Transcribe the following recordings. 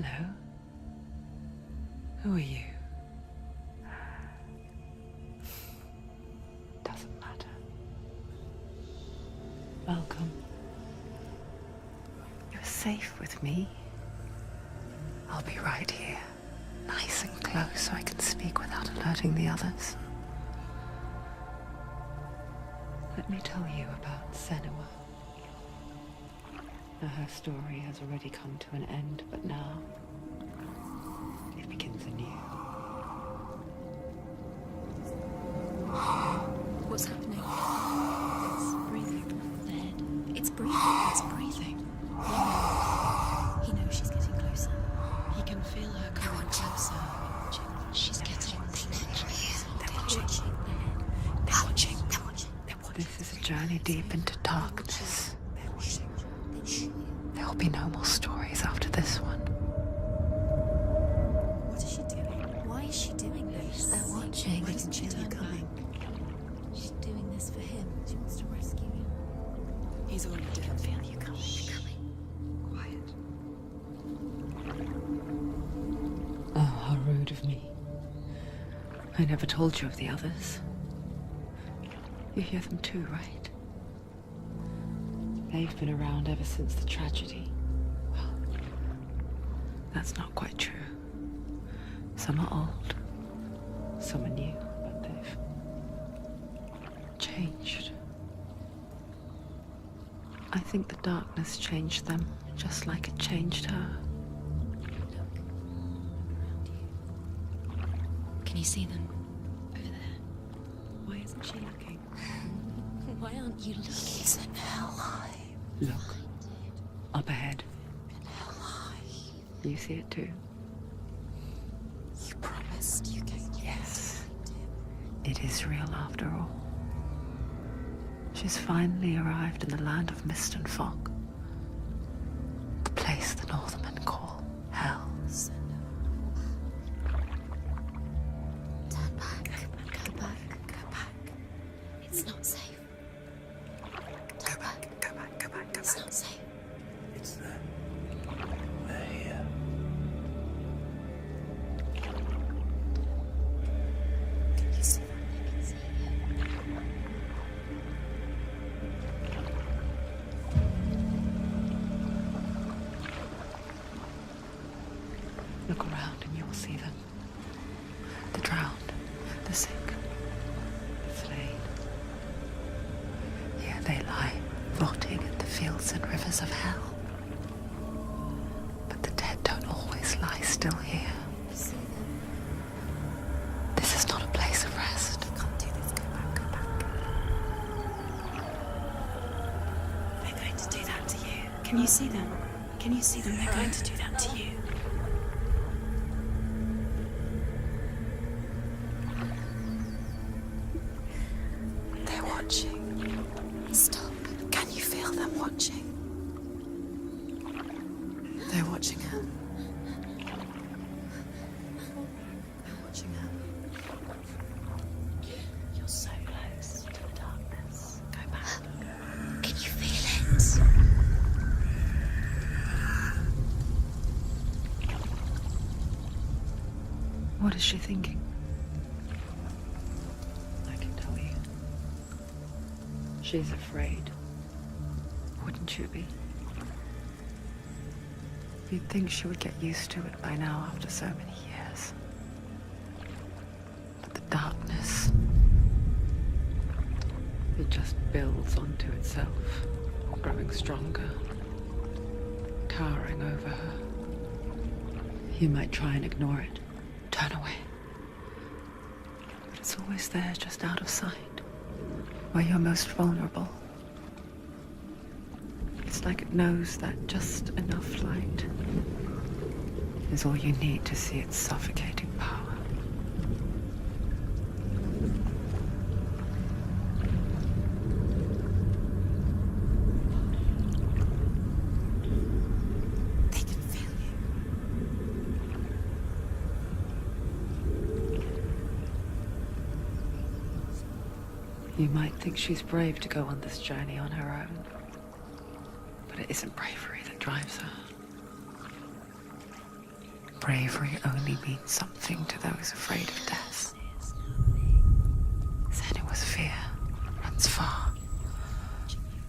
Hello. Who are you? Doesn't matter. Welcome. You're safe with me. I'll be right here, nice and close so I can speak without alerting the others. Let me tell you about Senua. Now, her story has already come to an end, but now it begins anew. What's happening? It's breathing. The head. It's breathing. It's breathing. Yeah. He knows she's getting closer. He can feel her coming closer. She's getting closer. They're watching. They're watching. They're watching. This is a journey deep into darkness. There will be no more stories after this one. What is she doing? Why is she doing this? They're watching. Why doesn't she turn coming? She's doing this for him. She wants to rescue him. He's already dead. I can feel you coming. Quiet. Oh, how rude of me. I never told you of the others. You hear them too, right? They've been around ever since the tragedy. Well, that's not quite true. Some are old, some are new, but they've changed. I think the darkness changed them, just like it changed her. Can you see them? Over there. Why isn't she looking? Why aren't you looking? He's in hell high. Look, up ahead. In hell high. You see it too? You promised you gave me. Yes. It is real after all. She's finally arrived in the land of mist and fog. The place the Northermen call hell. Turn back. Go back. Go back. It's not safe. Turn back. Go back, go back, go It's back. not safe. It's there. They're here. Can you see them? They can see you. Look around and you will see them. The drowned, the sick, the slain. Here they lie, rotting in the fields and rivers of hell. But the dead don't always lie still here. You see them? This is not a place of rest. You can't do this. Go back. Go back. They're going to do that to you. Can you see them? Can you see them? They're going to do that to you. They're watching. Stop. Can you feel them watching? They're watching her. They're watching her. You're so close to the darkness. Go back. Can you feel it? What is she thinking? I can tell you. She's afraid. Wouldn't you be? You'd think she would get used to it by now after so many years. But the darkness, it just builds onto itself, growing stronger, towering over her. You might try and ignore it, turn away. But it's always there, just out of sight, where you're most vulnerable. It's like it knows that just enough light is all you need to see its suffocating power. They can feel you. You might think she's brave to go on this journey on her own, but it isn't bravery that drives her. Bravery only means something to those afraid of death. Senua's fear runs far,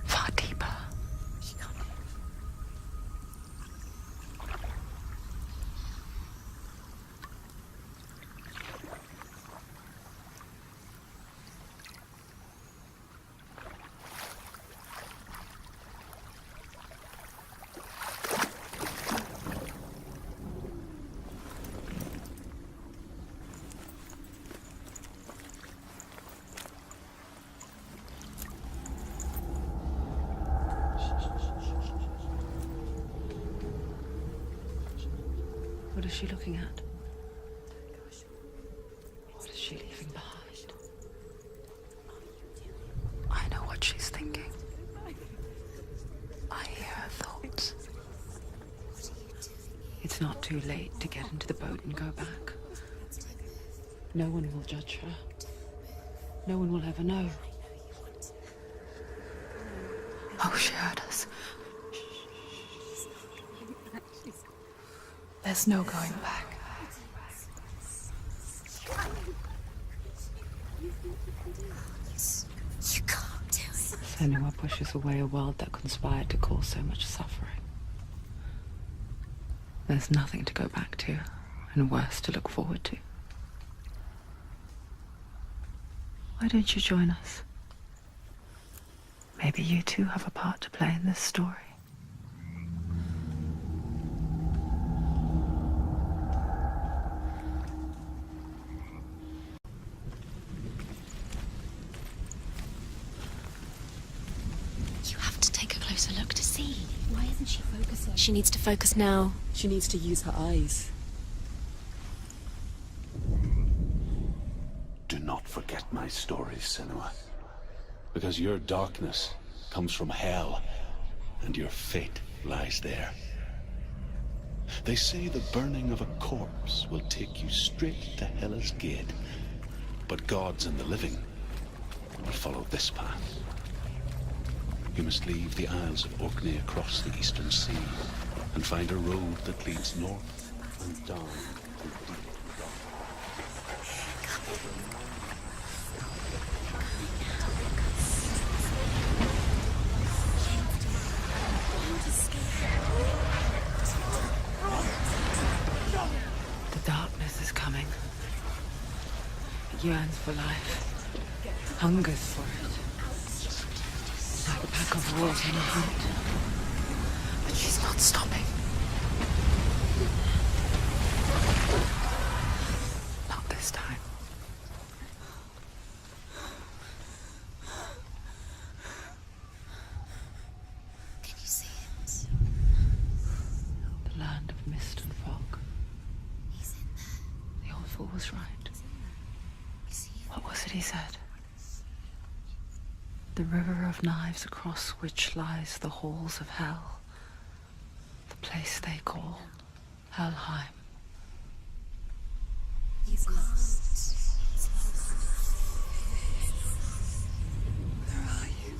far deeper. What is she looking at? What is she leaving behind? I know what she's thinking. I hear her thoughts. It's not too late to get into the boat and go back. No one will judge her. No one will ever know. Oh, she heard us. There's no going back. You can't do it. Senua pushes away a world that conspired to cause so much suffering. There's nothing to go back to, and worse to look forward to. Why don't you join us? Maybe you too have a part to play in this story. You have to take a closer look to see. Why isn't she focusing? She needs to focus now. She needs to use her eyes. Do not forget my stories, Senua. Because your darkness comes from hell, and your fate lies there. They say the burning of a corpse will take you straight to Hela's gate, but gods and the living will follow this path. You must leave the Isles of Orkney across the eastern sea, and find a road that leads north and down through deep The darkness is coming. It yearns for life, hungers for it. Like a pack of wolves on a hunt. But she's not stopping. Not this time. Can you see it? The land of mist and fog. He's in there. The old fool was right. You see him? What was it he said? The river of knives across which lies the halls of hell. The place they call Helheim. He's lost. He's lost. Where are you?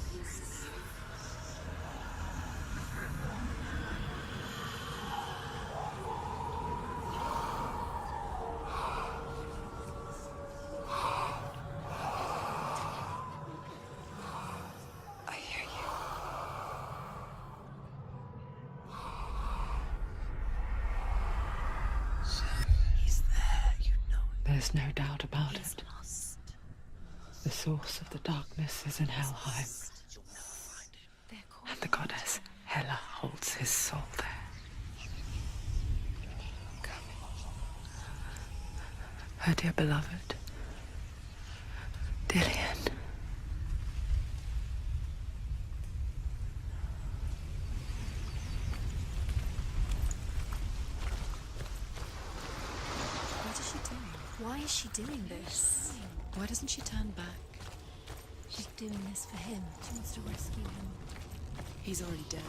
I hear you. He's there, you know it. There's no doubt about He's it. lost. The source of the darkness is in Helheim, They're called. and the goddess Hela holds his soul there. Her dear beloved, Dillian. What is she doing? Why is she doing this? Why doesn't she turn back? She's doing this for him. She wants to rescue him. He's already dead.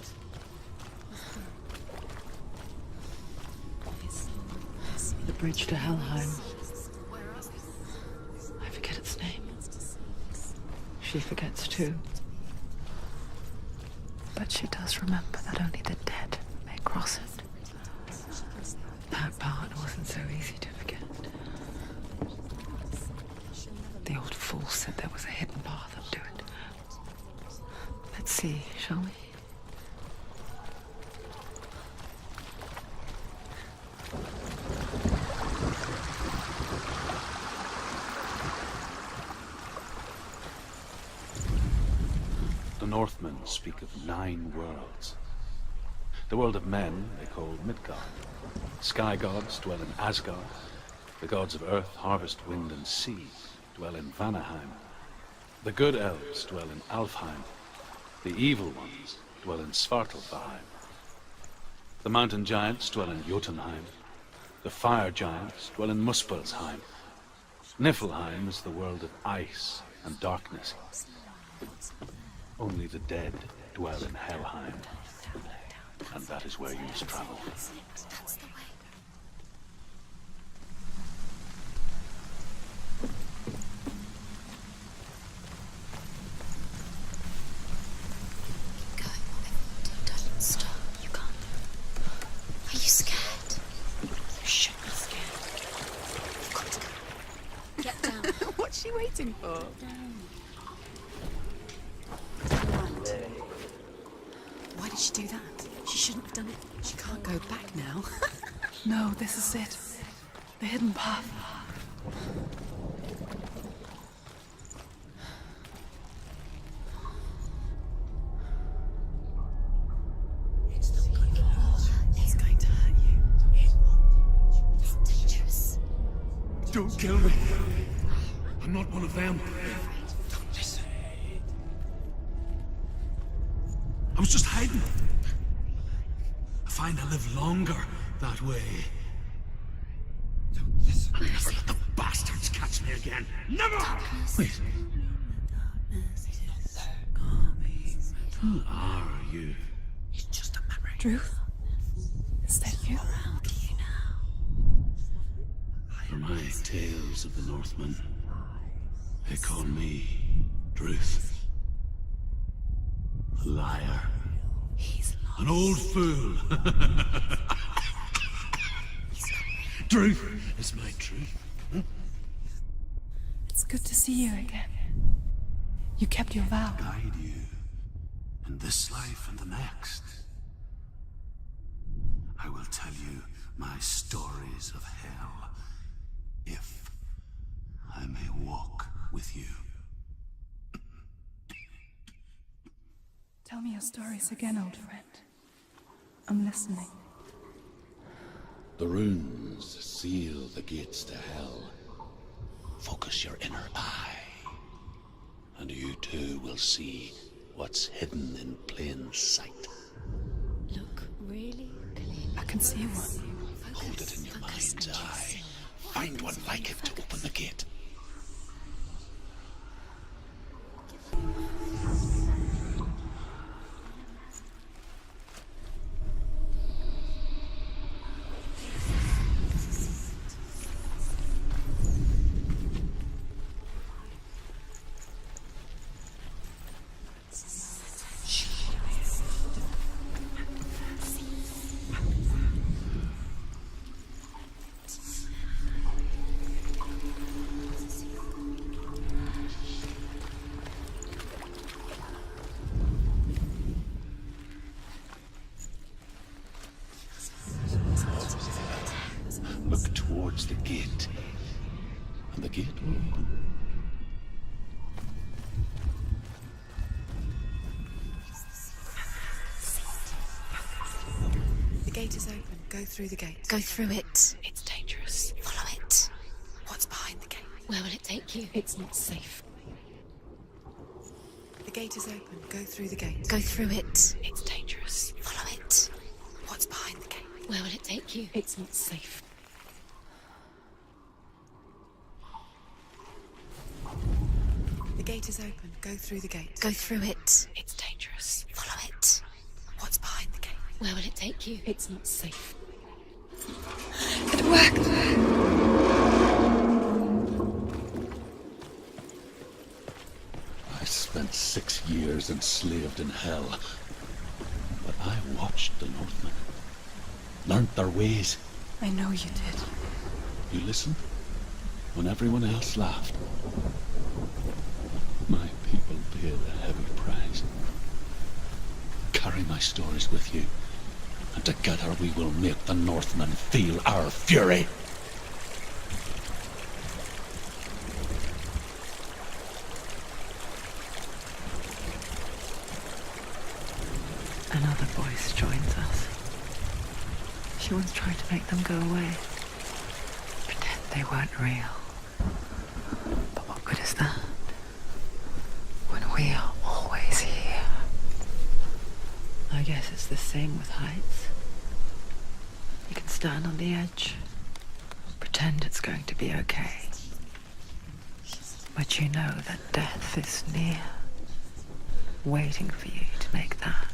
The bridge to Helheim. I forget its name. She forgets too. But she does remember that only the dead may cross it. That part so easy to forget. The old fool said there was a hidden path up to it. Let's see, shall we? The Northmen speak of 9 worlds. The world of men they call Midgard. Sky gods dwell in Asgard. The gods of earth, harvest, wind, and sea dwell in Vanaheim. The good elves dwell in Alfheim. The evil ones dwell in Svartalfheim. The mountain giants dwell in Jotunheim. The fire giants dwell in Muspelheim. Niflheim is the world of ice and darkness. Only the dead dwell in Helheim. And that is where you must travel. That's the way. Keep going, whatever you do, don't stop. You can't. Are you scared? You should be scared. You've got to go. Get down. What's she waiting for? Why did she do that? She shouldn't have done it. She can't go back now. No, this is it. The hidden path. It's going to hurt you. It's dangerous. Don't kill me. I'm not one of them. Listen. I was just hiding. I find I live longer that way. I'll never let the bastards catch me again. Never! Wait. Who are you? It's just a memory. Drew? Is that you? For my tales of the Northmen, they call me Druth. A liar. He's An old fool. Truth is my truth. It's good to see you again. You kept your vow. Guide you in this life and the next. I will tell you my stories of hell, if I may walk with you. Tell me your stories again, old friend. I'm listening. The runes seal the gates to hell. Focus your inner eye, and you too will see what's hidden in plain sight. Look really clear. I can see one. Hold it in your mind's eye. Find one like it to open the gate. Look towards the gate, and the gate will open. The gate is open. Go through the gate. Go through it. It's dangerous. Follow it. What's behind the gate? Where will it take you? It's not safe. The gate is open. Go through the gate. Go through it. It's dangerous. Follow it. What's behind the gate? Where will it take you? It's not safe. The gate is open. Go through the gate. Go through it. It's dangerous. Follow it. What's behind the gate? Where will it take you? It's not safe. It worked! I spent 6 years enslaved in hell, but I watched the Northmen, learnt their ways. I know you did. You listened when everyone else laughed. My people paid a heavy price. Carry my stories with you, and together we will make the Northmen feel our fury. Another voice joins us. She once tried to make them go away. Pretend they weren't real. But what good is that? When we are always here. I guess it's the same with heights. You can stand on the edge, pretend it's going to be okay. But you know that death is near, waiting for you to make that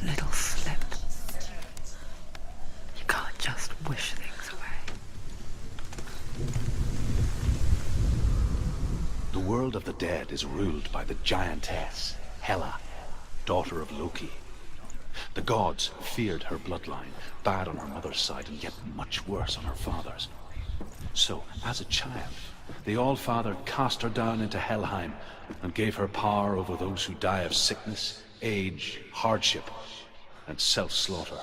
little slip. You can't just wish things away. The world of the dead is ruled by the giantess, Hela, daughter of Loki. The gods feared her bloodline, bad on her mother's side and yet much worse on her father's. So, as a child, the All-Father cast her down into Helheim and gave her power over those who die of sickness, age, hardship, and self-slaughter.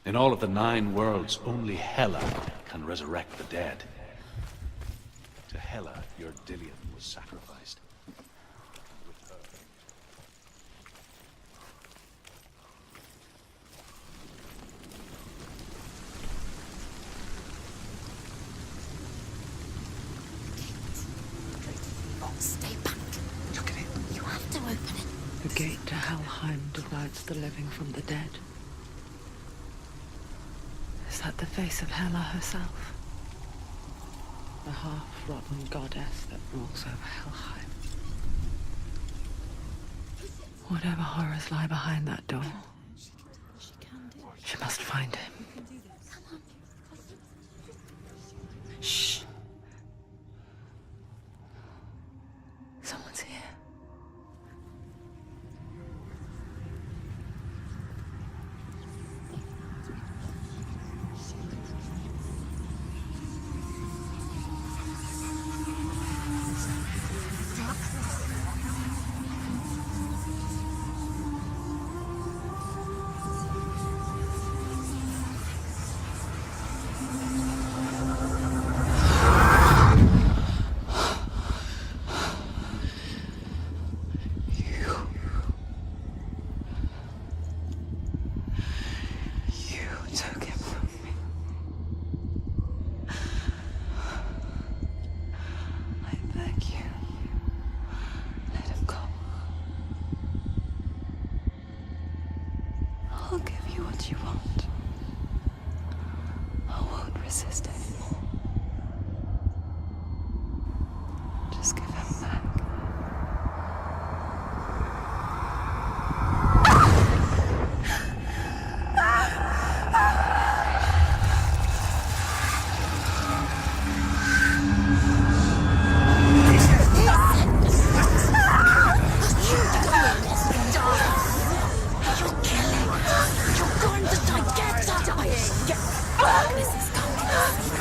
In all of the 9 worlds, only Hela can resurrect the dead. To Hela, your Dillion was sacrificed. With her... Stay back. Look at it. You have to open it. The gate to Helheim divides the living from the dead. Is that the face of Hela herself? The half-rotten goddess that rules over Helheim. Whatever horrors lie behind that door, she must find him. Shh. Someone's here. Took him from me. I beg you, let him go. I'll give you what you want. I won't resist anymore. Just give him back. Darkness is coming.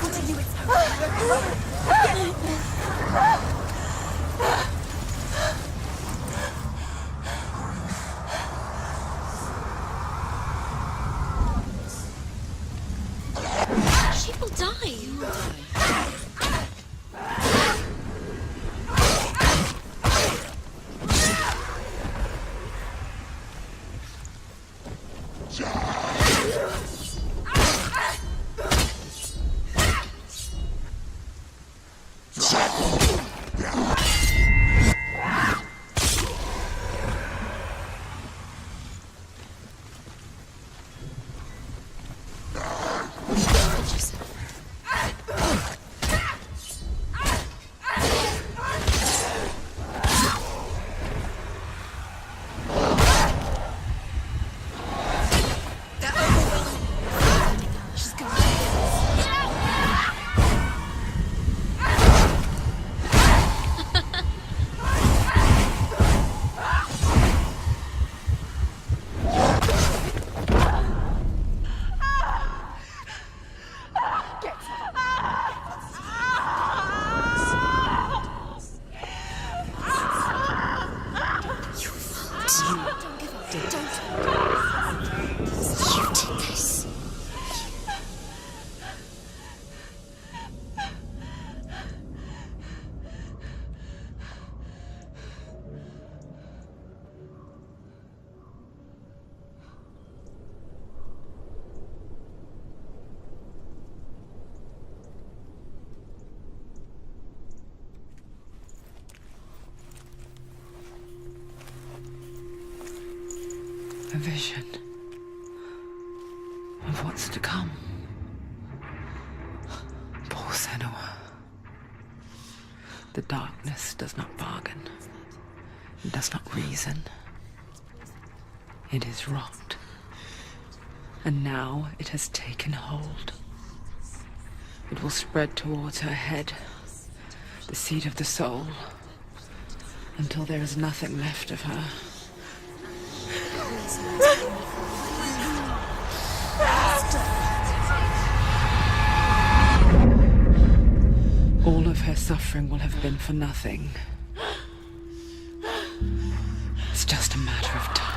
A vision of what's to come. Poor Senua. The darkness does not bargain. It does not reason. It is wrought. And now it has taken hold. It will spread towards her head, the seat of the soul, until there is nothing left of her. All of her suffering will have been for nothing. It's just a matter of time.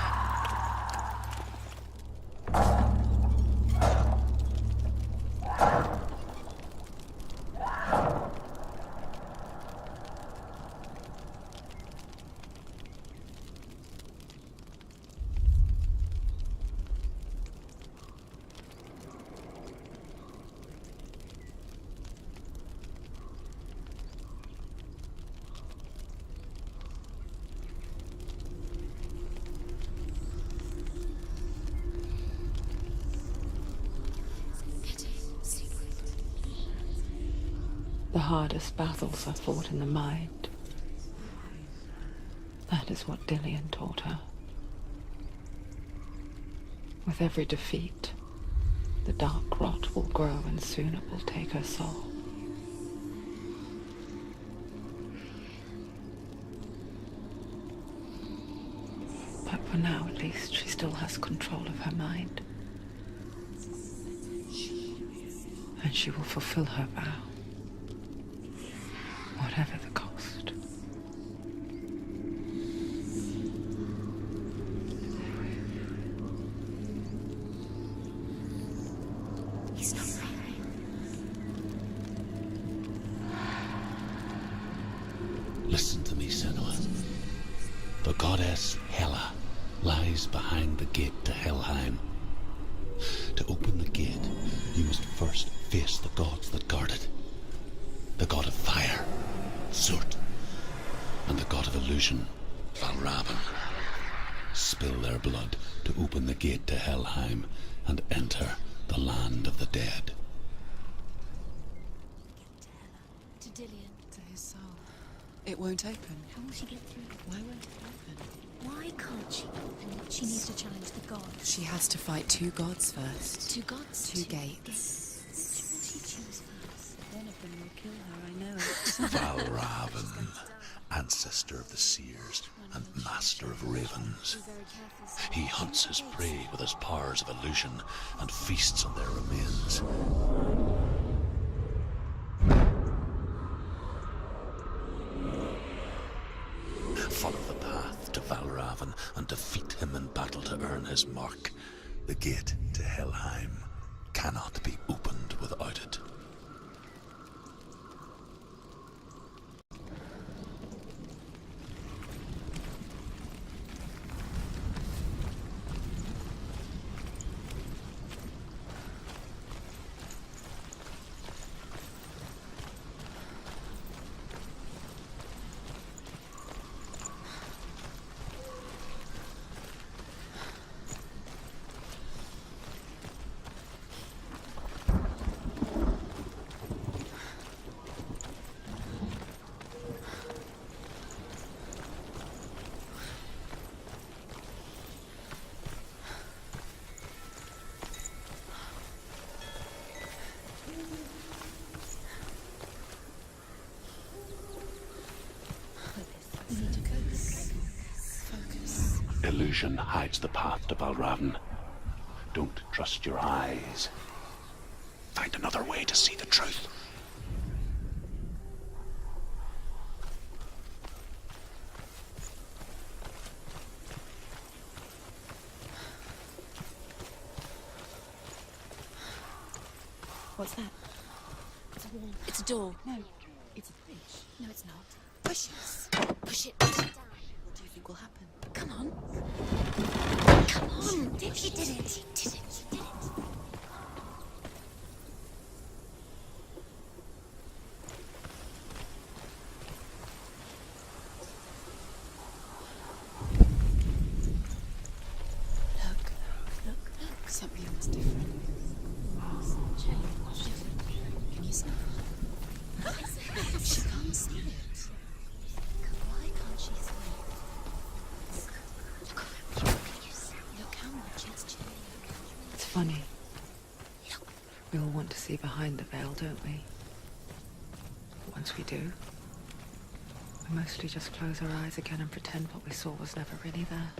The hardest battles are fought in the mind. That is what Dillian taught her. With every defeat, the dark rot will grow and soon it will take her soul. But for now, at least, she still has control of her mind. And she will fulfill her vow. Whatever the cost. He's not right. Listen to me, Senua. The goddess Hela lies behind the gate to Helheim. To open the gate, you must first face the gods that guard it. The god of fire, Surt, and the god of illusion, Valravn. Spill their blood to open the gate to Helheim and enter the land of the dead. To Dillian. To his soul. It won't open. How will she get through? Why won't it open? Why can't she open it? She needs to challenge the gods. She has to fight two gods first. Two gods? Two gates. Which will she choose first? One of them will kill her, I know it. Valravn, ancestor of the seers and master of ravens. He hunts his prey with his powers of illusion and feasts on their remains. Follow the path to Valravn and defeat him in battle to earn his mark. The gate to Helheim cannot be opened without it. Illusion hides the path to Valravn. Don't trust your eyes. Find another way to see the truth. What's that? It's a wall. It's a door. No, it's a bridge. No, it's not. Push us. Push it down. What do you think will happen? Come on. Come on. He did it. He did it. He did it. Look. funny. We all want to see behind the veil, don't we? But once we do, we mostly just close our eyes again and pretend what we saw was never really there.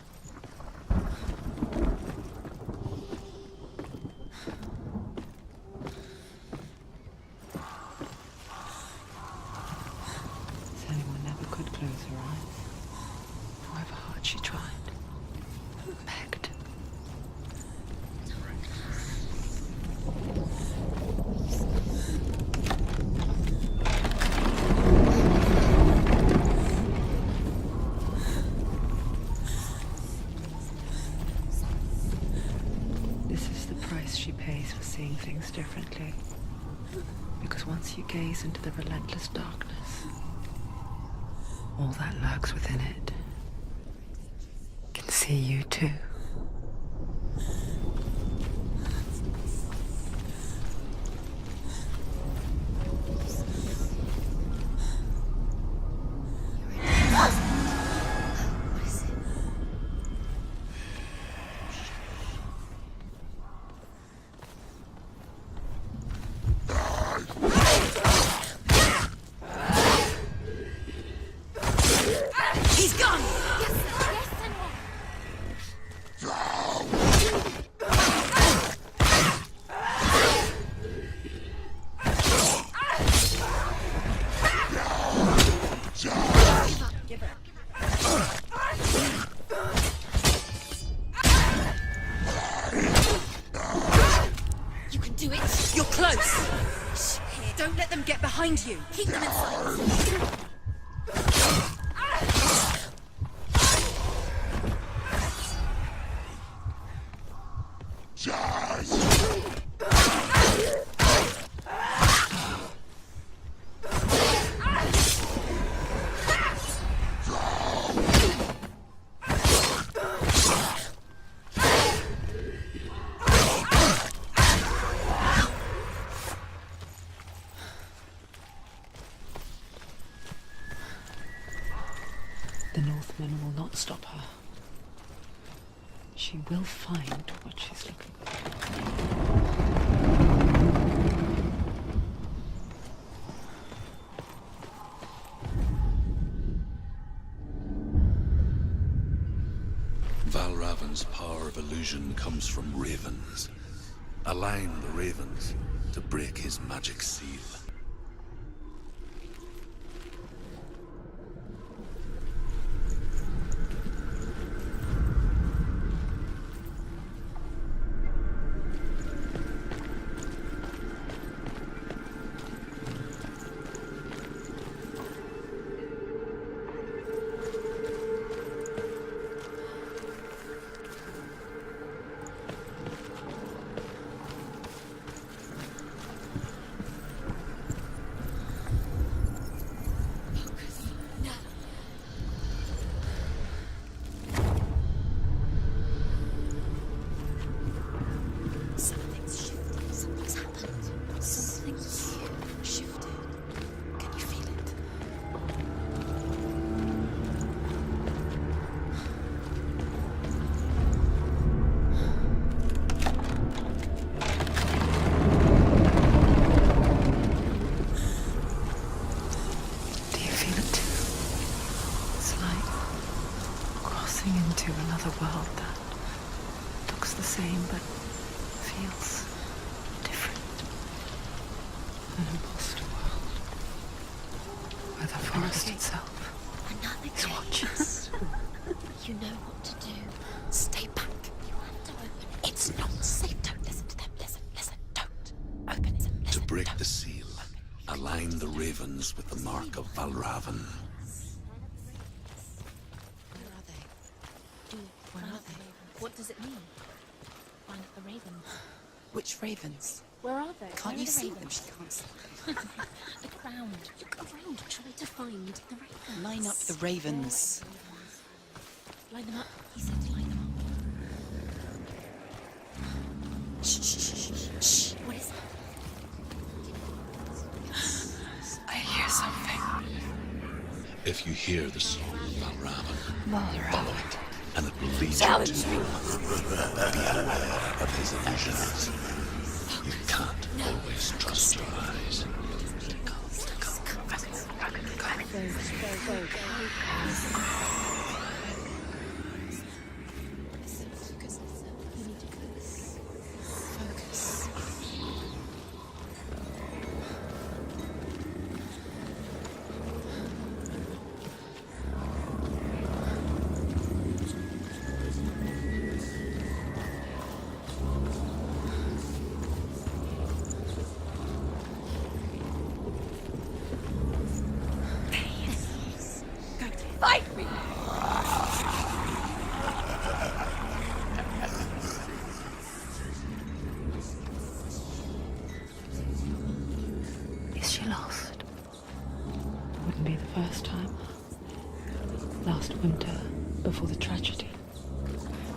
Anyone never could close her eyes, however hard she tried, begged. This is the price she pays for seeing things differently. Because once you gaze into the relentless darkness, all that lurks within it can see you too. What is it? He's gone! Yes, Senua. Give her. You can do it. You're close! Don't let them get behind you! Keep them in sight. The Northmen will not stop her. She will find what she's looking for. Valravan's power of illusion comes from ravens. Align the ravens to break his magic seal. Something's shifted. Something's happened. Something's shifted. Can you feel it? Do you feel it too? It's like crossing into another world that looks the same but feels different. An imposter world where the forest itself Another is watching us. You know what to do. Stay back. You have to open it. It's not safe. Don't listen to them. Listen. Don't. Open it. To Listen. break Don't. the seal, align the ravens with the mark of Valravan. Where are they? Where are they? What does it mean? Find the ravens. Which ravens? Where are they? Can't Where are you the see them? ravens? She can't see them. The crown. Look around. Try to find the ravens. Line up the ravens. Line them up. He said to line them up. Shh. What is it? I hear something. If you hear the song of Valravan, follow it. and it will lead you to him. Be aware of his illusions. You can't always trust your eyes. Fight me! Is she lost? Wouldn't be the first time. Last winter, before the tragedy,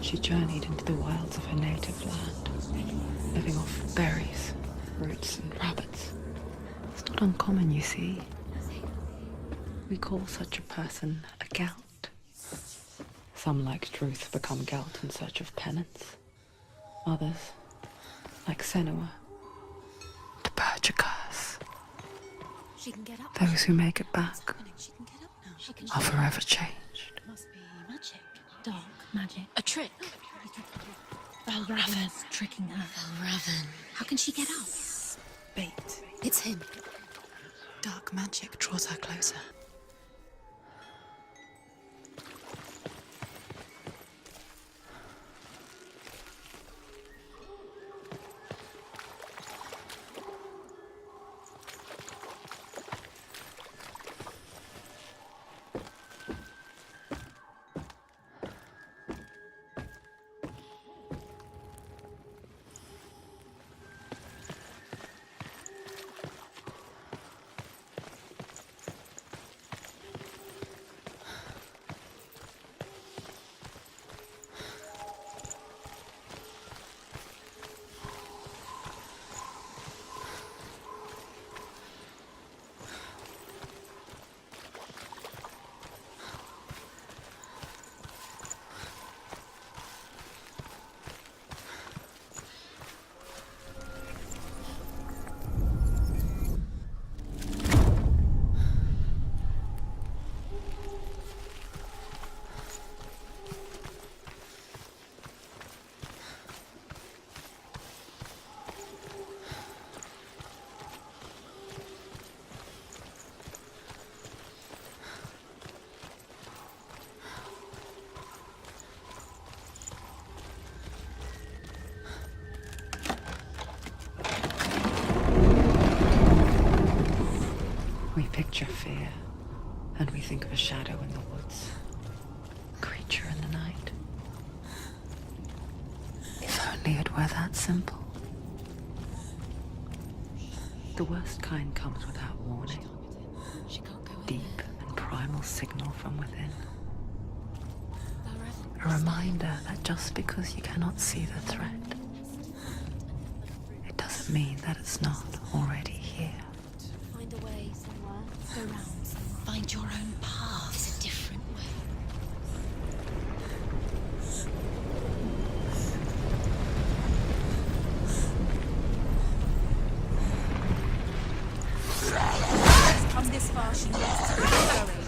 she journeyed into the wilds of her native land, living off berries, roots, and rabbits. It's not uncommon, you see. We call such a person a gelt. Some, like Truth, become gelt in search of penance. Others, like Senua, to purge a curse. She can get up. Those who make it back She can get up now. She can are forever changed. Must be magic. Dark magic. A trick. Valravan's tricking her. Valravan. How can she get up? Bait. It's him. Dark magic draws her closer. We picture fear, and we think of a shadow in the woods, a creature in the night. If only it were that simple. The worst kind comes without warning. She can't go in Deep and primal signal from within. there. A reminder that just because you cannot see the threat, it doesn't mean that it's not already here. Find a way somewhere. Go round somewhere. Find your own path. It's a different way. Come this far, she needs to keep going.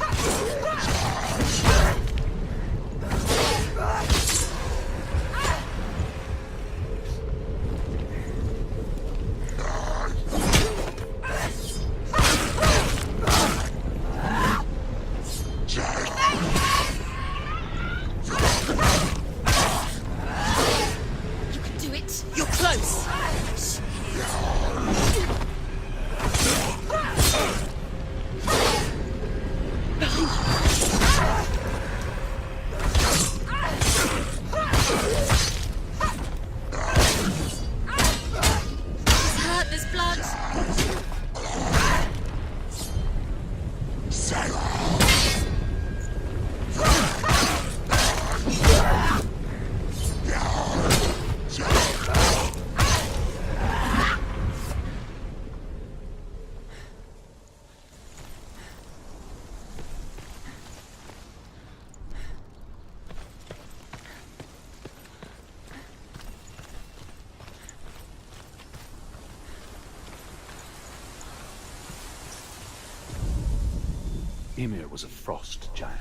Ymir was a frost giant,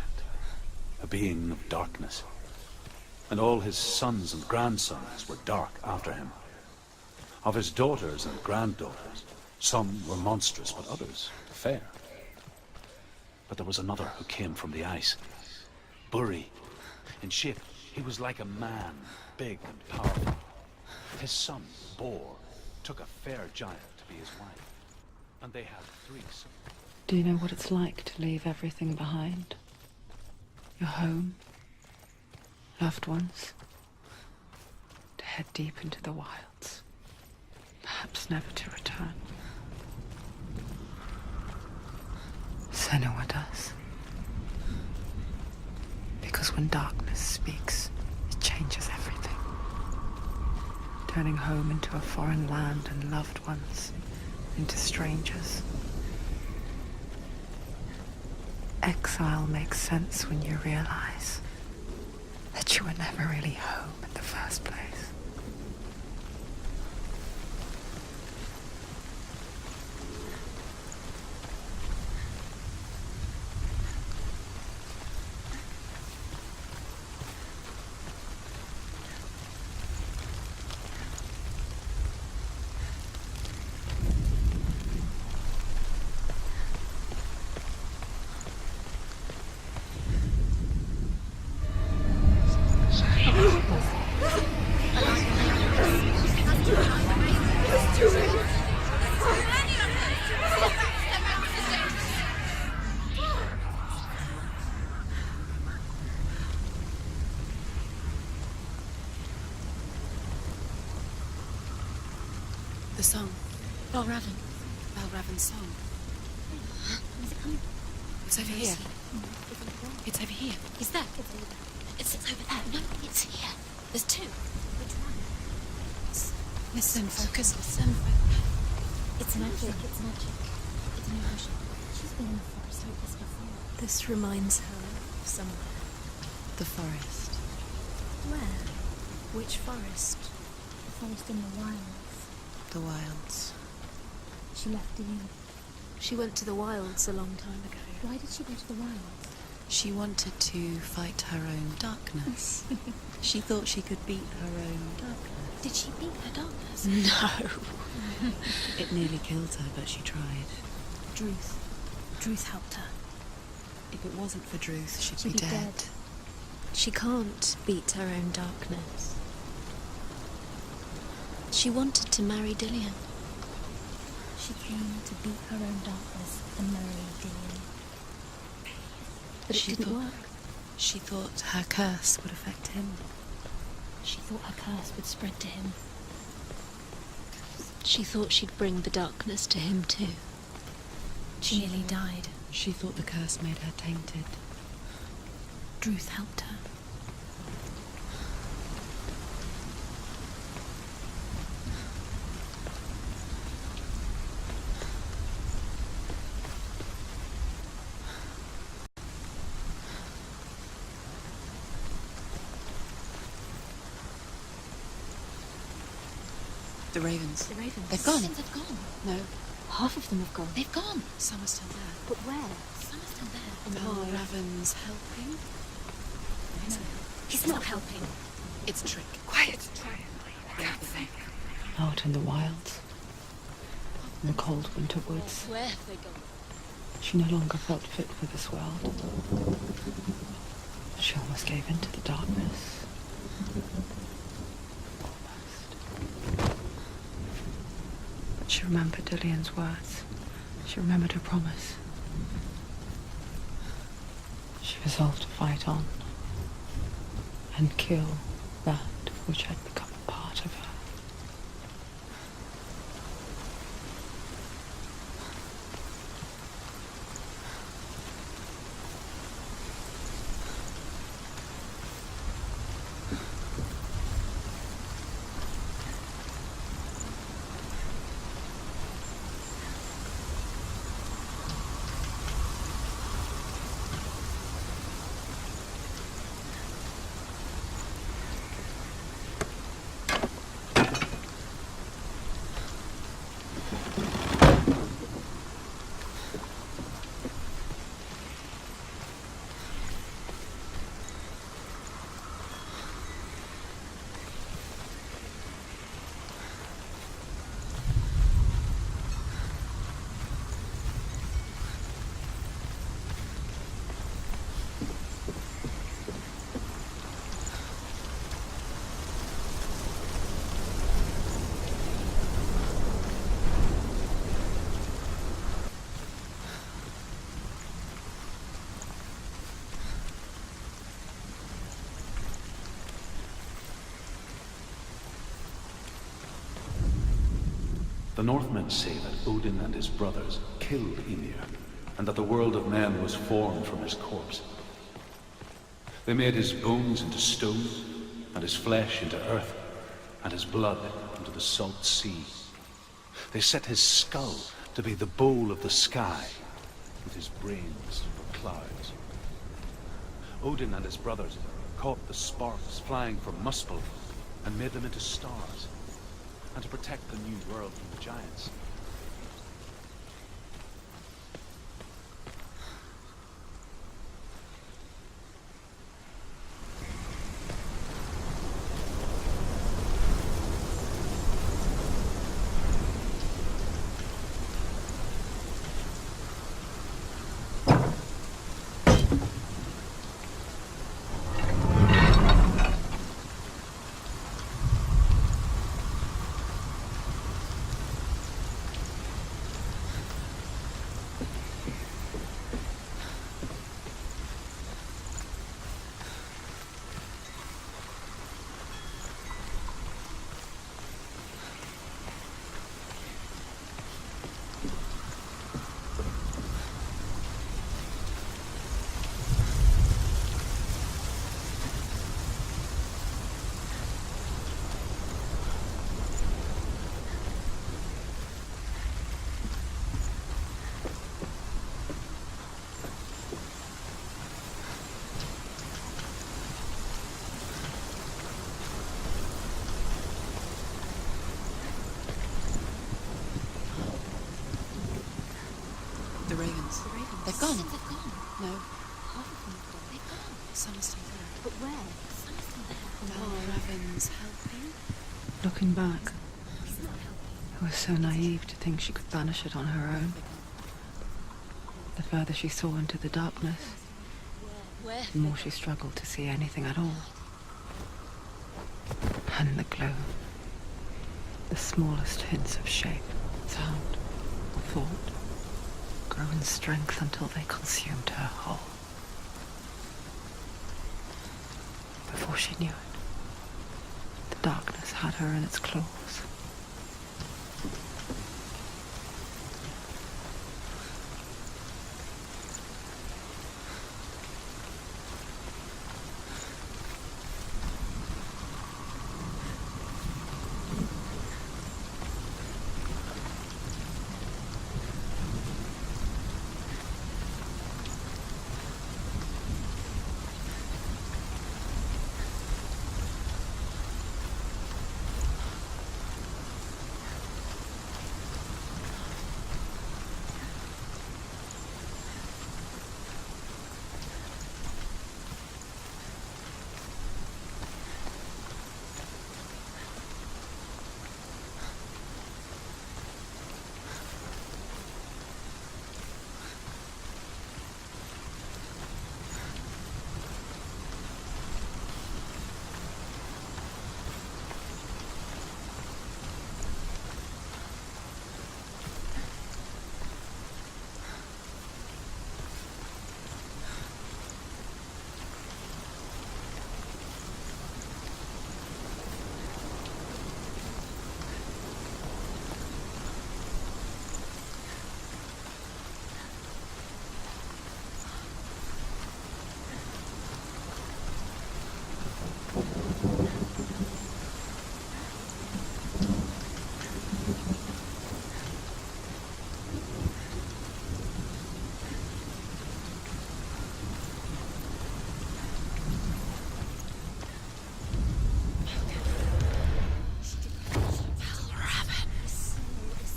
a being of darkness, and all his sons and grandsons were dark after him. Of his daughters and granddaughters, some were monstrous, but others fair. But there was another who came from the ice. Buri. In shape, he was like a man, big and powerful. His son, Bor, took a fair giant to be his wife, and they had 3 sons. Do you know what it's like to leave everything behind? Your home, loved ones, to head deep into the wilds, perhaps never to return. Senua does. Because when darkness speaks, it changes everything. Turning home into a foreign land and loved ones into strangers. Exile makes sense when you realize that you were never really home in the first place. The song. Balraven. Balraven's song. Where's it coming? It's over here. It's over here. Is that? It's over there. No, it's here. There's 2. Which one? Listen, focus, listen. It's magic. It's magic. It's an illusion. She's been in the forest like this before. This reminds her of somewhere. The forest. Where? Which forest? The forest in the wilds. The wilds. She left the inn. She went to the wilds a long time ago. Why did she go to the wilds? She wanted to fight her own darkness. She thought she could beat her own darkness. Did she beat her darkness? No. It nearly killed her, but she tried. Druth. Druth helped her. If it wasn't for Druth, she'd She'd be be dead. dead. She can't beat her own darkness. She wanted to marry Dillian. She came to beat her own darkness and marry Dillian. But it didn't work. She thought her curse would affect him. She thought her curse would spread to him. She thought she'd bring the darkness to him too. She nearly died. She thought the curse made her tainted. Druth helped her. The ravens. The ravens. They've gone. They've gone. No, Half of them have gone. They've gone. some are still there. But where? Some are still there. Balraven's helping. No. He's not helping. It's a trick. Quiet. Out in the wilds, in the cold winter woods, Where have they gone? she no longer felt fit for this world. She almost gave in to the darkness. Almost. But she remembered Dillian's words. She remembered her promise. She resolved to fight on and kill that which had become a part of her. The Northmen say that Odin and his brothers killed Ymir, and that the world of men was formed from his corpse. They made his bones into stone, and his flesh into earth, and his blood into the salt sea. They set his skull to be the bowl of the sky, with his brains for clouds. Odin and his brothers caught the sparks flying from Muspel and made them into stars, and to protect the new world from the giants. The ravens. They've gone. They've gone. No, Half of them have gone. They've gone. some are still there. But where? Some are still there. Val Raven's helping. Looking back, He's not helping. I was so naive to think she could banish it on her own. The further she saw into the darkness, Where? the more she struggled to see anything at all. And the glow, the smallest hints of shape, sound, or thought, grow in strength until they consumed her whole. Before she knew it, the darkness had her in its claws.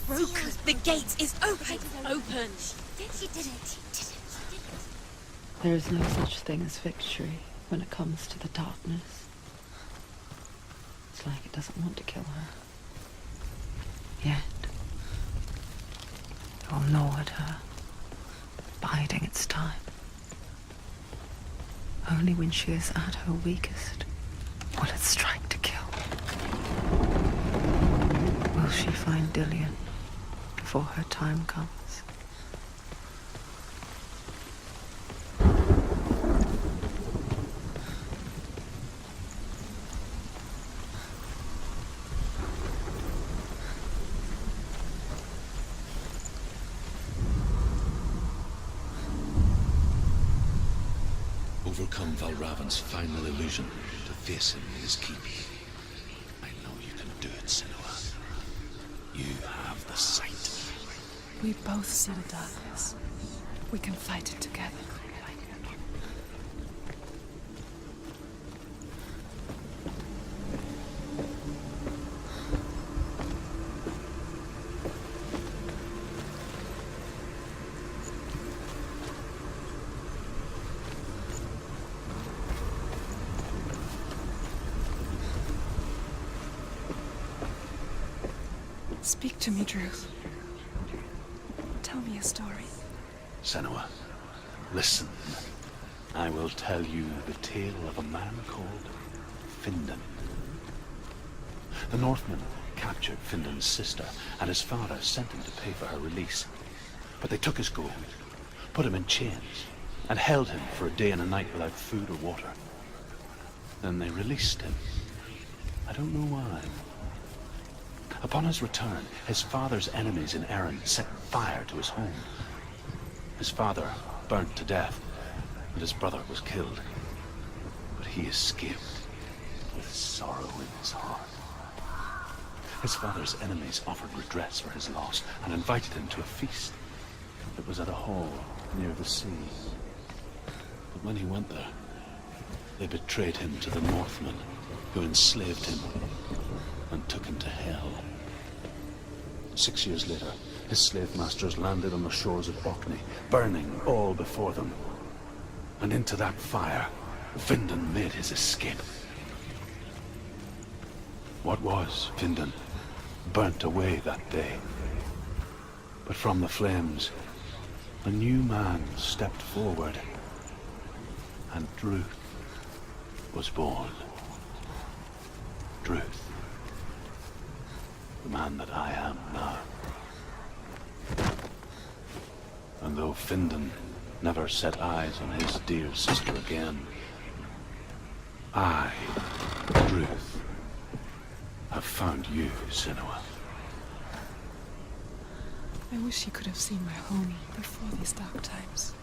Broken. The gate is open. Open. She did it. She did it. There is no such thing as victory when it comes to the darkness. It's like it doesn't want to kill her. Yet. It will gnaw at her, biding its time. Only when she is at her weakest will it strike to kill. Will she find Dillion before her time comes? overcome Valravan's final illusion to face him in his keep. I know you can do it, Senua. You have the sight. We both see the darkness. We can fight it together. Speak to me, Druth. Tell me a story. Senua, listen. I will tell you the tale of a man called Findan. The Northmen captured Findan's sister, and his father sent him to pay for her release. But they took his gold, put him in chains, and held him for a day and a night without food or water. Then they released him. I don't know why. Upon his return, his father's enemies in Erin set fire to his home. His father burnt to death, and his brother was killed. But he escaped with sorrow in his heart. His father's enemies offered redress for his loss and invited him to a feast. It was at a hall near the sea. But when he went there, they betrayed him to the Northmen, who enslaved him and took him to hell. 6 years later, his slave masters landed on the shores of Orkney, burning all before them. And into that fire, Findan made his escape. What was Findan burnt away that day. But from the flames, a new man stepped forward, and Druth was born. Druth. The man that I am now. And though Findan never set eyes on his dear sister again, I, Druth, have found you, Senua. I wish you could have seen my home before these dark times.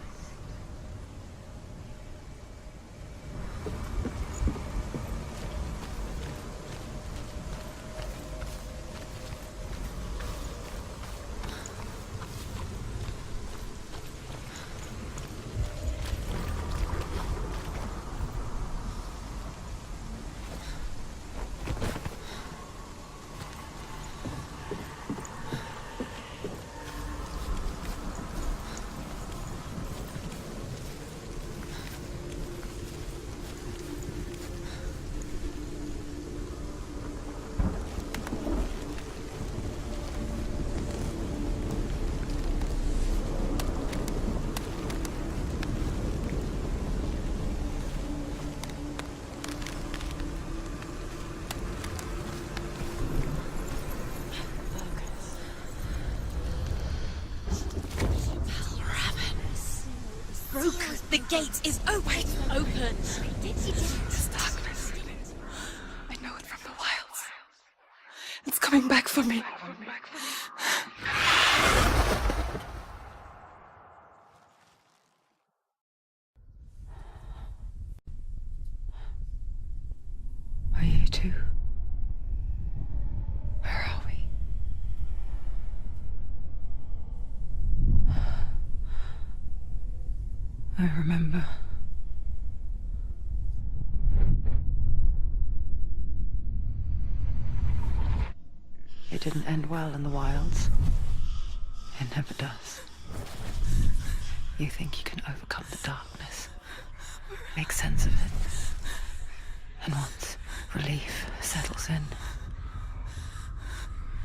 The gate is open. Open. This darkness. I know it from the wilds. It's coming back for me. Are you too? Where are we? I remember. It didn't end well in the wilds. It never does. You think you can overcome the darkness, make sense of it, and once relief settles in,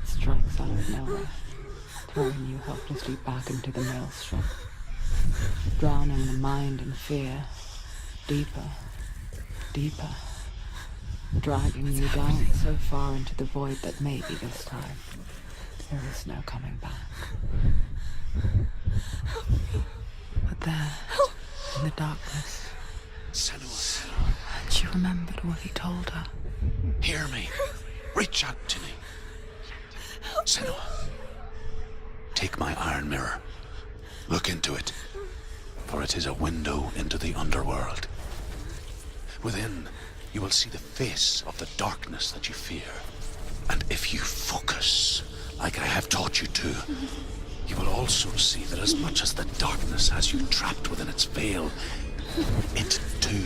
it strikes out of nowhere, throwing you helplessly back into the maelstrom, drowning the mind in fear, deeper, deeper, dragging you down so far into the void that maybe this time there is no coming back. But there, in the darkness, Senua, she remembered what he told her. hear me. Reach out to me. Senua, take my iron mirror. Look into it, for it is a window into the underworld. Within, you will see the face of the darkness that you fear. And if you focus, like I have taught you to, you will also see that as much as the darkness has you trapped within its veil, it too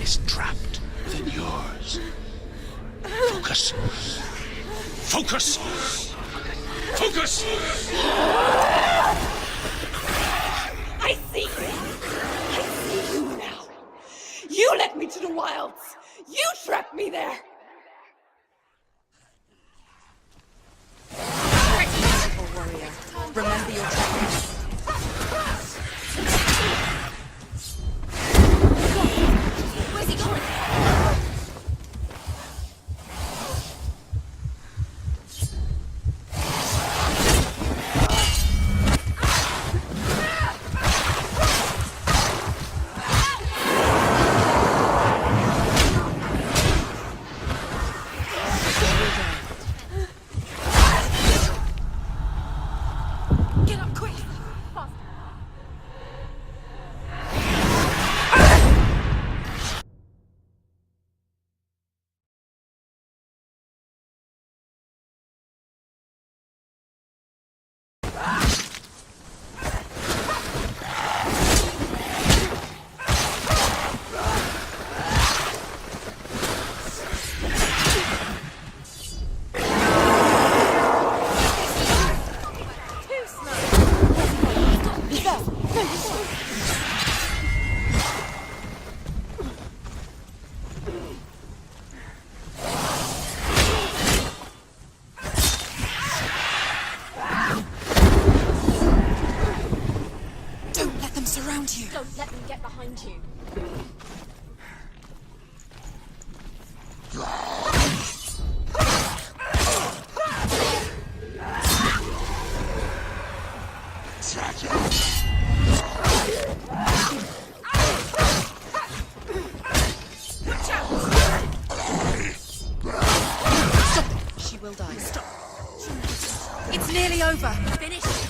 is trapped within yours. Focus. Focus! Focus! I see you! I see you now! You led me to the wilds! You trapped me there! Warrior, remember your training. Where's he going? Get up quick! Don't let them surround you. Don't let them get behind you. She will die. Stop. It's nearly over. Finish it.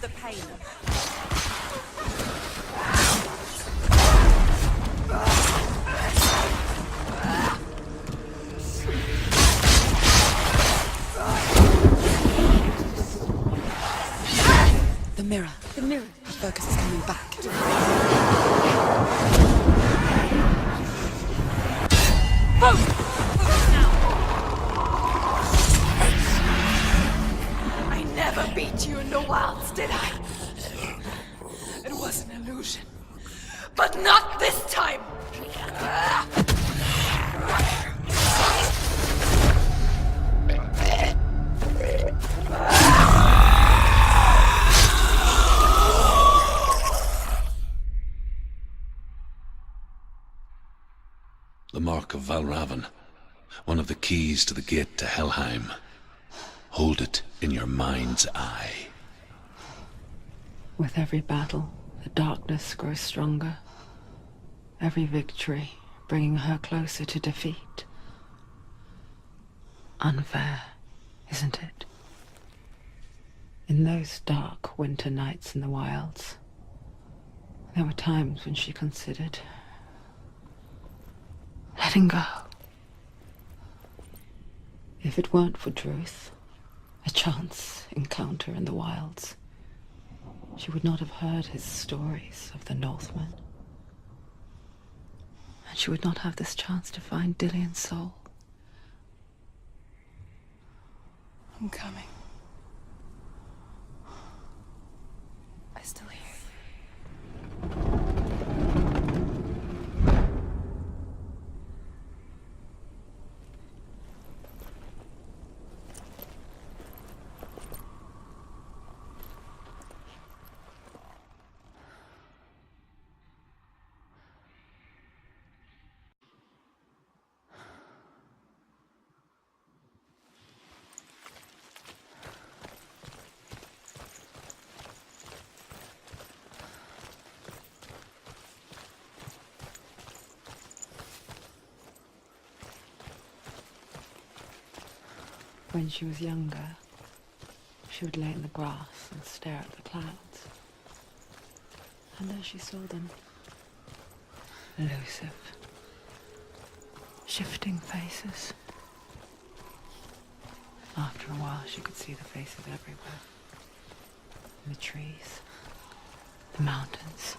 the pain. The mirror. The mirror. The focus is coming back. I never beat you in the wilds, did I? It was an illusion. But not this time! The mark of Valravan, one of the keys to the gate to Helheim. Hold it in your mind's eye. With every battle, the darkness grows stronger. Every victory bringing her closer to defeat. Unfair, isn't it? In those dark winter nights in the wilds, there were times when she considered letting go. If it weren't for Druth, a chance encounter in the wilds, she would not have heard his stories of the Northmen. And she would not have this chance to find Dillion's soul. I'm coming. I still hear you. When she was younger, she would lay in the grass and stare at the clouds. And as she saw them, elusive, shifting faces. After a while, she could see the faces everywhere. In the trees, the mountains,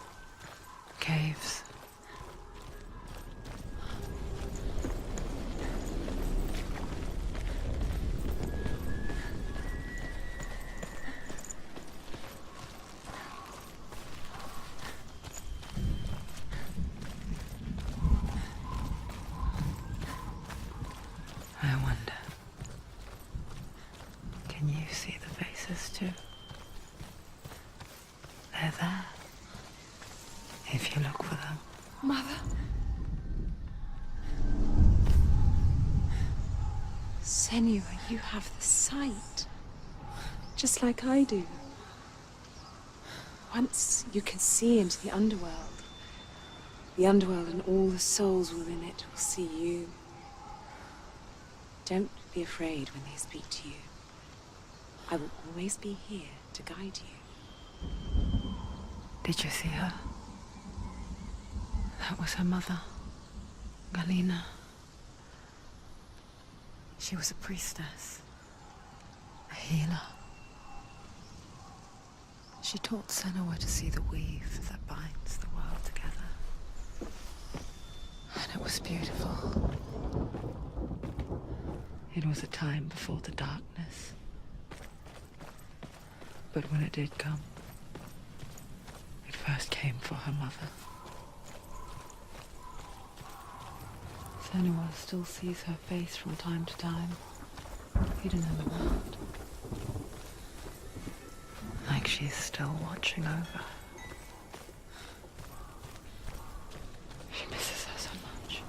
caves. I wonder, can you see the faces too? They're there, if you look for them. Mother? Senua, you have the sight. Just like I do. Once you can see into the underworld and all the souls within it will see you. Don't be afraid when they speak to you. I will always be here to guide you. Did you see her? That was her mother, Galina. She was a priestess, a healer. She taught Senua to see the weave that binds the world together. And it was beautiful. It was a time before the darkness. But when it did come, it first came for her mother. Senua still sees her face from time to time, hidden in the world. Like she's still watching over her. She misses her so much.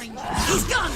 find you. He's gone!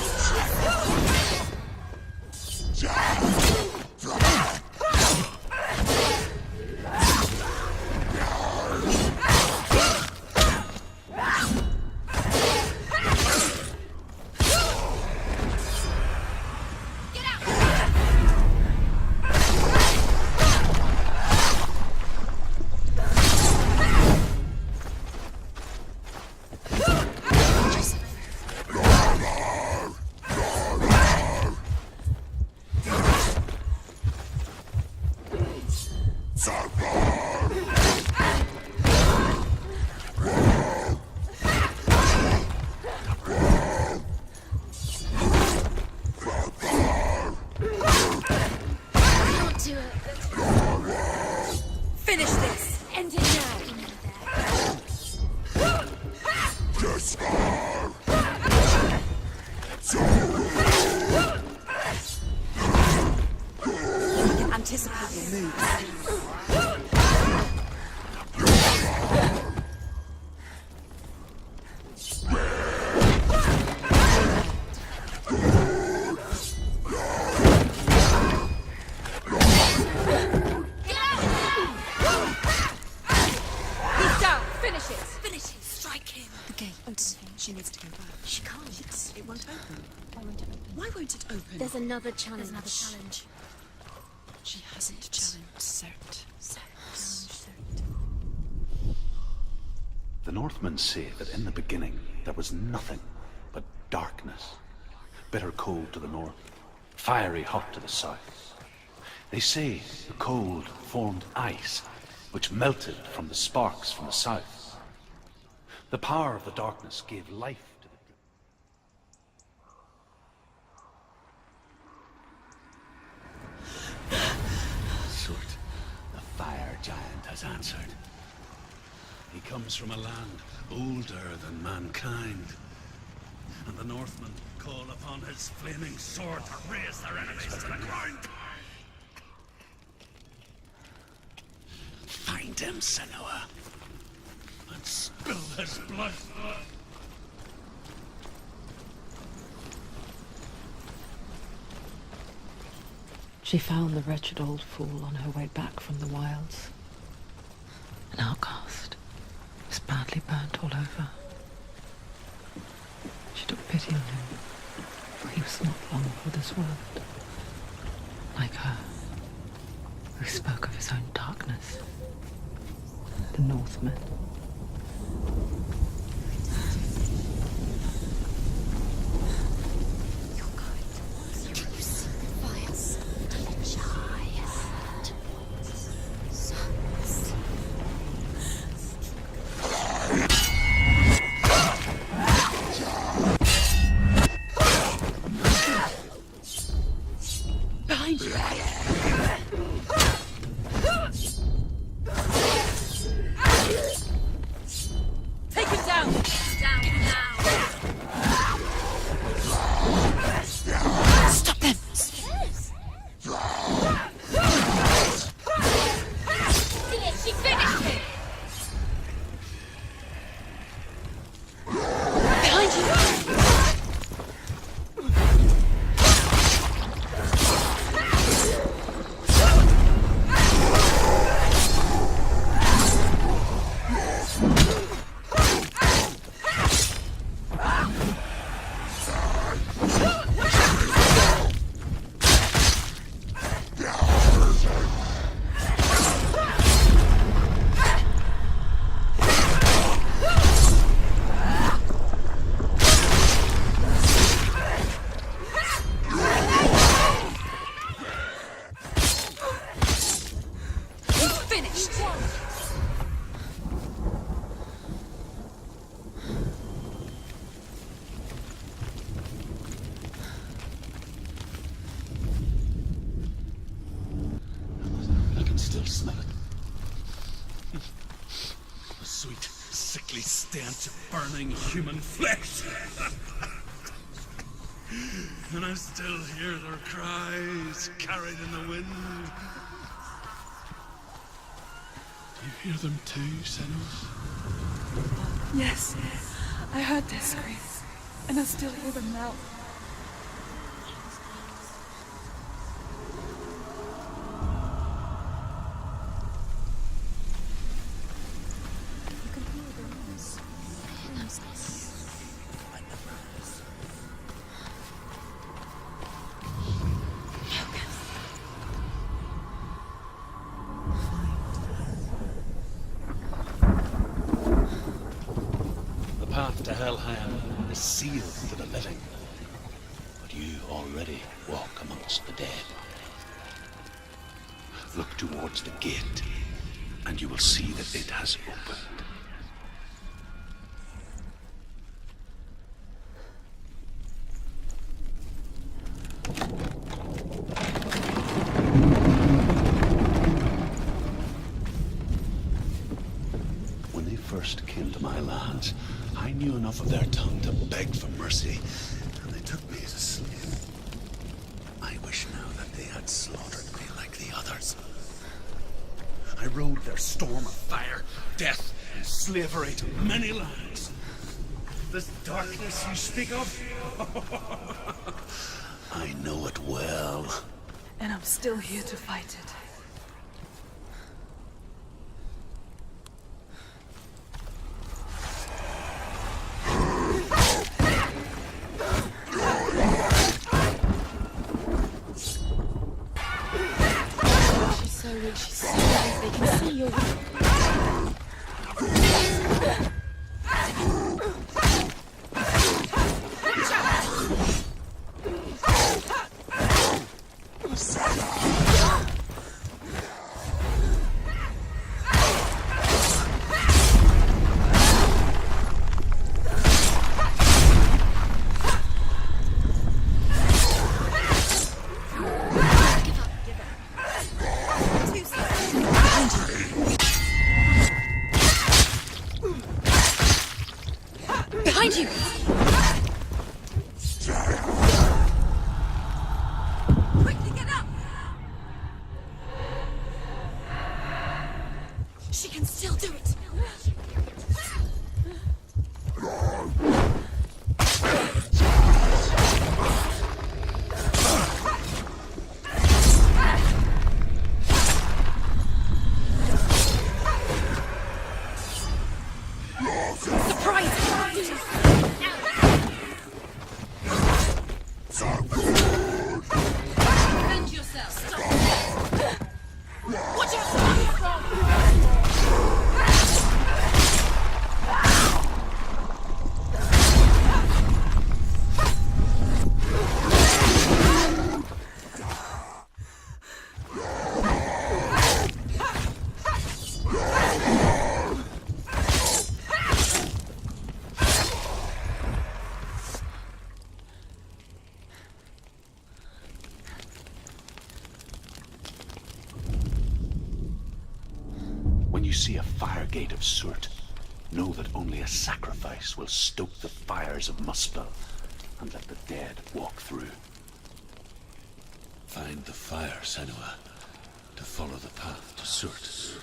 Finish this! End it now! I can anticipate your moves. He's down! Finish it! Finish it. Strike him. The gate. She needs to go back. She can't. It won't open. Why won't it open? Why won't it open? There's another challenge. There's another challenge. She hasn't challenged Cert. The Northmen say that in the beginning there was nothing but darkness. Bitter cold to the north, fiery hot to the south. They say the cold formed ice, which melted from the sparks from the south. The power of the darkness gave life to the... Surt, the fire giant has answered. He comes from a land older than mankind. And the Northmen call upon his flaming sword to raise their enemies to the ground. Find him, Senua, and spill his blood. She found the wretched old fool on her way back from the wilds. An outcast, was badly burnt all over. She took pity on him, for he was not long for this world. Like her, who spoke of his own darkness. The Northmen. You're going towards Jerusalem. Fires. Giant. Sons. Behind you! Take him down! Down now. Stop them! Yes. She finished him. Behind you! He's finished! I can still smell it. The sweet, sickly stench of burning human flesh. And I still hear their cries carried in the wind. Do you hear them too, Senua? Yes, I heard their screams. And I still hear them now. You can hear the rooms. Like the rooms. The path to Helheim is sealed to the living, but you already walk amongst the dead. Look towards the gate, and you will see that it has opened. When they first came to my lands, I knew enough of their tongue to beg for mercy, and they took me as a slave. I wish now that they had slaughtered me like the others. I rode their storm of fire, death, and slavery to many lands. This darkness you speak of? I know it well. And I'm still here to fight it. She's so weak, she's so weak. They can see you're weak. Behind you! Quickly get up! She can still do it! Defend yourself! Watch out! When you see a fire gate of Surt, know that only a sacrifice will stoke the fires of Muspel and let the dead walk through. Find the fire, Senua, to follow the path to Surt.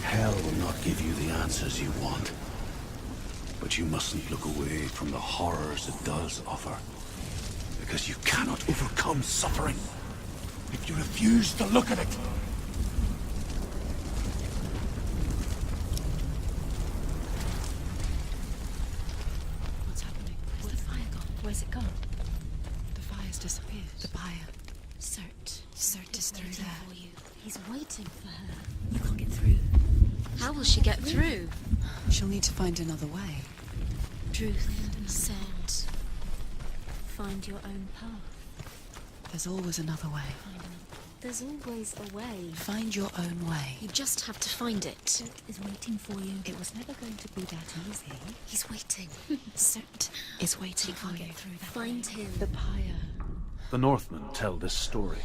Hell will not give you the answers you want. But you mustn't look away from the horrors it does offer. Because you cannot overcome suffering if you refuse to look at it. Where's it gone? The fire's disappeared. The pyre. Cert. Cert is through Waiting there. for you. He's waiting for her. You can't get through. How will she get through? She'll need to find another way. Truth said, find your own path. There's always another way. There's always a way. Find your own way. You just have to find it. Cert is waiting for you. It was never going to be that easy. He's waiting. Cert. It's waiting for Can't you. get through that. Find him. The pyre. The Northmen tell this story.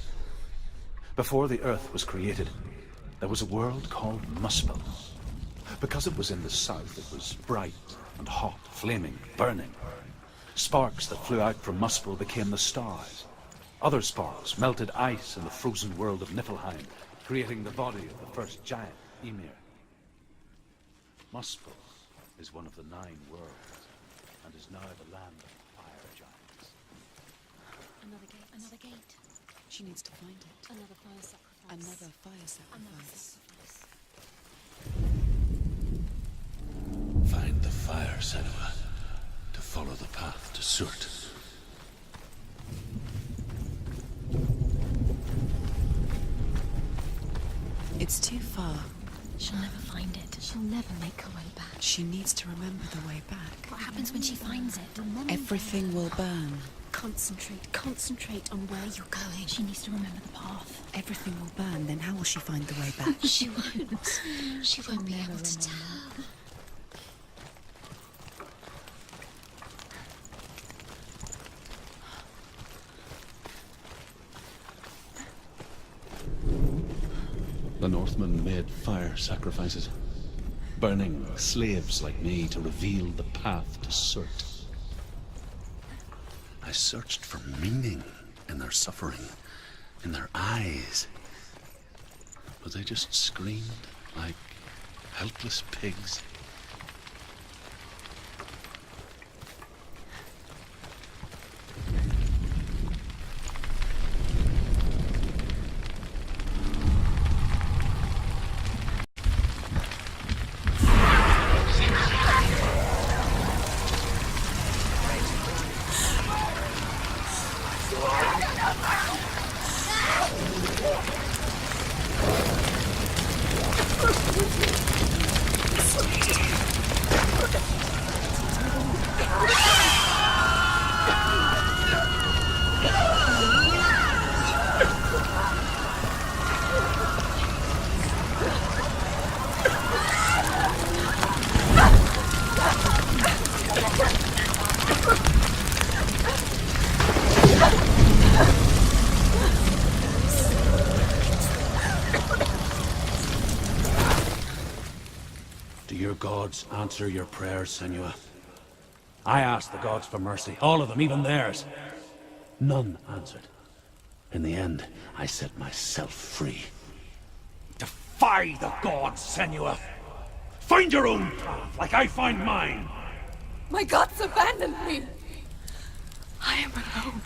Before the Earth was created, there was a world called Muspel. Because it was in the south, it was bright and hot, flaming, burning. Sparks that flew out from Muspel became the stars. Other sparks melted ice in the frozen world of Niflheim, creating the body of the first giant, Ymir. Muspel is one of the 9 worlds, and is now the land of fire giants. Another gate. Another gate. She needs to find it. Another fire sacrifice. Another fire Another sacrifice. sacrifice. Find the fire, Senua, to follow the path to Surt. It's too far. She'll never find it. She'll never make her way back. She needs to remember the way back. What happens when she finds it? Everything will burn. Concentrate. Concentrate on where you're going. She needs to remember the path. Everything will burn. Then how will she find the way back? She won't. She won't be able to tell. The Northmen made fire sacrifices, burning slaves like me to reveal the path to Surt. I searched for meaning in their suffering, in their eyes. But they just screamed like helpless pigs. Do your gods answer your prayers, Senua? I asked the gods for mercy, all of them, even theirs. None answered. In the end, I set myself free. Defy the gods, Senua! Find your own path, like I find mine! My gods abandoned me! I am alone.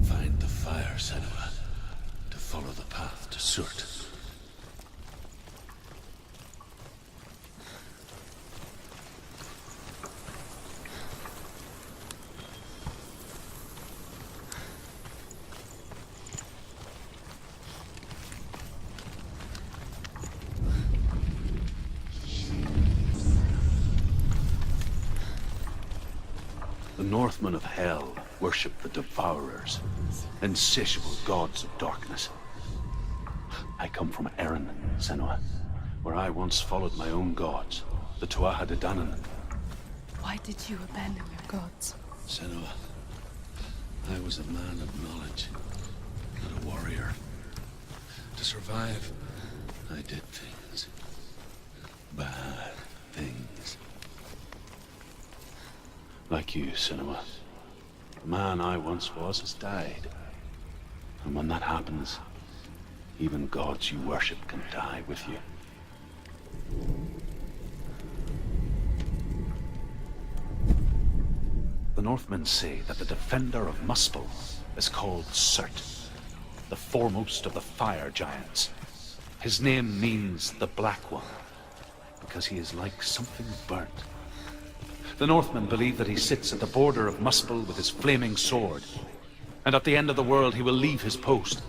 Find the fire, Senua, to follow the path to Surt. The Northmen of Hell worship the Devourers, insatiable gods of darkness. I come from Erin, Senua, where I once followed my own gods, the Tuatha De Danann. Why did you abandon your gods? Senua, I was a man of knowledge, not a warrior. To survive, I did things. Bad things. Like you, Senua. The man I once was has died. And when that happens, even gods you worship can die with you. The Northmen say that the defender of Muspel is called Surt, the foremost of the fire giants. His name means the Black One, because he is like something burnt. The Northmen believe that he sits at the border of Muspel with his flaming sword, and at the end of the world he will leave his post.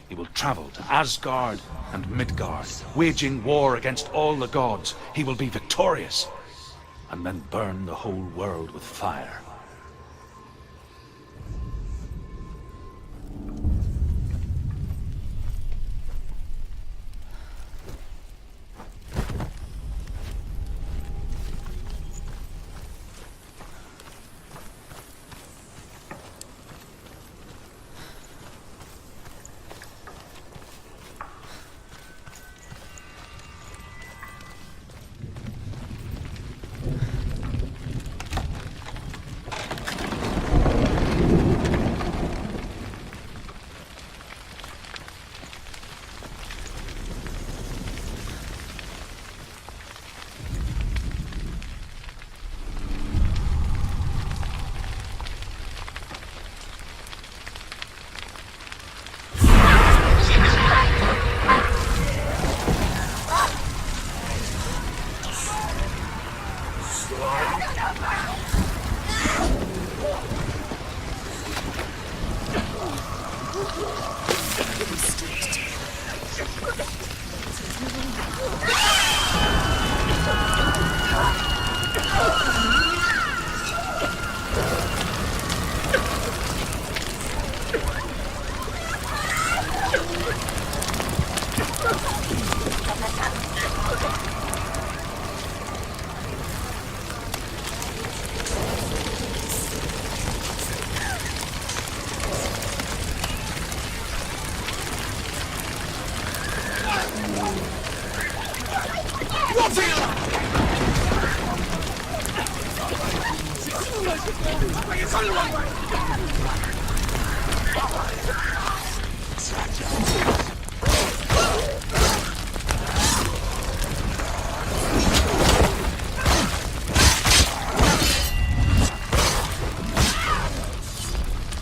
He will travel to Asgard and Midgard, waging war against all the gods. He will be victorious, and then burn the whole world with fire.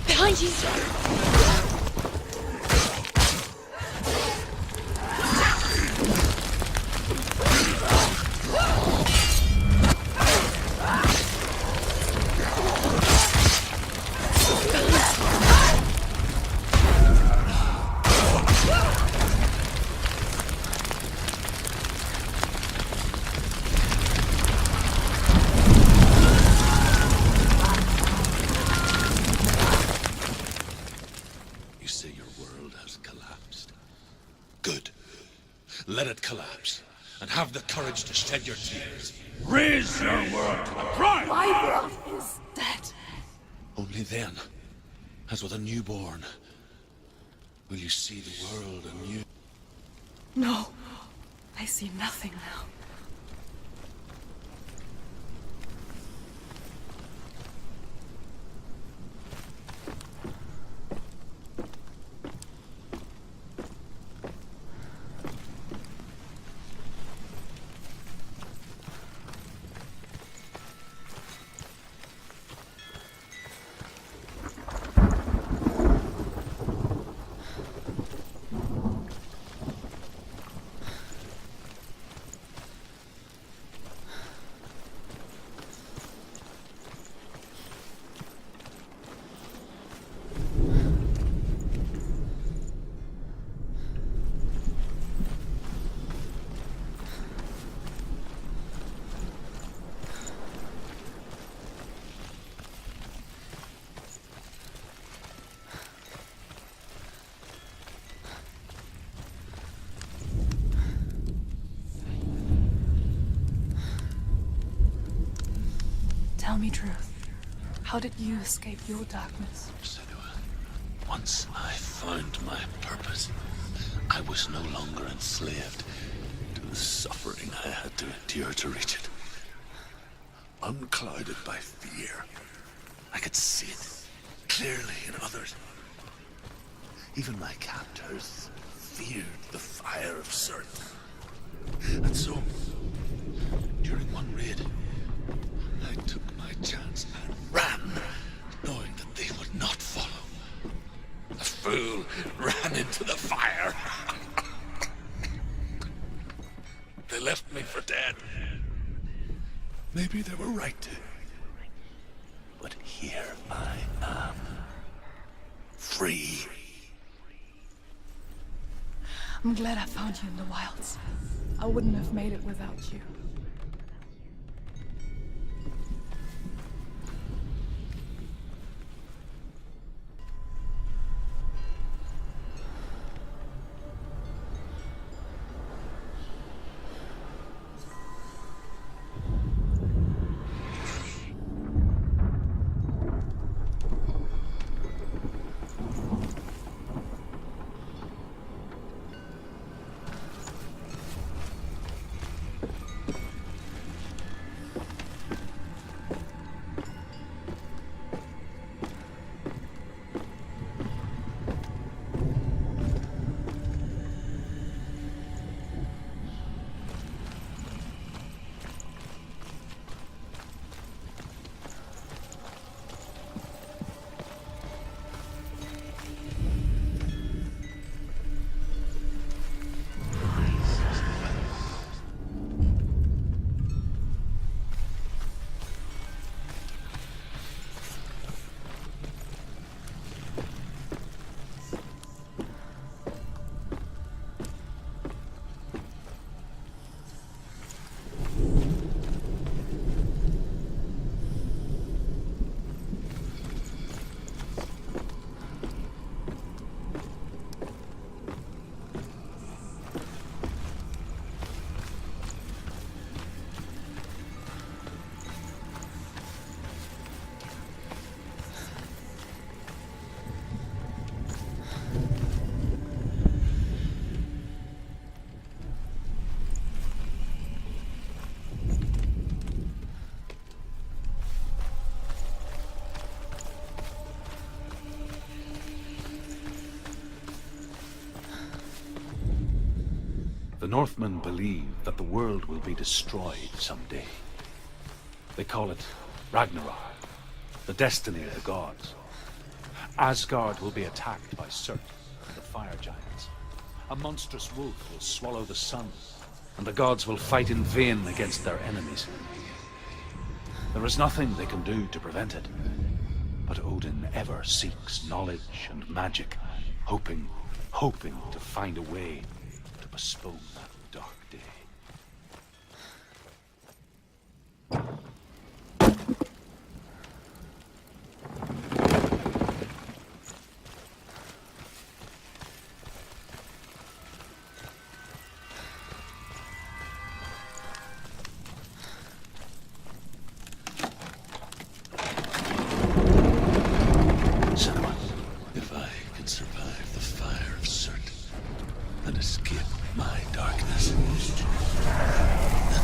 Behind you! You say your world has collapsed. Good. Let it collapse, and have the courage to shed your tears. Raise your world to the prime! My world is dead. Only then, as with a newborn, will you see the world anew. No, I see nothing now. Tell me truth. How did you escape your darkness? Senua, once I found my purpose, I was no longer enslaved to the suffering I had to endure to reach it. Unclouded by fear, I could see it clearly in others. Even my captors feared the fire of Surt. And so, during one raid, I took my chance and ran ran into the fire. They left me for dead. Maybe they were right to. But here I am. Free. I'm glad I found you in the wilds. I wouldn't have made it without you. The Northmen believe that the world will be destroyed someday. They call it Ragnarok, the destiny of the gods. Asgard will be attacked by Surt, the fire giants. A monstrous wolf will swallow the sun, and the gods will fight in vain against their enemies. There is nothing they can do to prevent it, but Odin ever seeks knowledge and magic, hoping to find a way to postpone that dark day. Cinema, if I can survive the fire of Surt and escape my darkness, then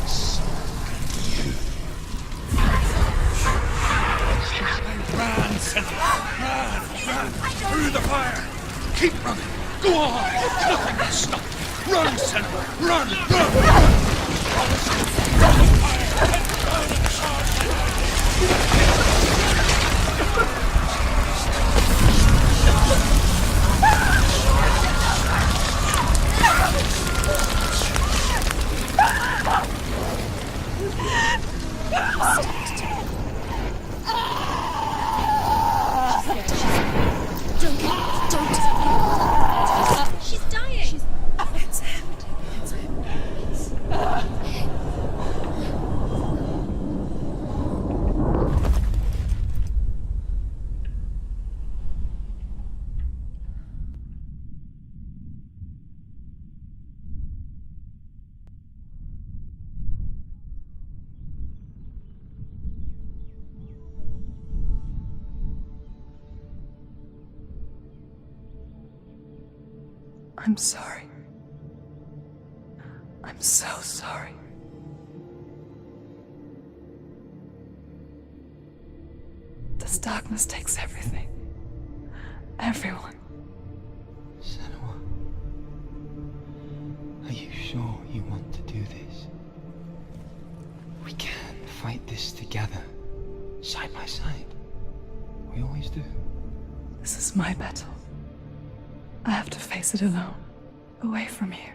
so can you. Run, Cinema! Run! Through the fire! Keep running! Go on! Nothing can stop you! Run, Cinema! Run! She's dying. It's him. It's him. I'm sorry. I'm so sorry. This darkness takes everything. Everyone. Senua, are you sure you want to do this? We can fight this together, side by side. We always do. This is my battle. I have to face it alone, away from here.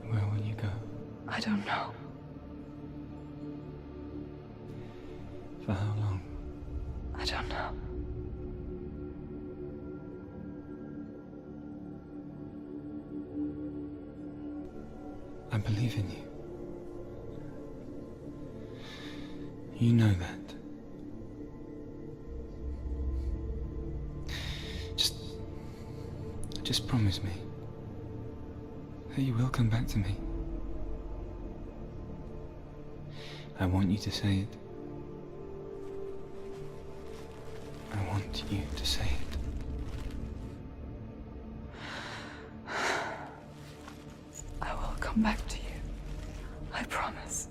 Where will you go? I don't know. For how long? I don't know. I believe in you. You know that. Just promise me that you will come back to me. I want you to say it. I want you to say it. I will come back to you. I promise.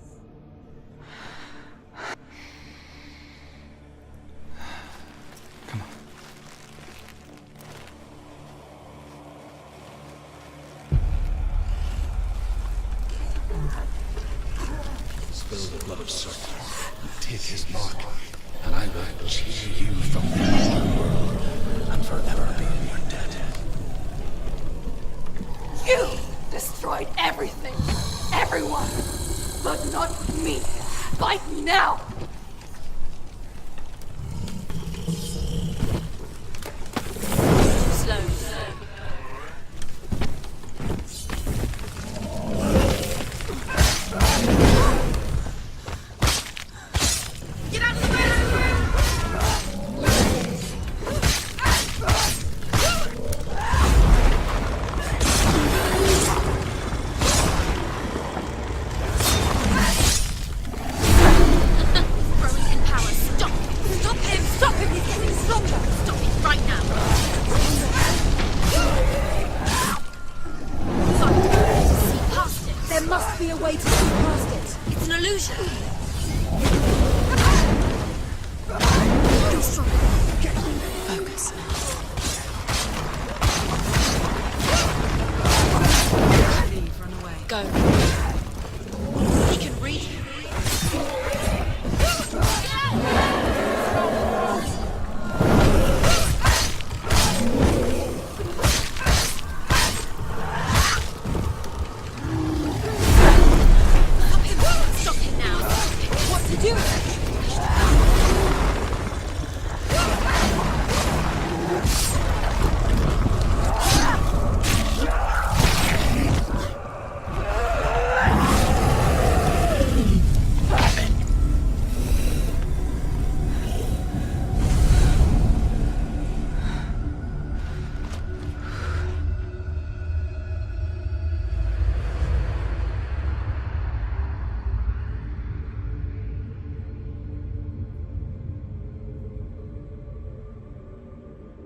Come on. Spill the blood of Surt and take his mark, and I will cheer you from the underworld and forever be in your debt. You destroyed everything, everyone, but not me. Fight me now.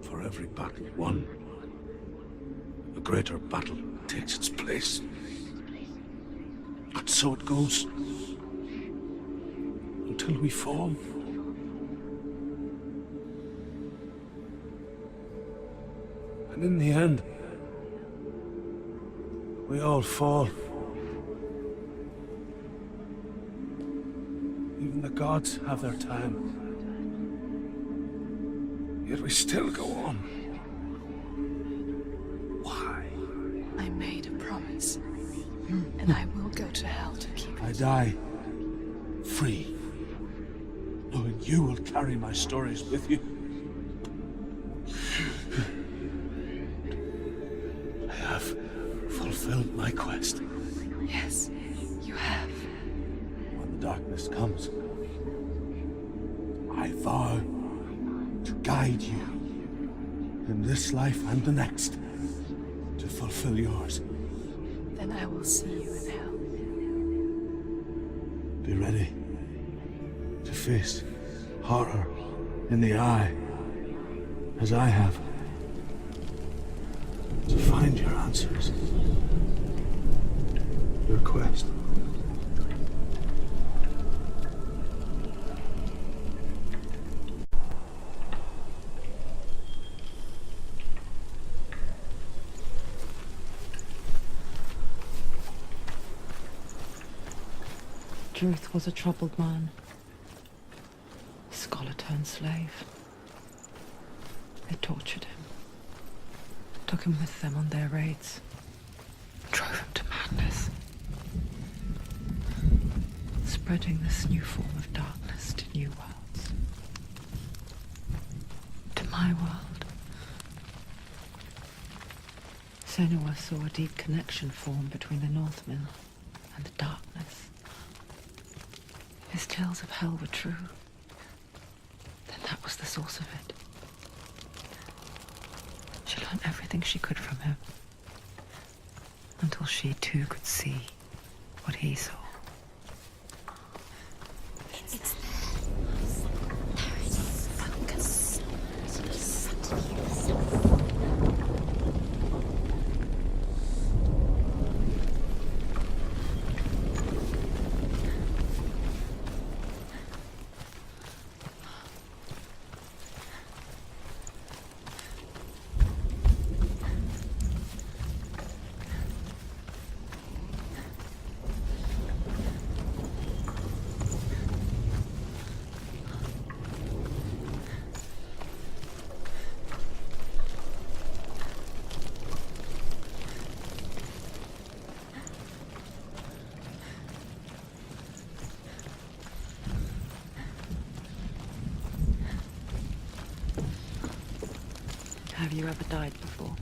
For every battle won, a greater battle takes its place. And so it goes. Until we fall. And in the end, we all fall. Even the gods have their time. Yet we still go on. Why? I made a promise. And I will go to hell to keep it. I die free, knowing you will carry my stories with you. I have fulfilled my quest. Yes, you have. When the darkness comes, I vow to guide you in this life and the next to fulfill yours. Then I will see you in hell. Be ready to face horror in the eye, as I have, to find your answers, your quest. Druth was a troubled man. Scholar turned slave. They tortured him, took him with them on their raids, drove him to madness, spreading this new form of darkness to new worlds. To my world. Senua saw a deep connection form between the Northmen and the darkness. His tales of hell were true. Then that was the source of it. She learned everything she could from him, until she too could see what he saw. It's there. Paris. Focus. Have you ever died before?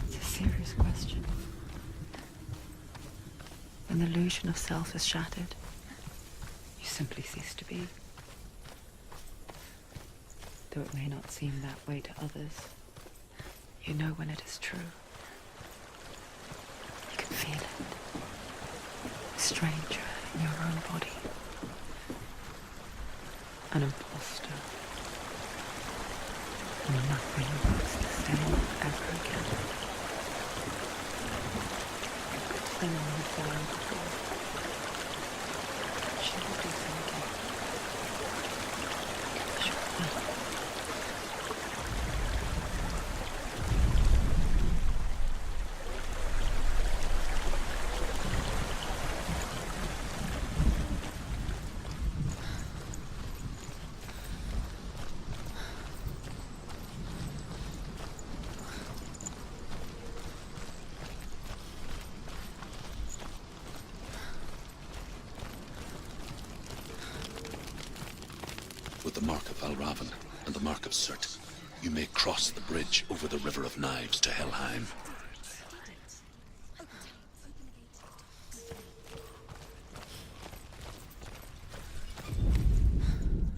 It's a serious question. When the illusion of self is shattered, you simply cease to be. Though it may not seem that way to others, you know when it is true. You can feel it. A stranger in your own body. An imposter. And nothing was the same ever again. Someone had died before. She will do so again. Sure. With the mark of Valravan and the mark of Surt, you may cross the bridge over the River of Knives to Helheim.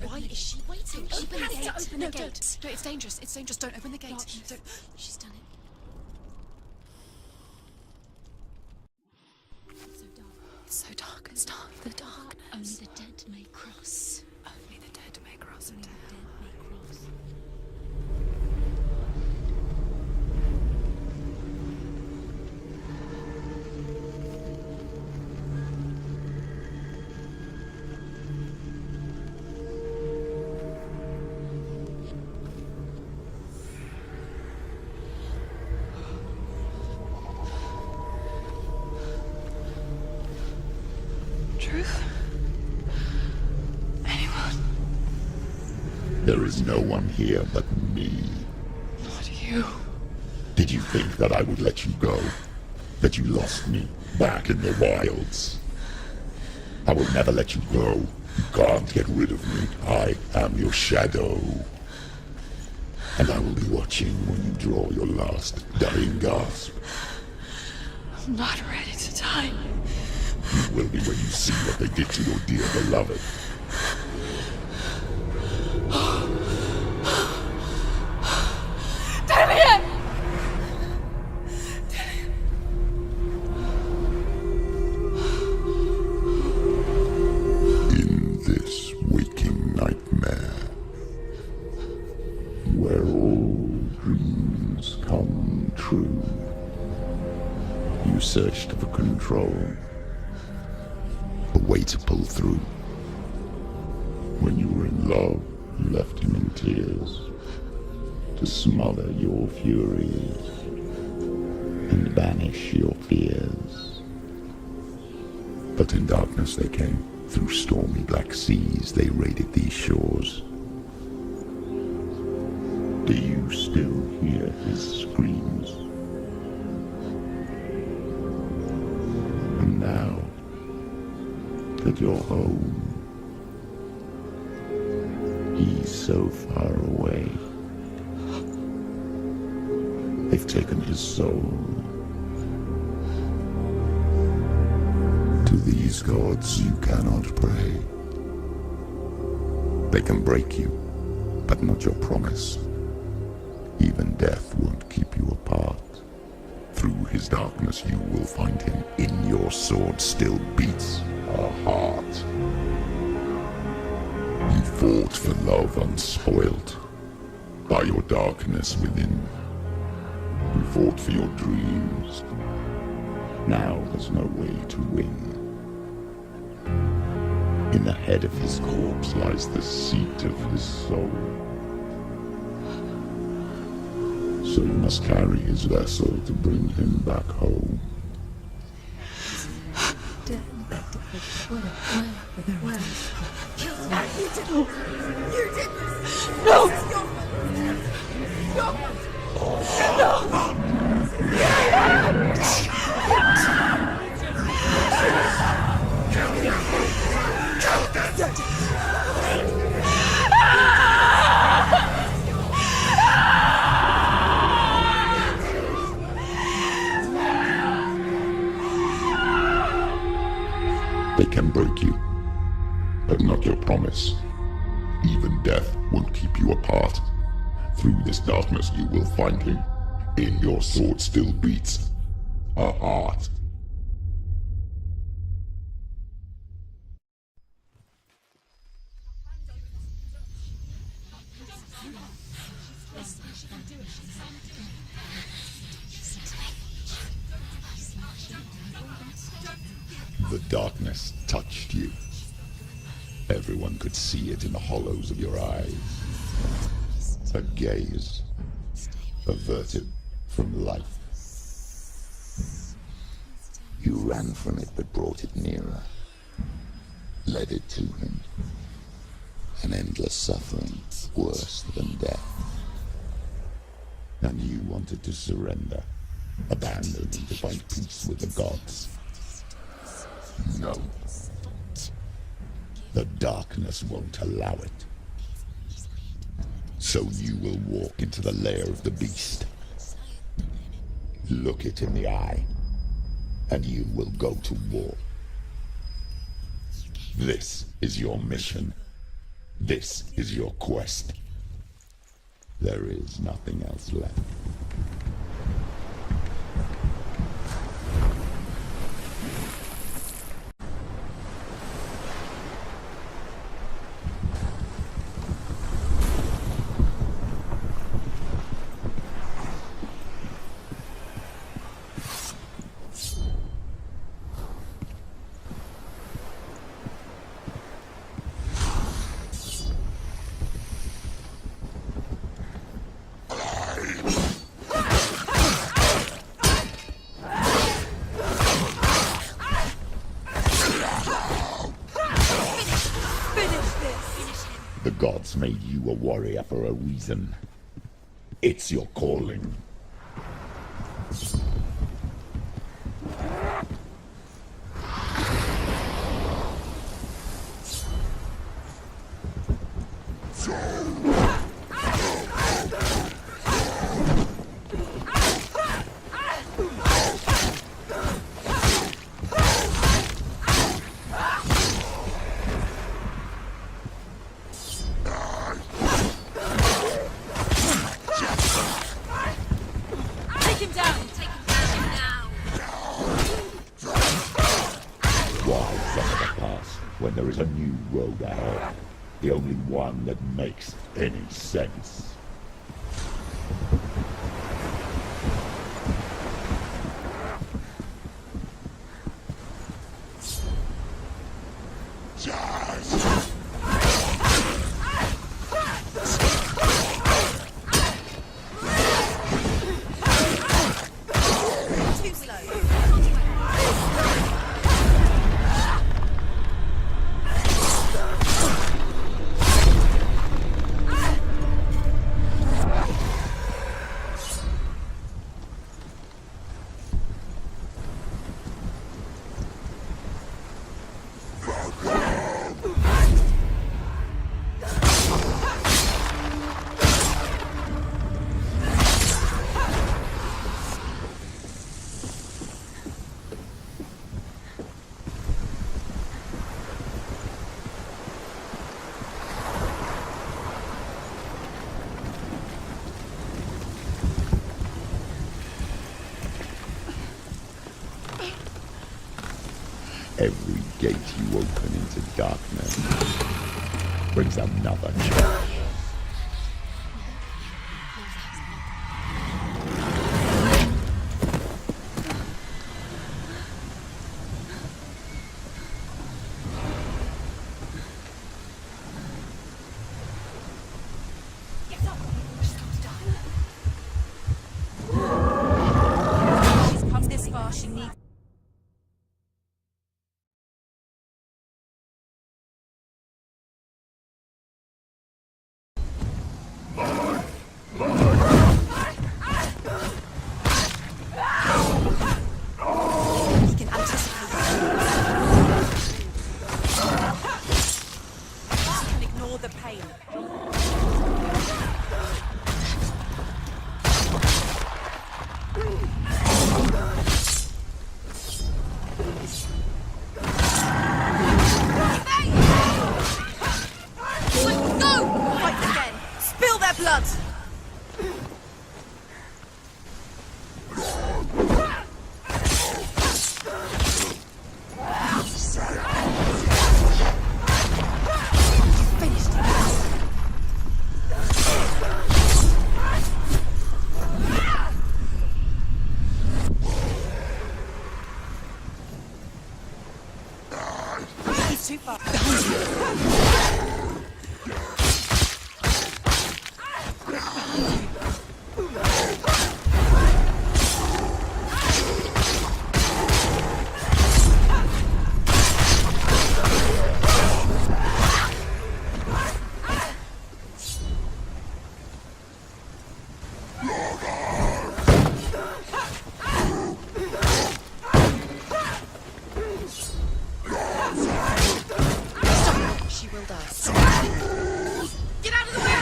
Why is she waiting? Open the gate. Open No, the gate. don't. No, it's dangerous. It's dangerous. Don't open the gate. Don't. She's done it. It's so dark. It's dark. The darkness. Only the dead may cross. Only the dead may cross Only into the hell. dead may cross. Truth? Anyone? There is no one here but me. Not you. Did you think that I would let you go? That you lost me back in the wilds? I will never let you go. You can't get rid of me. I am your shadow. And I will be watching when you draw your last dying gasp. I'm not ready to die. You will be when you see what they did to your dear beloved. In this waking nightmare, where all dreams come true, you searched for control, a way to pull through. When you were in love, you left him in tears, to smother your furies and banish your fears. But in darkness they came, through stormy black seas they raided these shores. Do you still hear his screams? And now that you're home, he's so far away. They've taken his soul. To these gods you cannot pray. They can break you, but not your promise. Even death won't keep you apart. Through his darkness you will find him. In your sword still beats a heart. You fought for love unspoilt by your darkness within. You fought for your dreams. Now there's no way to win. In the head of his corpse lies the seat of his soul. So you must carry his vessel to bring him back home. You did this! No! They can break you, but not your promise. Even death won't keep you apart. Through this darkness you will find him. In your sword still beats a heart. The darkness touched you. Everyone could see it in the hollows of your eyes. A gaze averted from life. You ran from it but brought it nearer. Led it to him. An endless suffering, worse than death. And you wanted to surrender, abandon to find peace with the gods. No. The darkness won't allow it. So you will walk into the lair of the beast. Look it in the eye, and you will go to war. This is your mission. This is your quest. There is nothing else left. The gods made you a warrior for a reason. It's your calling. When there is a new road ahead, the only one that makes any sense. Every gate you open into darkness brings another challenge. She's come this far, she needs. He can anticipate. He can ignore the pain. Go! Fight again! Spill their blood! Finished. He's too far. She will die. Get out of the way!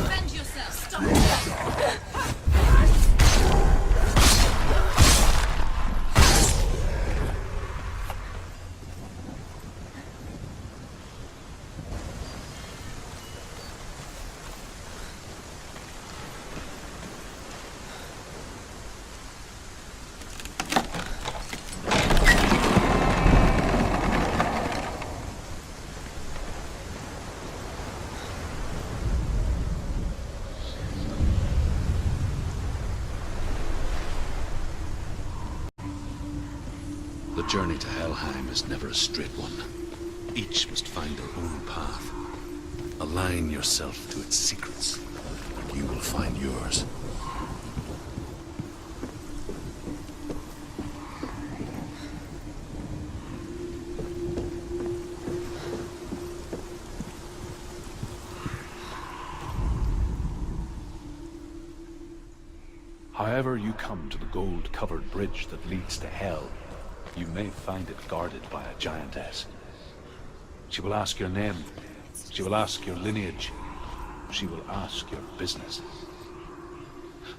Defend yourself! Stop! The journey to Helheim is never a straight one. Each must find their own path. Align yourself to its secrets, and you will find yours. However you come to the gold-covered bridge that leads to Hell, you may find it guarded by a giantess. She will ask your name. She will ask your lineage. She will ask your business.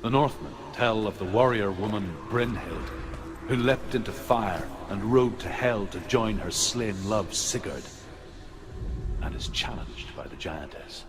The Northmen tell of the warrior woman Brynhild, who leapt into fire and rode to Hell to join her slain love Sigurd, and is challenged by the giantess.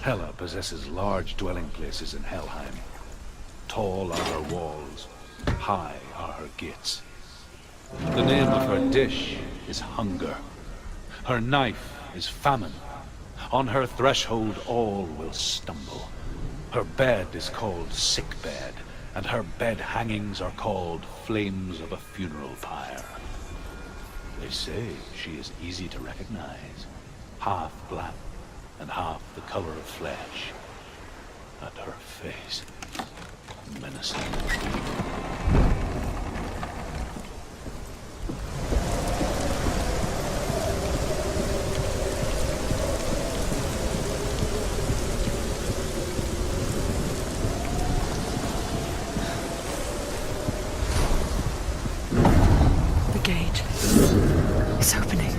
Hela possesses large dwelling places in Helheim. Tall are her walls, high are her gates. The name of her dish is hunger. Her knife is famine. On her threshold all will stumble. Her bed is called sick bed, and her bed hangings are called flames of a funeral pyre. They say she is easy to recognize, half black and half the color of flesh, and her face menacing. The gate. It's opening.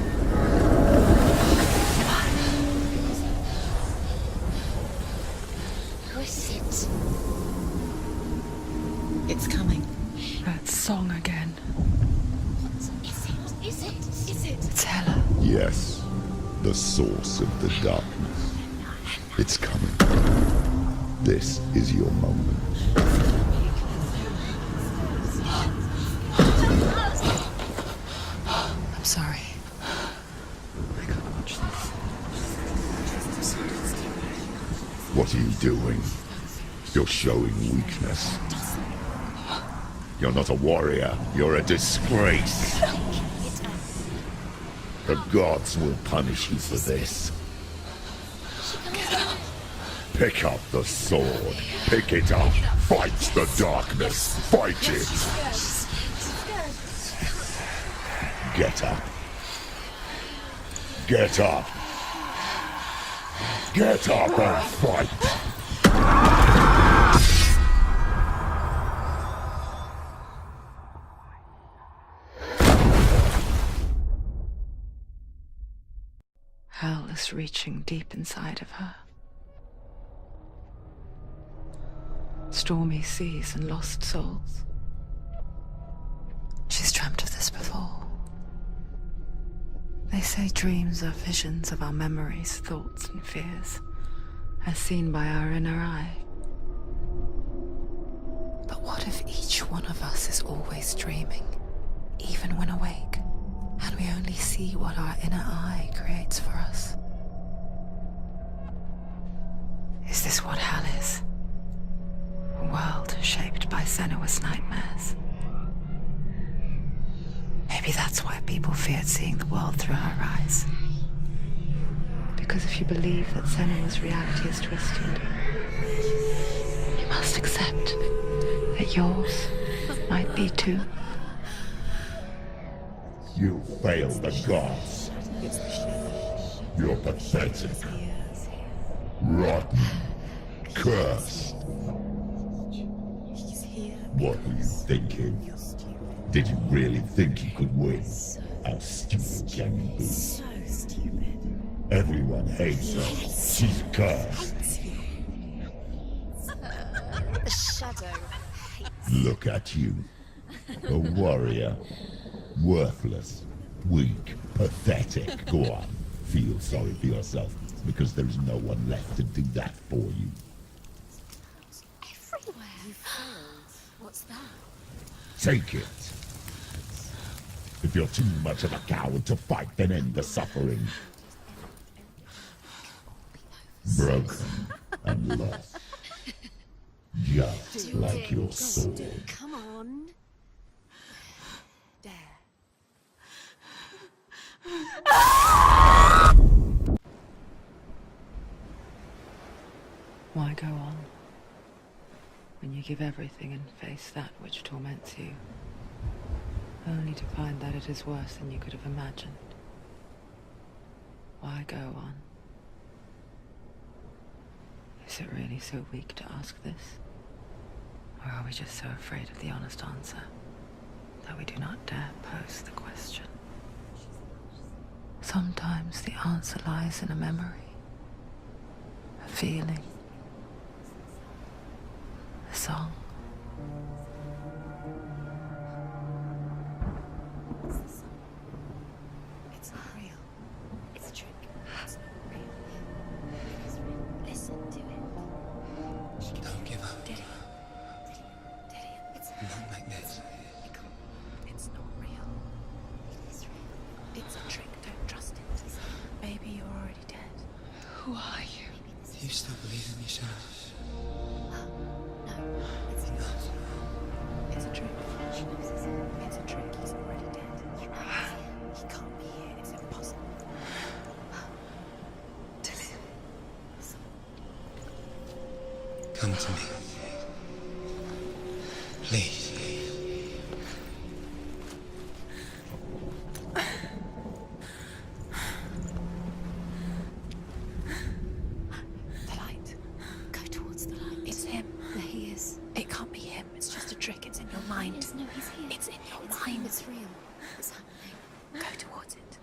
Who is it? It's coming. That song again. Is it? Is it? Is it? It's Hela. Yes, the source of the darkness. It's coming. This is your moment. I'm sorry. I can't watch this. What are you doing? You're showing weakness. You're not a warrior. You're a disgrace. The gods will punish you for this. Pick up the sword. Pick it up. Fight the darkness. Fight it. Get up. Get up. Get up and fight. Hell is reaching deep inside of her. Stormy seas and lost souls. She's dreamt of this before. They say dreams are visions of our memories, thoughts, and fears, as seen by our inner eye. But what if each one of us is always dreaming, even when awake, and we only see what our inner eye creates for us? Is this what hell is? A world shaped by Senua's nightmares. Maybe that's why people feared seeing the world through her eyes. Because if you believe that Senua's reality is twisted, you must accept that yours might be too. You fail the gods. You're pathetic. Rotten. Cursed. What were you thinking? Did you really think you could win? How stupid can you be? So stupid. Everyone hates her. She's cursed. The shadow hates. Look at you. A warrior. Worthless. Weak. Pathetic. Go on. Feel sorry for yourself, because there's no one left to do that for you. Everywhere. You failed. What's that? Take it. If you're too much of a coward to fight, then end the suffering. Broken and lost. Just like your sword. Come on. There. Why go on when you give everything and face that which torments you, only to find that it is worse than you could have imagined? Why go on? Is it really so weak to ask this? Or are we just so afraid of the honest answer that we do not dare pose the question? Sometimes the answer lies in a memory, a feeling, a song. It's not real. It's a trick. It's not real. It is real. Listen. Not like this. It's not real. It is real. It's a trick. Don't trust it. Maybe you're already dead. Who are you? Do you still believe in me, Senua? No, it's not. It's a trick. She knows it's him. It's a trick. He's already dead. You know it's him. He can't be here. It's impossible. Come to me. Please. The light. Go towards the light. It's him. There he is. It can't be him. It's just a trick. It's in your mind. Yes, no, he's here. It's in your It's mind. him. It's real. It's happening. Go towards it.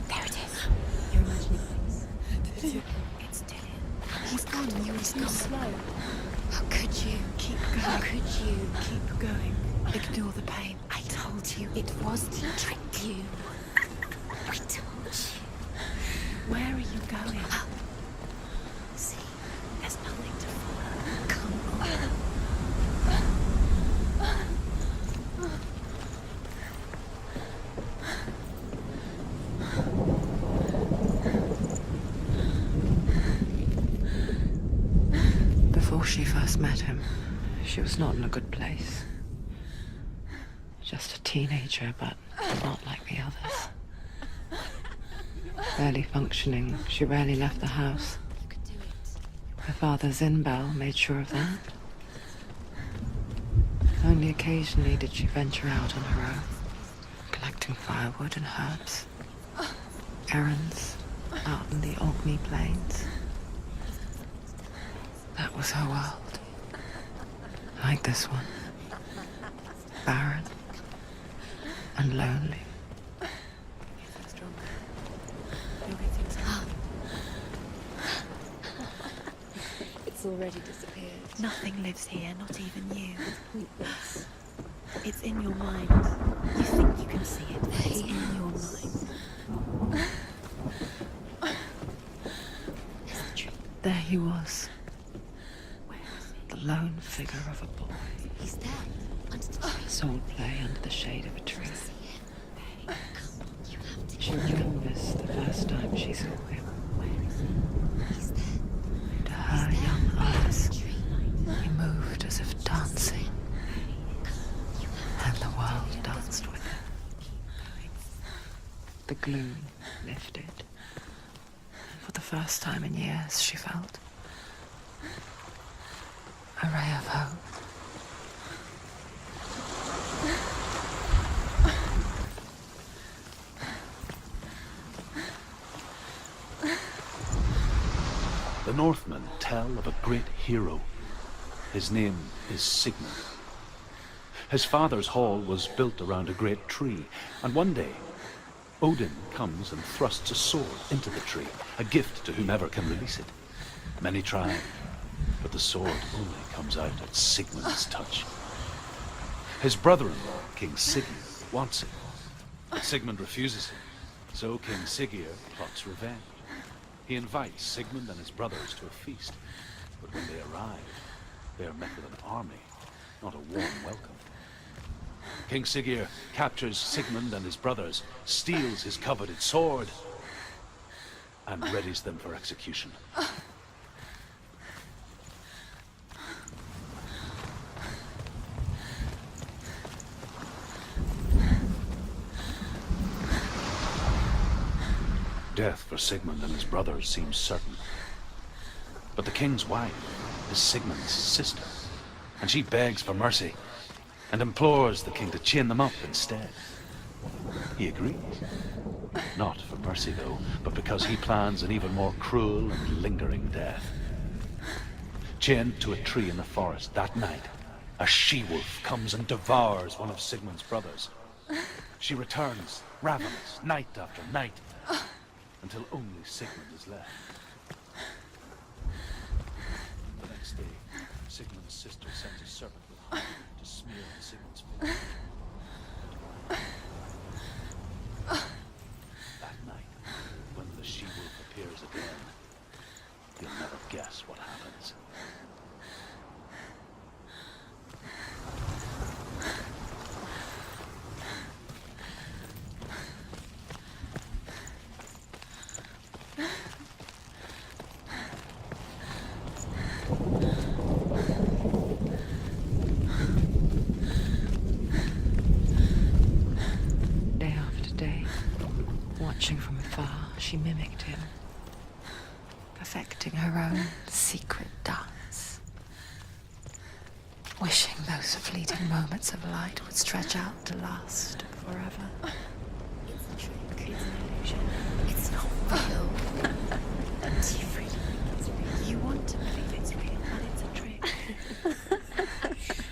There it is. You're imagining things. It's still him. He's gone. You were It's not slow. How could you? Keep How going. could you? Keep going. Ignore the pain. I told you it was to trick you. I told you. Where are you going? See, There's nothing to follow. come on. Before she first met him, she was not in a good place. Just a teenager, but not like the others. Barely functioning, she rarely left the house. You could do it. Her father, Zinbel, made sure of that. Only occasionally did she venture out on her own, collecting firewood and herbs. Errands out in the Orkney Plains. That was her world. Like this one. Barren and lonely. It's already disappeared. Nothing lives here, not even you. Pointless. It's in your mind. You think you can see it, but it's in your mind. It's the truth. There he was. The lone figure of a boy. He's there. Under the tree. Swordplay under the shade of a tree. See him. Come on, you have to. She remembers the first time she saw him. Where is he? He's there. To her young eyes, he moved as if dancing, and the world danced with him. The gloom lifted. For the first time in years, she felt a ray of hope. The Northmen tell of a great hero. His name is Sigmund. His father's hall was built around a great tree, and one day Odin comes and thrusts a sword into the tree, a gift to whomever can release it. Many try, but the sword only comes out at Sigmund's touch. His brother-in-law, King Sigurd, wants it. Sigmund refuses it, so King Sigurd plots revenge. He invites Sigmund and his brothers to a feast, but when they arrive, they are met with an army, not a warm welcome. King Sigurd captures Sigmund and his brothers, steals his coveted sword, and readies them for execution. Death for Sigmund and his brothers seems certain. But the king's wife is Sigmund's sister, and she begs for mercy and implores the king to chain them up instead. He agrees. Not for mercy, though, but because he plans an even more cruel and lingering death. chained to a tree in the forest that night, a she-wolf comes and devours one of Sigmund's brothers. She returns, ravenous, night after night, until only Sigmund is left. The next day, Sigmund's sister sends a serpent with honey to smear on Sigmund's face. That night, when the she-wolf appears again, you'll never guess what happens. Day after day, watching from afar, she mimicked him, perfecting her own secret dance, wishing those fleeting moments of light would stretch out to last forever. It's a trick. It's an illusion. It's not real. Do you really think it's real? You want to believe it's real, but it's a trick.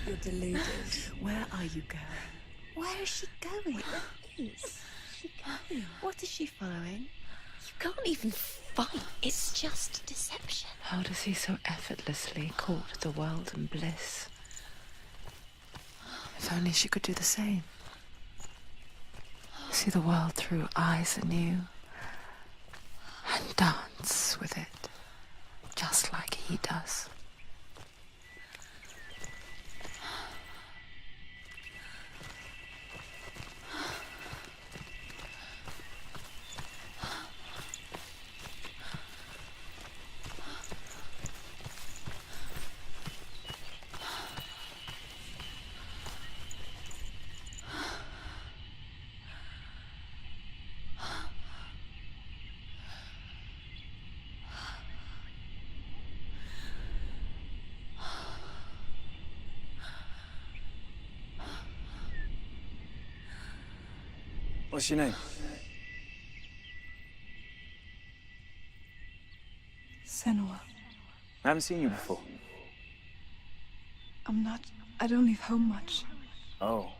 You're deluded. Where are you going? Where is she going? Where is she going? What is she following? You can't even fight. It's just deception. How does he so effortlessly court the world and bliss? If only she could do the same. See the world through eyes anew and dance with it, just like he does. What's your name? Senua. I haven't seen you before. I don't leave home much. Oh,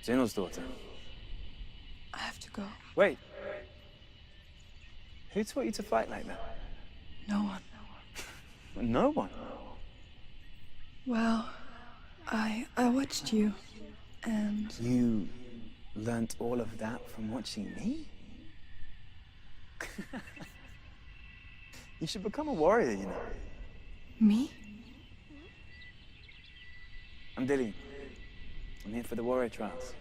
Zeno's daughter. I have to go. Wait. Who taught you to fight like that? No one. No one? Well, I watched you, and... You learnt all of that from watching me? You should become a warrior, you know. Me? I'm Dillian. I'm here for the warrior trials.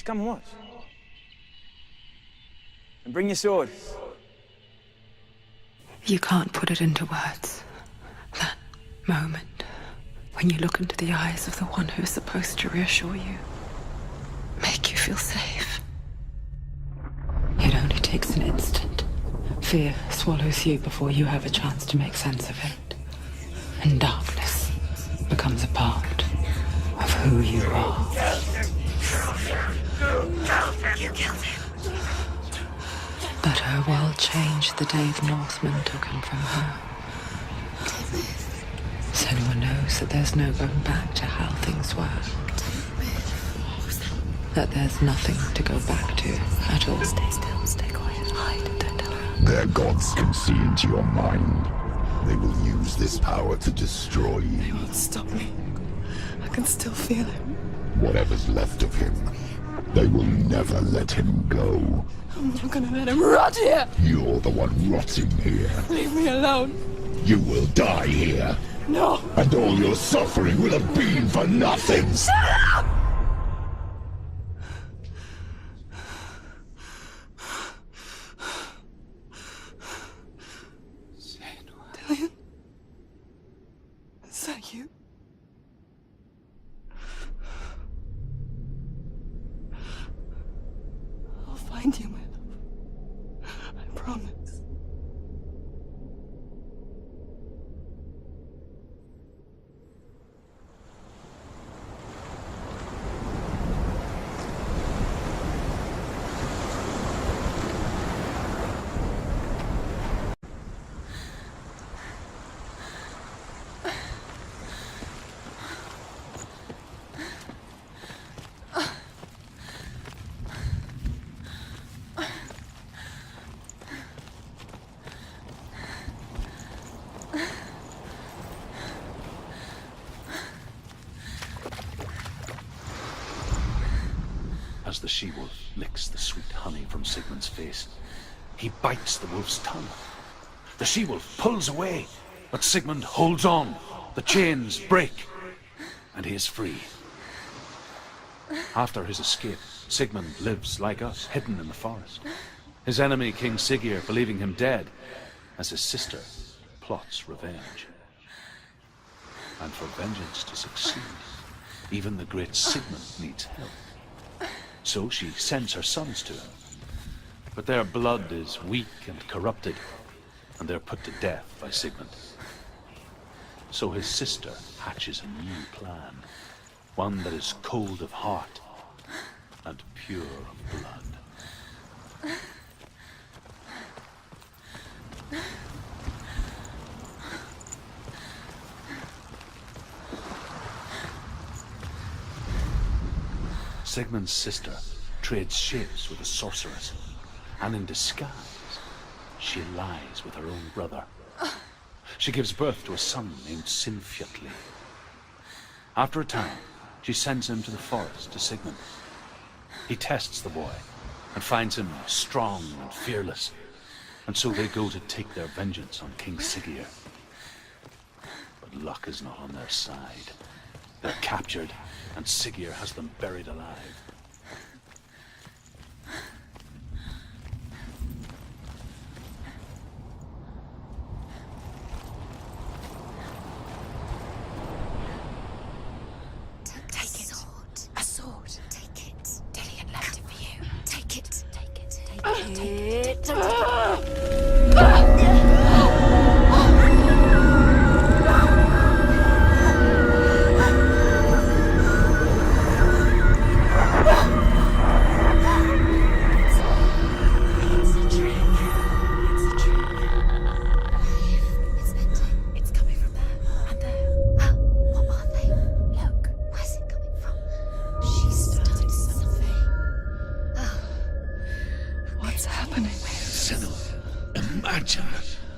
Come and watch. And bring your sword. You can't put it into words. That moment when you look into the eyes of the one who is supposed to reassure you, make you feel safe. It only takes an instant. Fear swallows you before you have a chance to make sense of it. And darkness becomes a part of who you are. You killed him. But her world changed the day the Northmen took him from her. Senua knows that there's no going back to how things were. That there's nothing to go back to at all. Stay still, stay quiet, hide, don't tell her. Their gods can see into your mind. They will use this power to destroy you. They won't stop me. I can still feel him. Whatever's left of him, they will never let him go. I'm not gonna let him rot here! You're the one rotting here. Leave me alone. You will die here. No! And all your suffering will have been for nothing. Shut up! Dillian? Is that you? I'll find you, my love. I promise. as the she-wolf licks the sweet honey from Sigmund's face. He bites the wolf's tongue. The she-wolf pulls away, but Sigmund holds on. The chains break, and he is free. After his escape, Sigmund lives like us, hidden in the forest. His enemy, King Siggeir, believing him dead, as his sister plots revenge. And for vengeance to succeed, even the great Sigmund needs help. So she sends her sons to him. But their blood is weak and corrupted, and they're put to death by Sigmund. So his sister hatches a new plan, one that is cold of heart and pure of blood. Sigmund's sister trades shapes with a sorceress, and in disguise, she lies with her own brother. She gives birth to a son named Sinfjotli. After a time, she sends him to the forest to Sigmund. He tests the boy and finds him strong and fearless, and so they go to take their vengeance on King Siggeir. But luck is not on their side. They're captured, and Siggeir has them buried alive.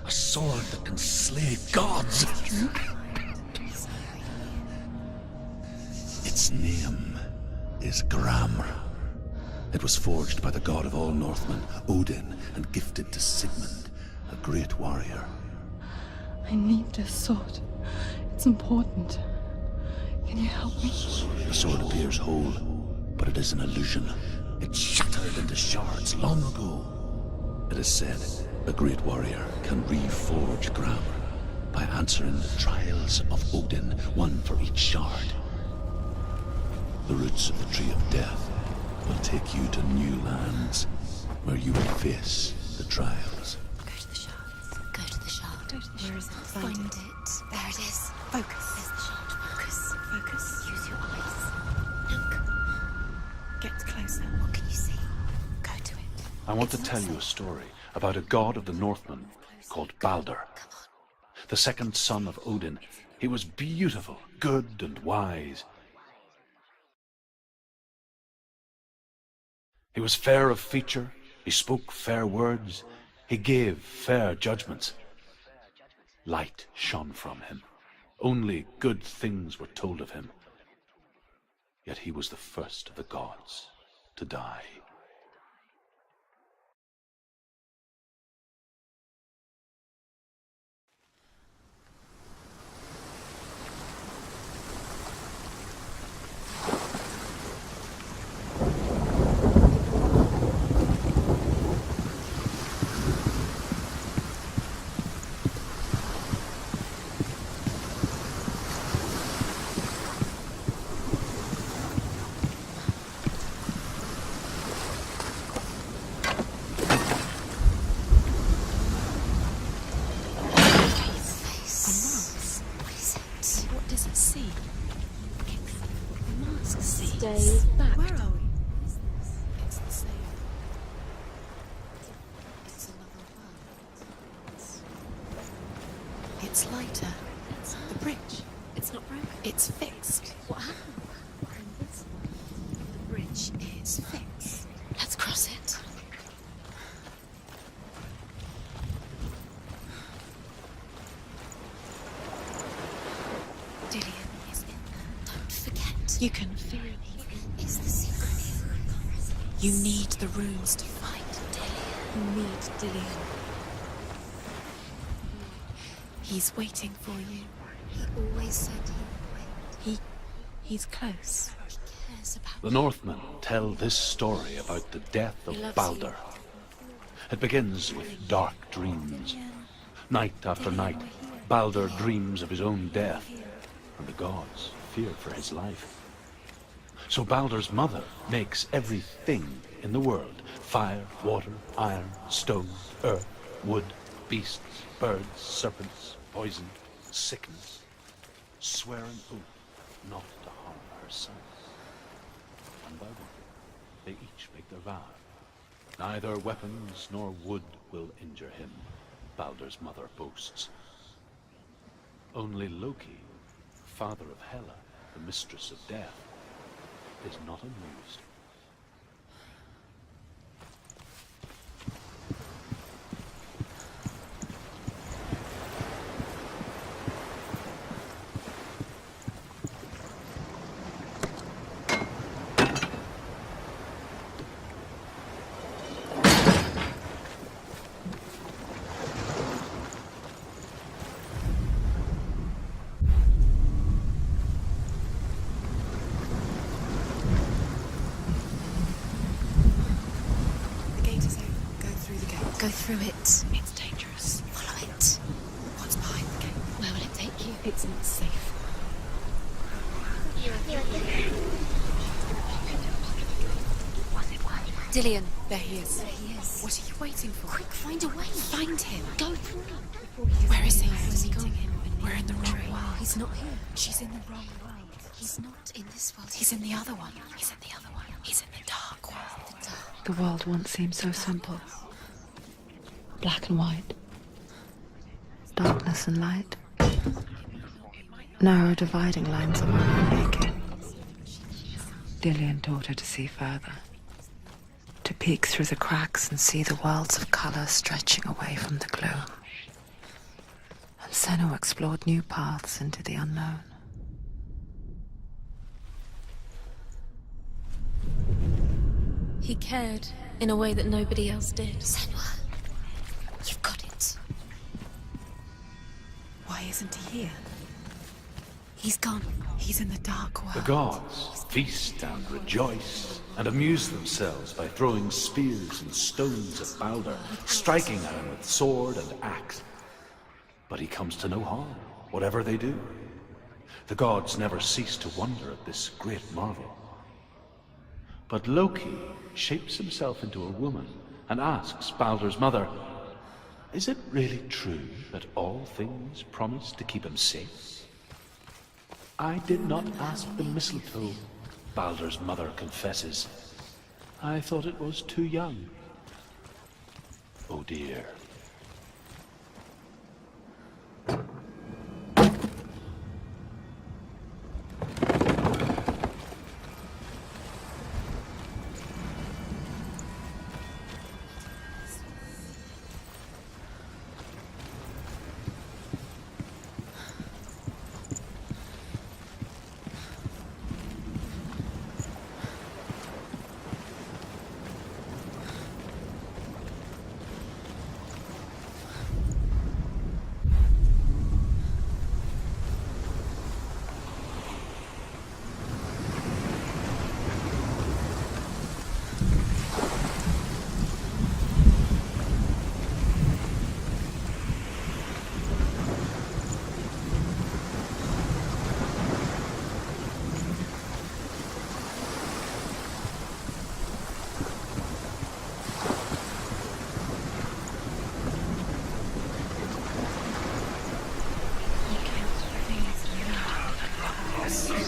A sword that can slay gods. Its name is Gramr. It was forged by the god of all Northmen, Odin, and gifted to Sigmund, a great warrior. I need this sword. It's important. Can you help me? The sword appears whole, but it is an illusion. It shattered into shards long ago. It is said a great warrior can reforge Gramr by answering the trials of Odin, one for each shard. The roots of the Tree of Death will take you to new lands where you will face the trials. Go to the shards. Go to the shard. Go to the Where is it? Find it. There it is. Focus. There's the shard. Focus. Focus. Use your eyes. Look. Get closer. What can you see? Go to it. I want to tell you a story about a god of the Northmen called Balder. The second son of Odin. He was beautiful, good, and wise. He was fair of feature, he spoke fair words, he gave fair judgments. Light shone from him. Only good things were told of him. Yet he was the first of the gods to die. Stay back. Where are we? It's the same. It's another world. It's lighter. The bridge. It's not broken. It's fixed. What happened? In this world, the bridge is fixed. Let's cross it. Dillian is in there. Don't forget. You can feel it. It's the secret. You need the runes to fight Dillian. You need Dillian. He's waiting for you. He always said he would wait. He's close. He cares about The Northmen tell this story about the death of Baldur. It begins with dark dreams. Night after night, Baldur dreams of his own death, and the gods fear for his life. So Baldur's mother makes everything in the world: fire, water, iron, stone, earth, wood, beasts, birds, serpents, poison, sickness, swear an oath not to harm her son. And by one, they each make their vow. Neither weapons nor wood will injure him, Baldur's mother boasts. Only Loki, father of Hela, the mistress of death, is not amused. Go through it. It's dangerous. Follow it. What's behind the gate? Where will it take you? It's not safe. Dillian. There he is. There he is. What are you waiting for? Quick, find a way. Find him. Go through. Where is he? Where's he gone? We're in the wrong world. He's not here. She's in the wrong world. He's not in this world. He's in the other one. He's in the other one. He's in the dark world. The world once seemed so simple. Black and white. Darkness and light. Narrow dividing lines of our own making. Dillian taught her to see further. To peek through the cracks and see the worlds of colour stretching away from the gloom. And Senua explored new paths into the unknown. He cared in a way that nobody else did. Senua, you've got it. Why isn't he here? He's gone. He's in the dark world. The gods feast and rejoice and amuse themselves by throwing spears and stones at Baldur, striking at him with sword and axe. But he comes to no harm, whatever they do. The gods never cease to wonder at this great marvel. But Loki shapes himself into a woman and asks Baldur's mother, "Is it really true that all things promise to keep him safe?" "I did not ask the mistletoe," Baldur's mother confesses. "I thought it was too young." Oh dear.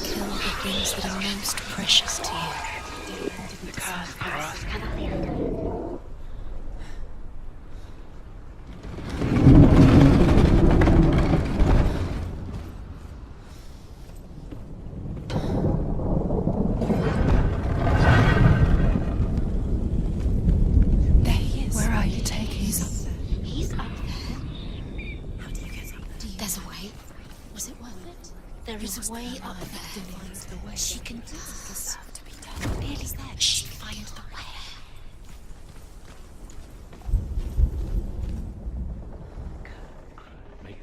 Kill the things that are most precious to you. The curse for us. There he is. Where are you taking He's us? up there. He's up there. How do you get up there? There's a way. Was it worth it? There is a way up there. She can do this. To be done. Nearly there. She find the way.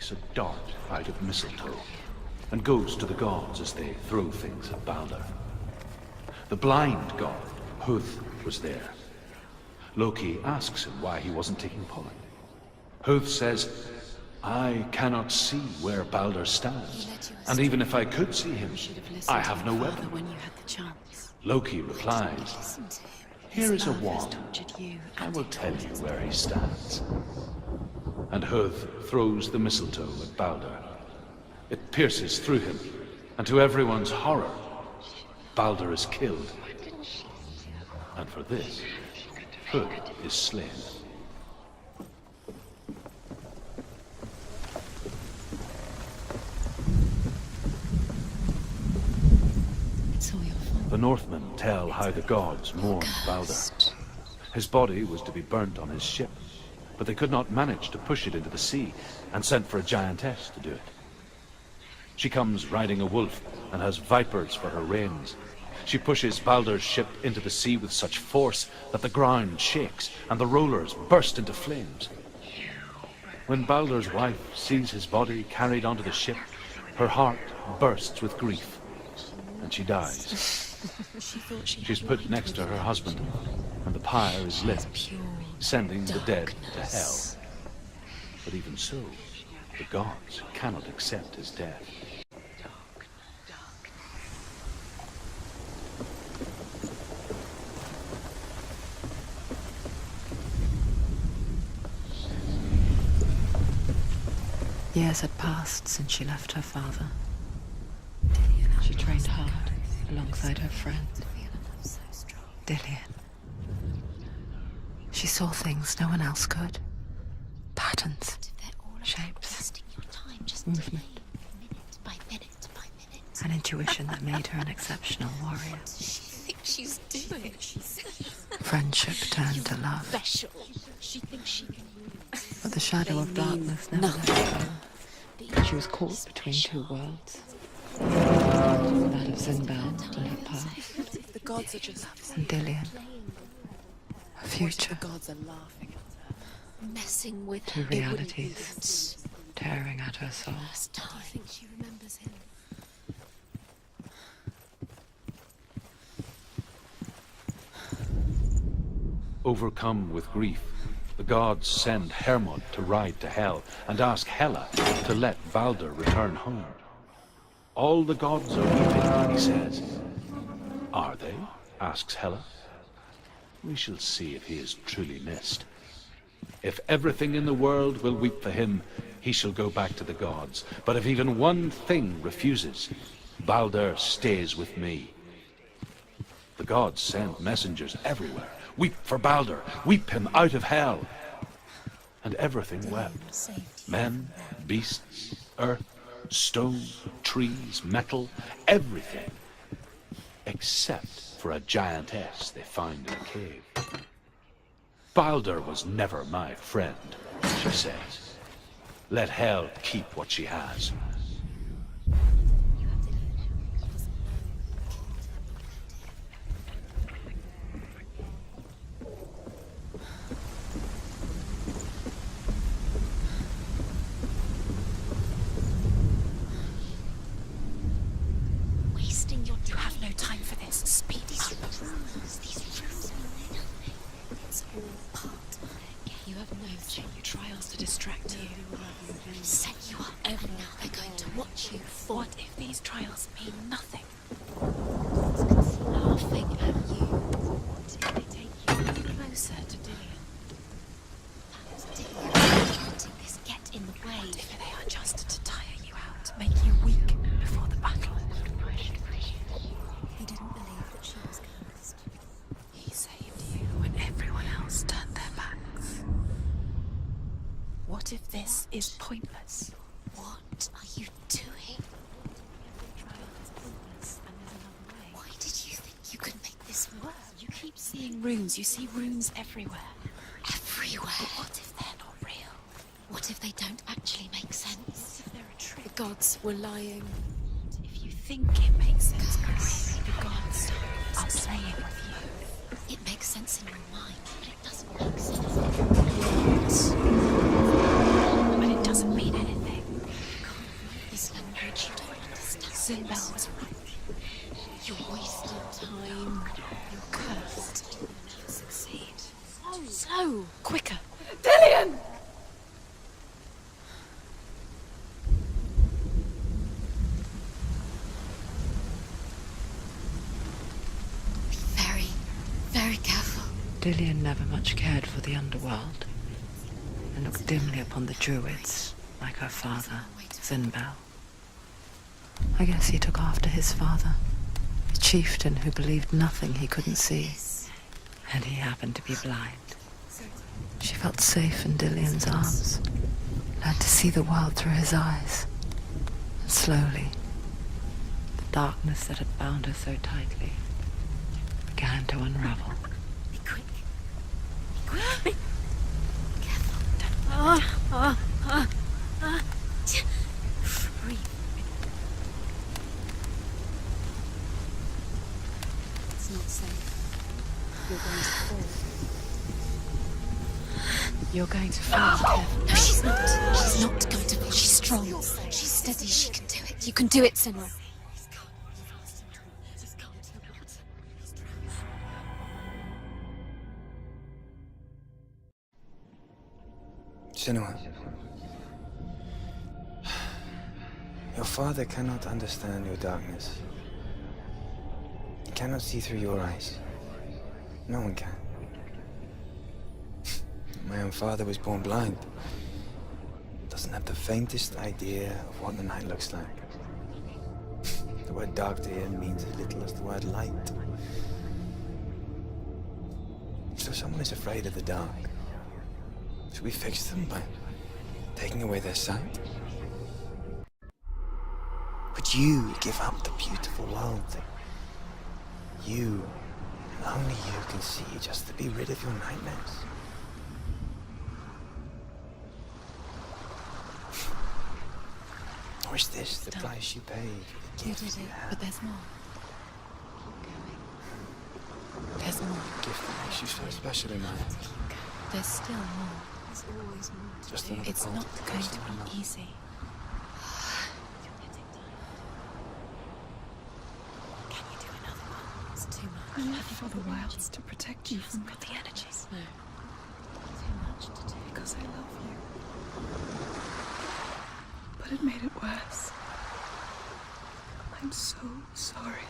takes a dart out of mistletoe and goes to the gods as they throw things at Balder. The blind god, Huth, was there. Loki asks him why he wasn't taking part. Huth says, I cannot see where Balder stands, and even if I could see him, I have no weapon. When you had the chance. Loki replies, here is a wand. I will tell you where he stands. And Huth throws the mistletoe at Balder. It pierces through him, and to everyone's horror, Balder is killed. And for this, Huth is slain. The Northmen tell how the gods mourned Balder. His body was to be burnt on his ship, but they could not manage to push it into the sea, and sent for a giantess to do it. She comes riding a wolf and has vipers for her reins. She pushes Balder's ship into the sea with such force that the ground shakes and the rollers burst into flames. When Balder's wife sees his body carried onto the ship, her heart bursts with grief, and she dies. She's put next to her husband, and the pyre is lit, sending the dead to hell. But even so, the gods cannot accept his death. Years had passed since she left her father. She trained hard alongside her friend, Dillian. She saw things no one else could. Patterns, shapes, movement, an intuition that made her an exceptional warrior. She's doing it. Friendship turned to love. But the shadow of darkness never let her go. She was caught between two worlds. That of Sinbad and her past. The gods are just And Dillian. Her future. The gods are laughing at her. Messing with Two realities tearing at her soul. Do you think she remembers him? Overcome with grief, the gods send Hermod to ride to Hel and ask Hela to let Balder return home. All the gods are weeping, he says. Are they? Asks Hela. We shall see if he is truly missed. If everything in the world will weep for him, he shall go back to the gods. But if even one thing refuses, Balder stays with me. The gods send messengers everywhere. Weep for Balder, weep him out of hell. And everything wept. Men, beasts, earth, stone, trees, metal, everything. Except for a giantess they found in a cave. Balder was never my friend, she says. Let hell keep what she has. You have no time for this. Speed up. These rules mean nothing. It's all part of their game. You have no new trials to distract you. Set you up, and now they're going to watch you fall. What if these trials mean nothing? Laughing at you. What if they take you closer to Dillian? That was Dillian wanting this get in the way. What if they are just to tire you out, make you weak before the battle? He didn't believe that she was cursed. He saved you when everyone else turned their backs. What if this is pointless? What are you doing? Why did you think you could make this work? You keep seeing runes. You see runes everywhere. Everywhere? But what if they're not real? What if they don't actually make sense? What if they're a trick? The gods were lying. If you think it makes sense, but really the gods are playing with you. It makes sense in your mind, but it doesn't make sense in your words. But it doesn't mean anything. Zinbel was right. You're wasting time. You're cursed. You'll never succeed. So, quicker. Dillian! Be very, very careful. Dillian never much cared for the underworld and looked dimly upon the druids like her father, Zinbel. I guess he took after his father, a chieftain who believed nothing he couldn't see, and he happened to be blind. She felt safe in Dillian's arms, learned to see the world through his eyes, and slowly, the darkness that had bound her so tightly began to unravel. Be quick. Be quick. Be careful. Breathe. It's not safe. You're going to fall. You're going to fall, careful. No, she's not. She's not going to fall. She's strong. She's steady. She can do it. You can do it, Senua. Senua, your father cannot understand your darkness. He cannot see through your eyes. No one can. My own father was born blind. Doesn't have the faintest idea of what the night looks like. The word dark to him means as little as the word light. So someone is afraid of the dark. Should we fix them by taking away their sight? Would you give up the beautiful world that you, and only you, can see just to be rid of your nightmares? Or is this the price you pay for the You gifts did you it, have? but there's more. There's more. The gift that makes you so special in my eyes. There's still more. There's always more to Just do. another It's part not of the going cost to of my be easy. Can you do another one? It's too much. I live for the wilds to protect you from Got the energies. No. Too much to do. Because I love you. But it made it worse. I'm so sorry.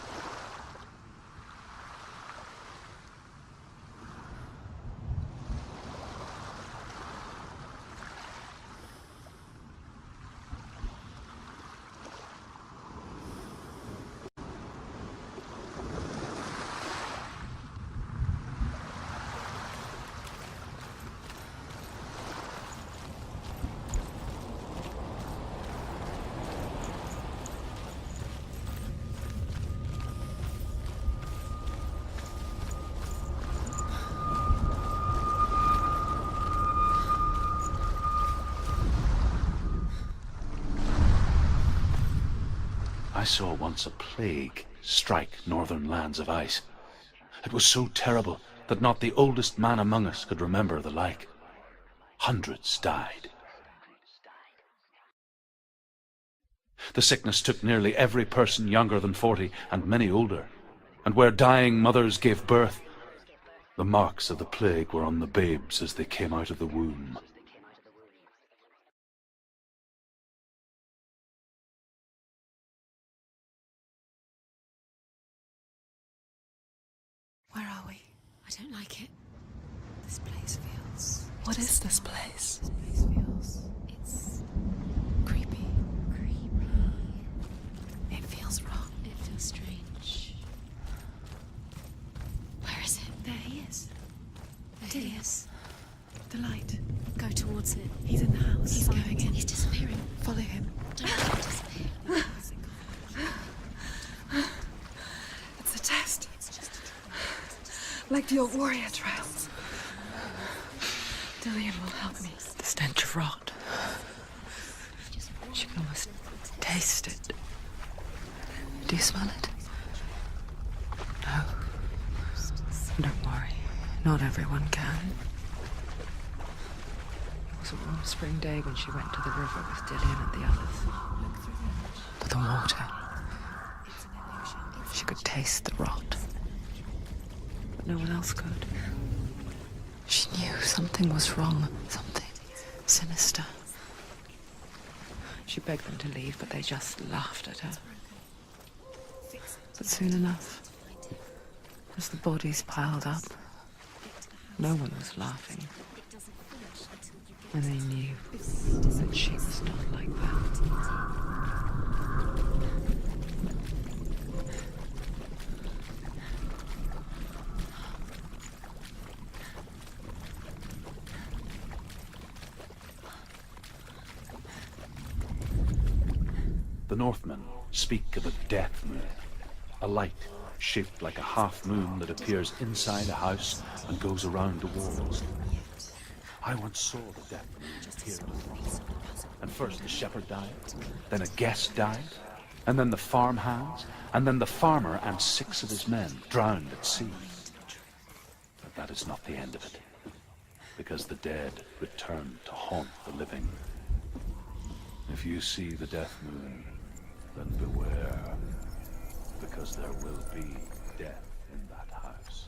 I saw once a plague strike northern lands of ice. It was so terrible that not the oldest man among us could remember the like. Hundreds died. The sickness took nearly every person younger than 40 and many older, and where dying mothers gave birth, the marks of the plague were on the babes as they came out of the womb. Where are we? I don't like it. This place feels... What is this place? This place feels... It's... creepy. Creepy. It feels wrong. It feels strange. Where is it? There he is. There he is. The light. Go towards it. He's in the house. He's going in. He's disappearing. Follow him. Don't let him disappear. It's a test. Like the old warrior trials. Dillian will help me. The stench of rot. She can almost taste it. Do you smell it? No. Don't worry. Not everyone can. It was a warm spring day when she went to the river with Dillian and the others. But the water, taste the rot. But no one else could. She knew something was wrong, something sinister. She begged them to leave, but they just laughed at her. But soon enough, as the bodies piled up, no one was laughing. And they knew that she was not like that. The Northmen speak of a death moon, a light shaped like a half moon that appears inside a house and goes around the walls. I once saw the death moon appear in a rock. And first the shepherd died, then a guest died, and then the farmhands, and then the farmer and 6 of his men drowned at sea. But that is not the end of it, because the dead return to haunt the living. If you see the death moon, then beware, because there will be death in that house.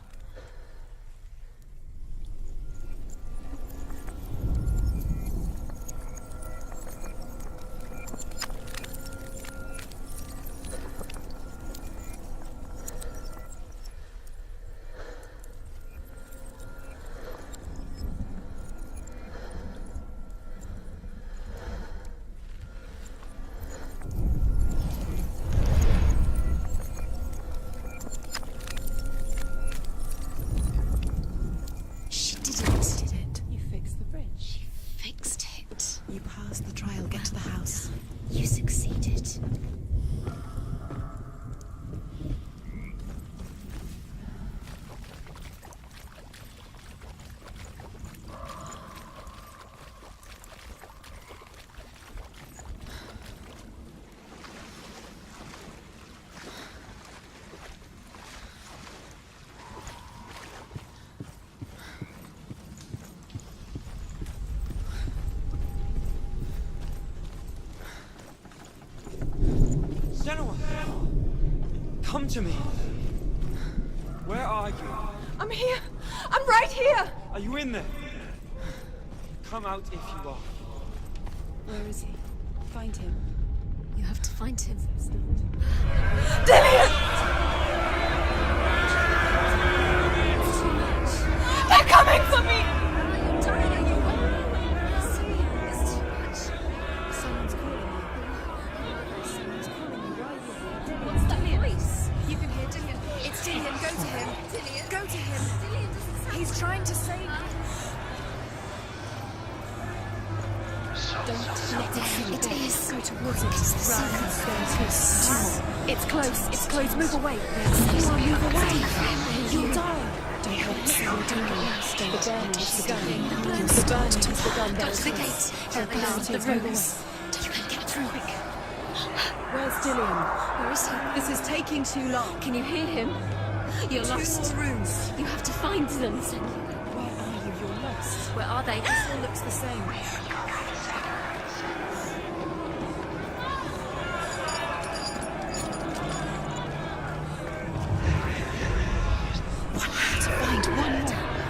You passed the trial. Get to the house. You succeeded. Come to me. Where are you? I'm here. I'm right here. Are you in there? Come out if you are. Where is he? Find him. You have to find him. Dillian! They're coming for me! Someone's calling you. Someone's calling you. Why are you here? What's that voice? You can hear Dillian. It's Dillian. Go to him. Dillian. Go to him. Dillian doesn't sound. He's trying to save you. Don't let it see. It is. Go towards it. Run. It's close. It's close. Move away. Come on, move away. You'll die. Don't let it see you. Don't the burning has begun. The burning has begun. Go to the gate. Help us out of the rooms. You can get through. Where's Dillian? Where is he? This is taking too long. Can you hear him? You're lost. 2 more rooms. You have to find them. Where are you? You're lost. Where are they? This all looks the same.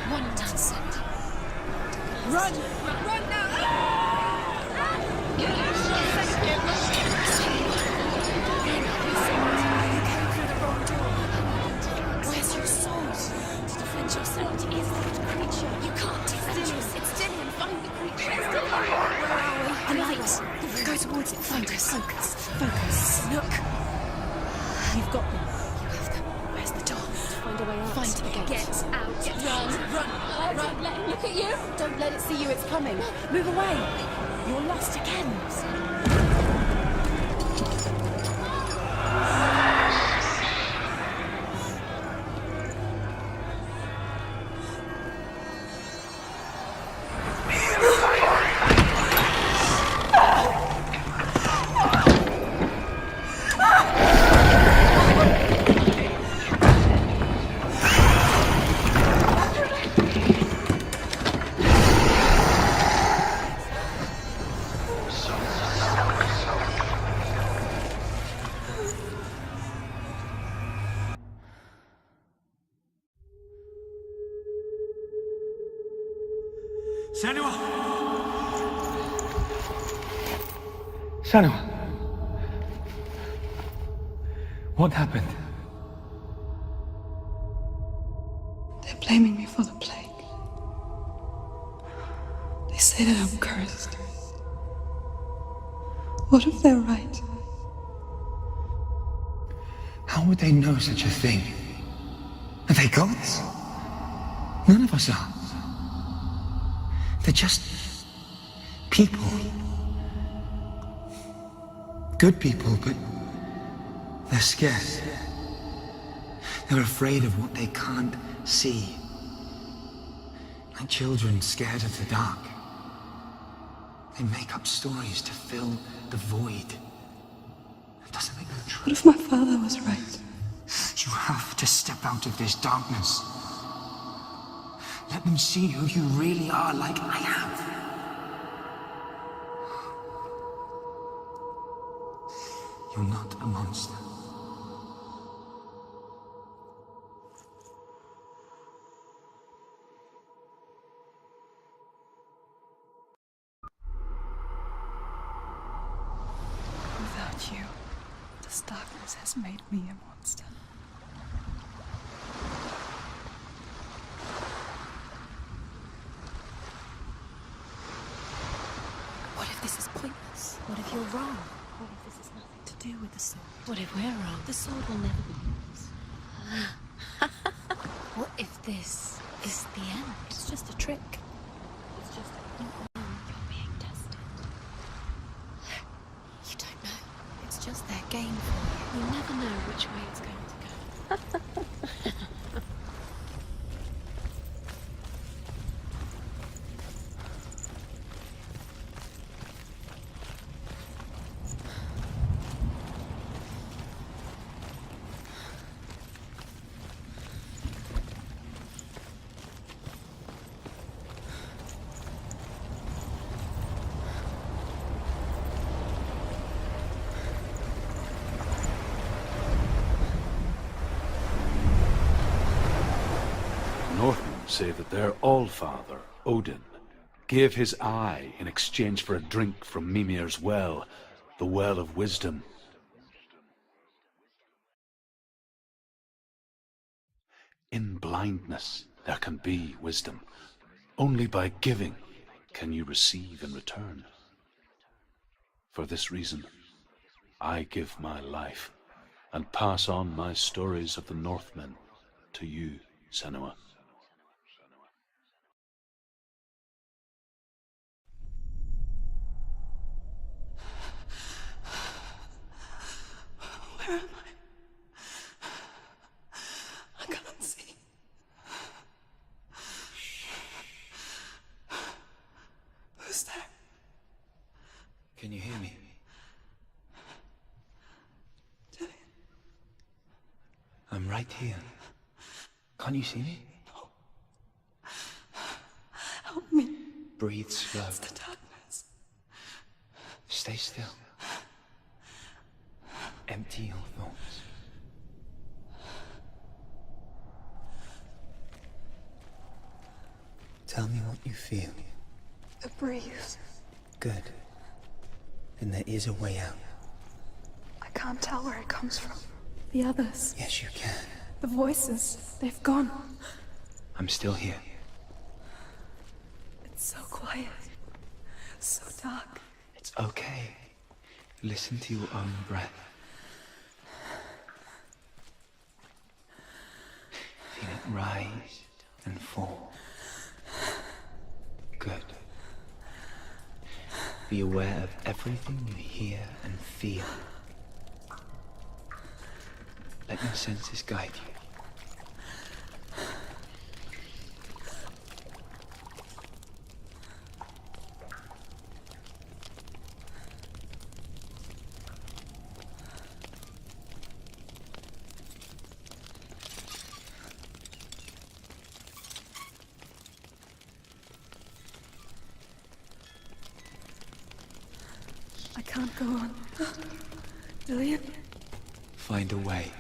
One dancer. Run! Run now! Where's your sword? To defend yourself. What is that creature? You can't defend yourself. It's Dillian. Find the creature. It's Dillian. Where are we? The light. Go towards it. Focus. Focus. Look. You've got them. You have them. Where's the door? Find a way out. Find the gate. Get out. Run. Don't let him look at you. Don't let it see you. It's coming. Move away. You're lost again. Senua! Senua! What happened? They're blaming me for the plague. They say that I'm cursed. What if they're right? How would they know such a thing? Are they gods? None of us are. They're just people. Good people, but they're scared. They're afraid of what they can't see. Like children scared of the dark. They make up stories to fill the void. It doesn't make them true. What if my father was right? You have to step out of this darkness. Let them see who you really are, like I have. You're not a monster. Without you, this darkness has made me a monster. What if this is pointless? What if you're wrong? What if this has nothing to do with the sword? What if we're wrong? The sword will never be yours. What if this is the end? It's just a trick. It's just that you're being tested. You don't know. It's just their game for you. You never know which way it's going to go. Northmen say that their Allfather, Odin, gave his eye in exchange for a drink from Mimir's well, the Well of Wisdom. In blindness there can be wisdom. Only by giving can you receive in return. For this reason, I give my life and pass on my stories of the Northmen to you, Senua. Where am I can't see. Who's there? Can you hear me? Dillian. I'm right here. Can't you see me? Help me. Breathe slow. It's the darkness. Stay still. Empty your thoughts. Tell me what you feel. The breeze. Good. Then there is a way out. I can't tell where it comes from. The others. Yes, you can. The voices. They've gone. I'm still here. It's so quiet. So dark. It's okay. Listen to your own breath. Feel it rise and fall. Good. Be aware of everything you hear and feel. Let your senses guide you. I can't go on. Dillian? Find a way.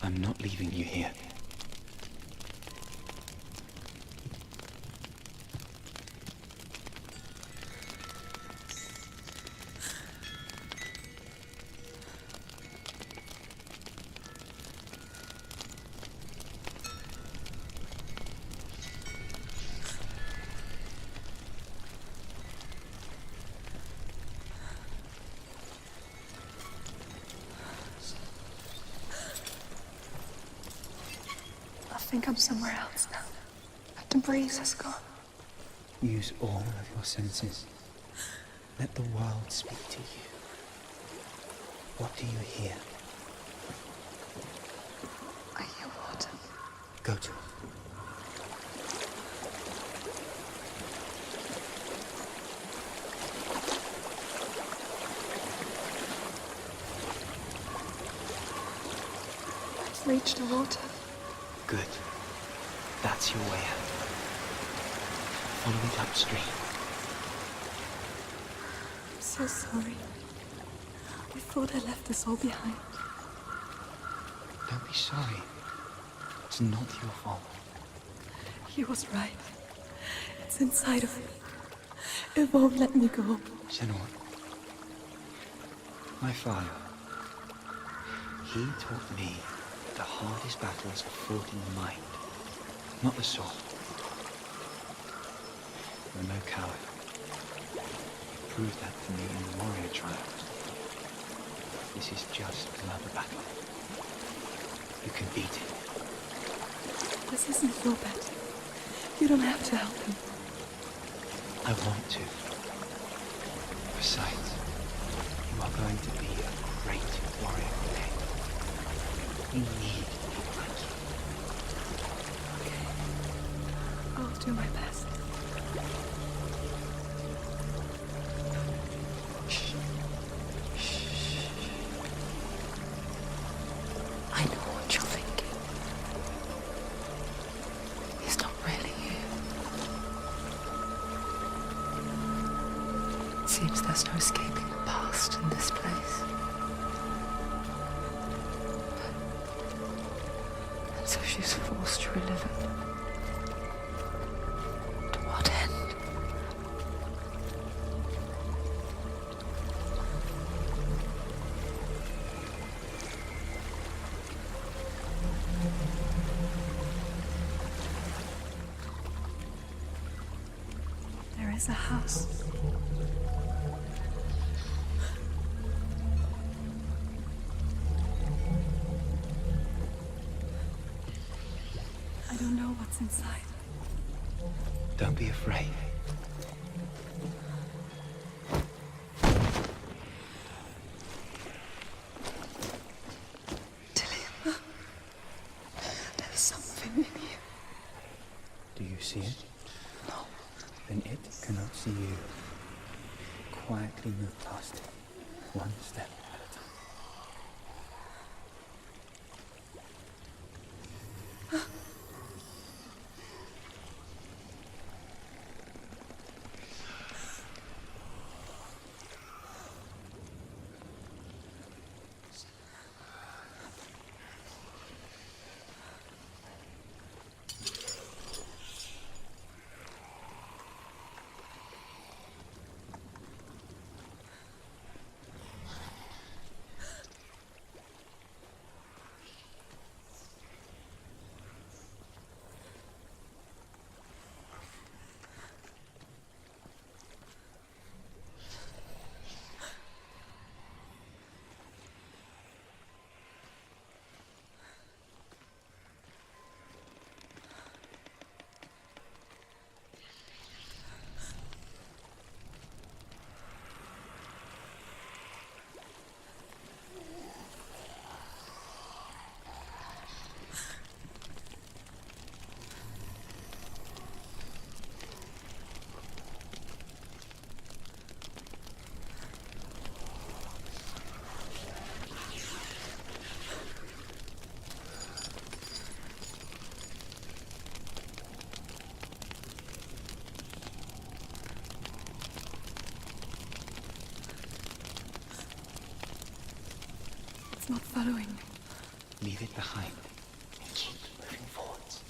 I'm not leaving you here. think I'm somewhere else now. The breeze has gone. Use all of your senses. Let the world speak to you. What do you hear? I hear water. Go to it. I've reached the water. Good. That's your way out. Follow it upstream. I'm so sorry. I thought I left this all behind. Don't be sorry. It's not your fault. He was right. It's inside of me. It won't let me go. Senua, my father, he taught me the hardest battles are fought in the mind, not the sword. You're no coward. You proved that to me in the warrior trial. This is just another battle. You can beat it. This isn't your battle. You don't have to help him. I want to. Besides, you are going to be a great warrior one day. We need people like you. Okay. I'll do my best. I know what you're thinking. He's not really here. It seems there's no escaping the past in this place. And so she's forced to relive it. To what end? There is a house. I don't know what's inside. Don't be afraid. Tilly, there's something in you. Do you see it? No. Then it cannot see you. Quietly move past it, one step at a time. It's not following me. Leave it behind and keep moving forwards.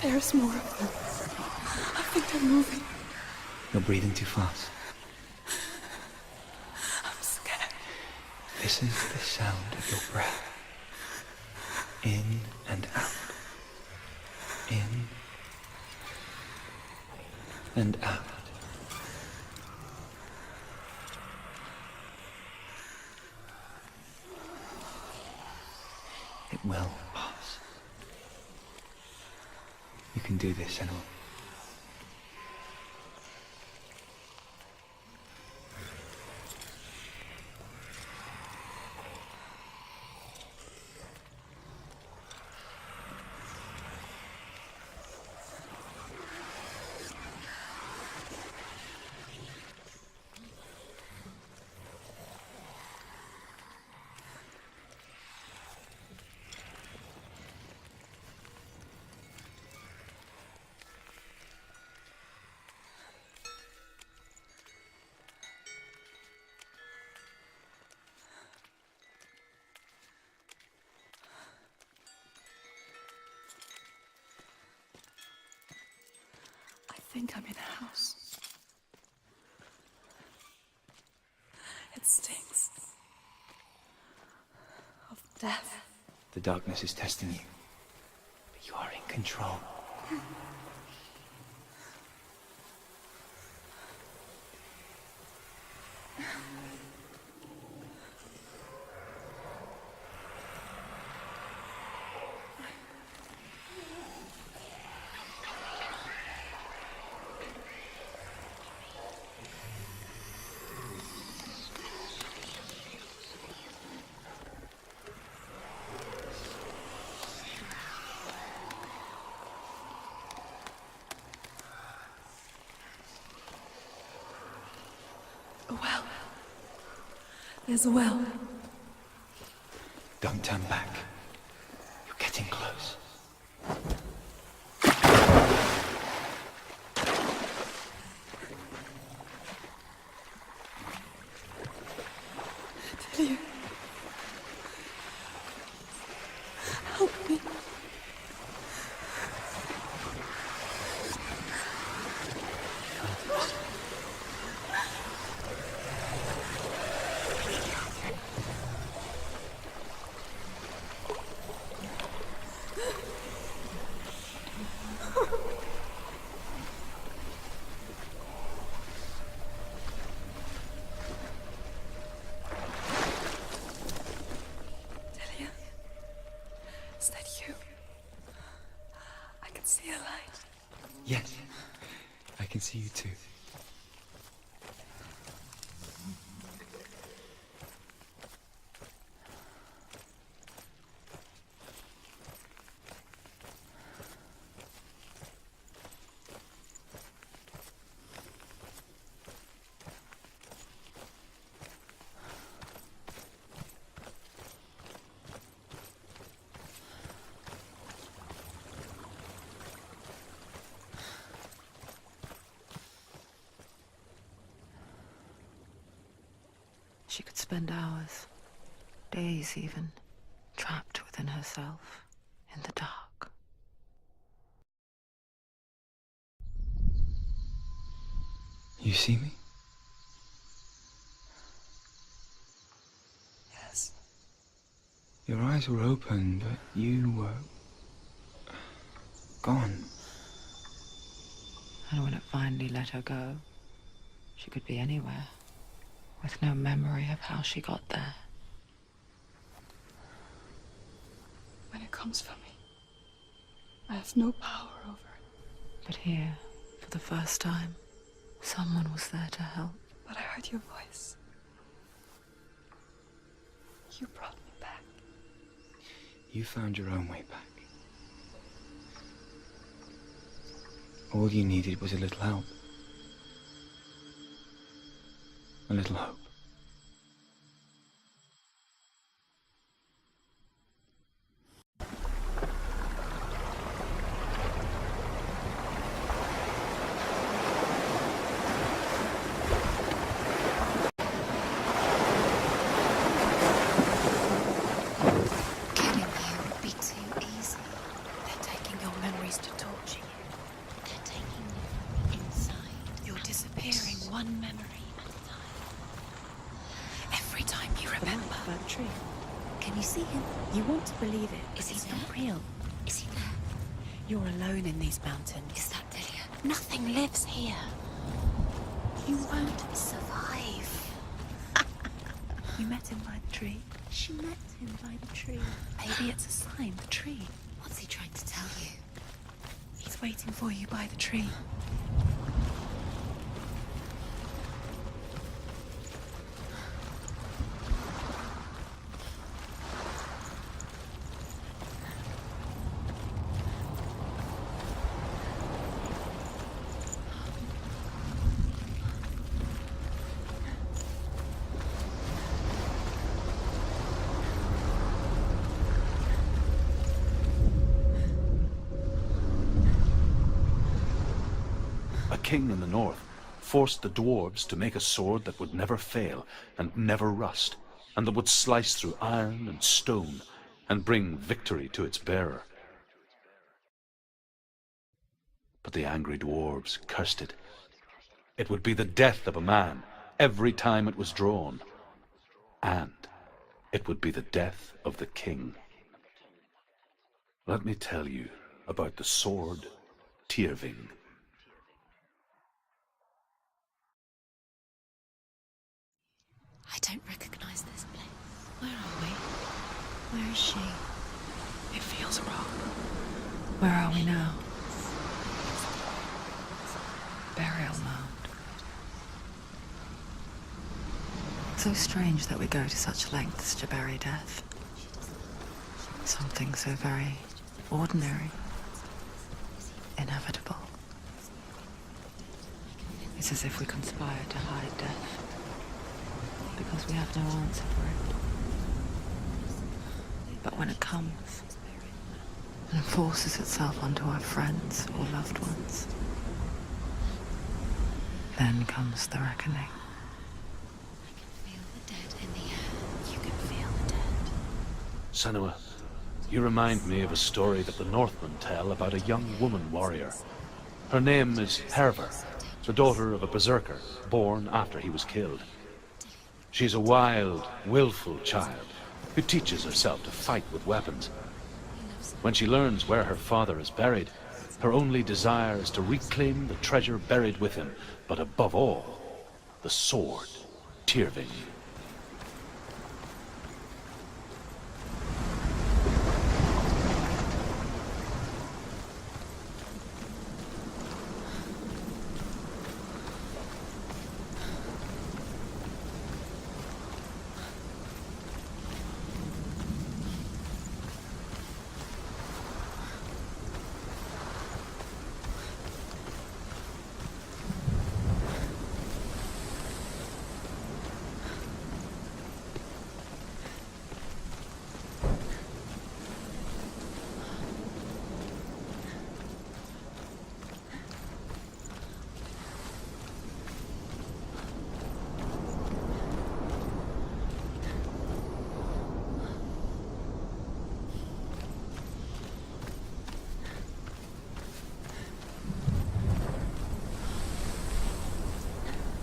There's more of them. I'm moving. You're breathing too fast. I'm scared. This is the sound of your breath. In and out. In and out. It will pass. You can do this, Senua. I think I'm in a house. It stinks of death. The darkness is testing you, but you are in control. A well. There's a well. Don't turn back. You're getting close. Delia. Help me. Delia. Is that you? I can see a light. Yes, I can see you too. She could spend hours, days even, trapped within herself, in the dark. You see me? Yes. Your eyes were open, but you were gone. And when it finally let her go, she could be anywhere, with no memory of how she got there. When it comes for me, I have no power over it. But here, for the first time, someone was there to help. But I heard your voice. You brought me back. You found your own way back. All you needed was a little help. A little hope. Killing you would be too easy. They're taking your memories to torture you. They're taking you You want to believe it, Is he it's there? not real. Is he there? You're alone in these mountains. Is that Delia? Nothing lives here. You won't survive. You met him by the tree. She met him by the tree. Maybe it's a sign, the tree. What's he trying to tell you? He's waiting for you by the tree. A king in the north forced the dwarves to make a sword that would never fail and never rust, and that would slice through iron and stone and bring victory to its bearer. But the angry dwarves cursed it. It would be the death of a man every time it was drawn, and it would be the death of the king. Let me tell you about the sword Tyrving. I don't recognize this place. Where are we? Where is she? It feels wrong. Where are we now? Burial mound. So strange that we go to such lengths to bury death. Something so very ordinary, inevitable. It's as if we conspire to hide death, because we have no answer for it. But when it comes and forces itself onto our friends or loved ones, then comes the reckoning. I can feel the dead in the air. You can feel the dead. Senua, you remind me of a story that the Northmen tell about a young woman warrior. Her name is Herver, the daughter of a berserker born after he was killed. She's a wild, willful child who teaches herself to fight with weapons. When she learns where her father is buried, her only desire is to reclaim the treasure buried with him, but above all, the sword, Tyrving.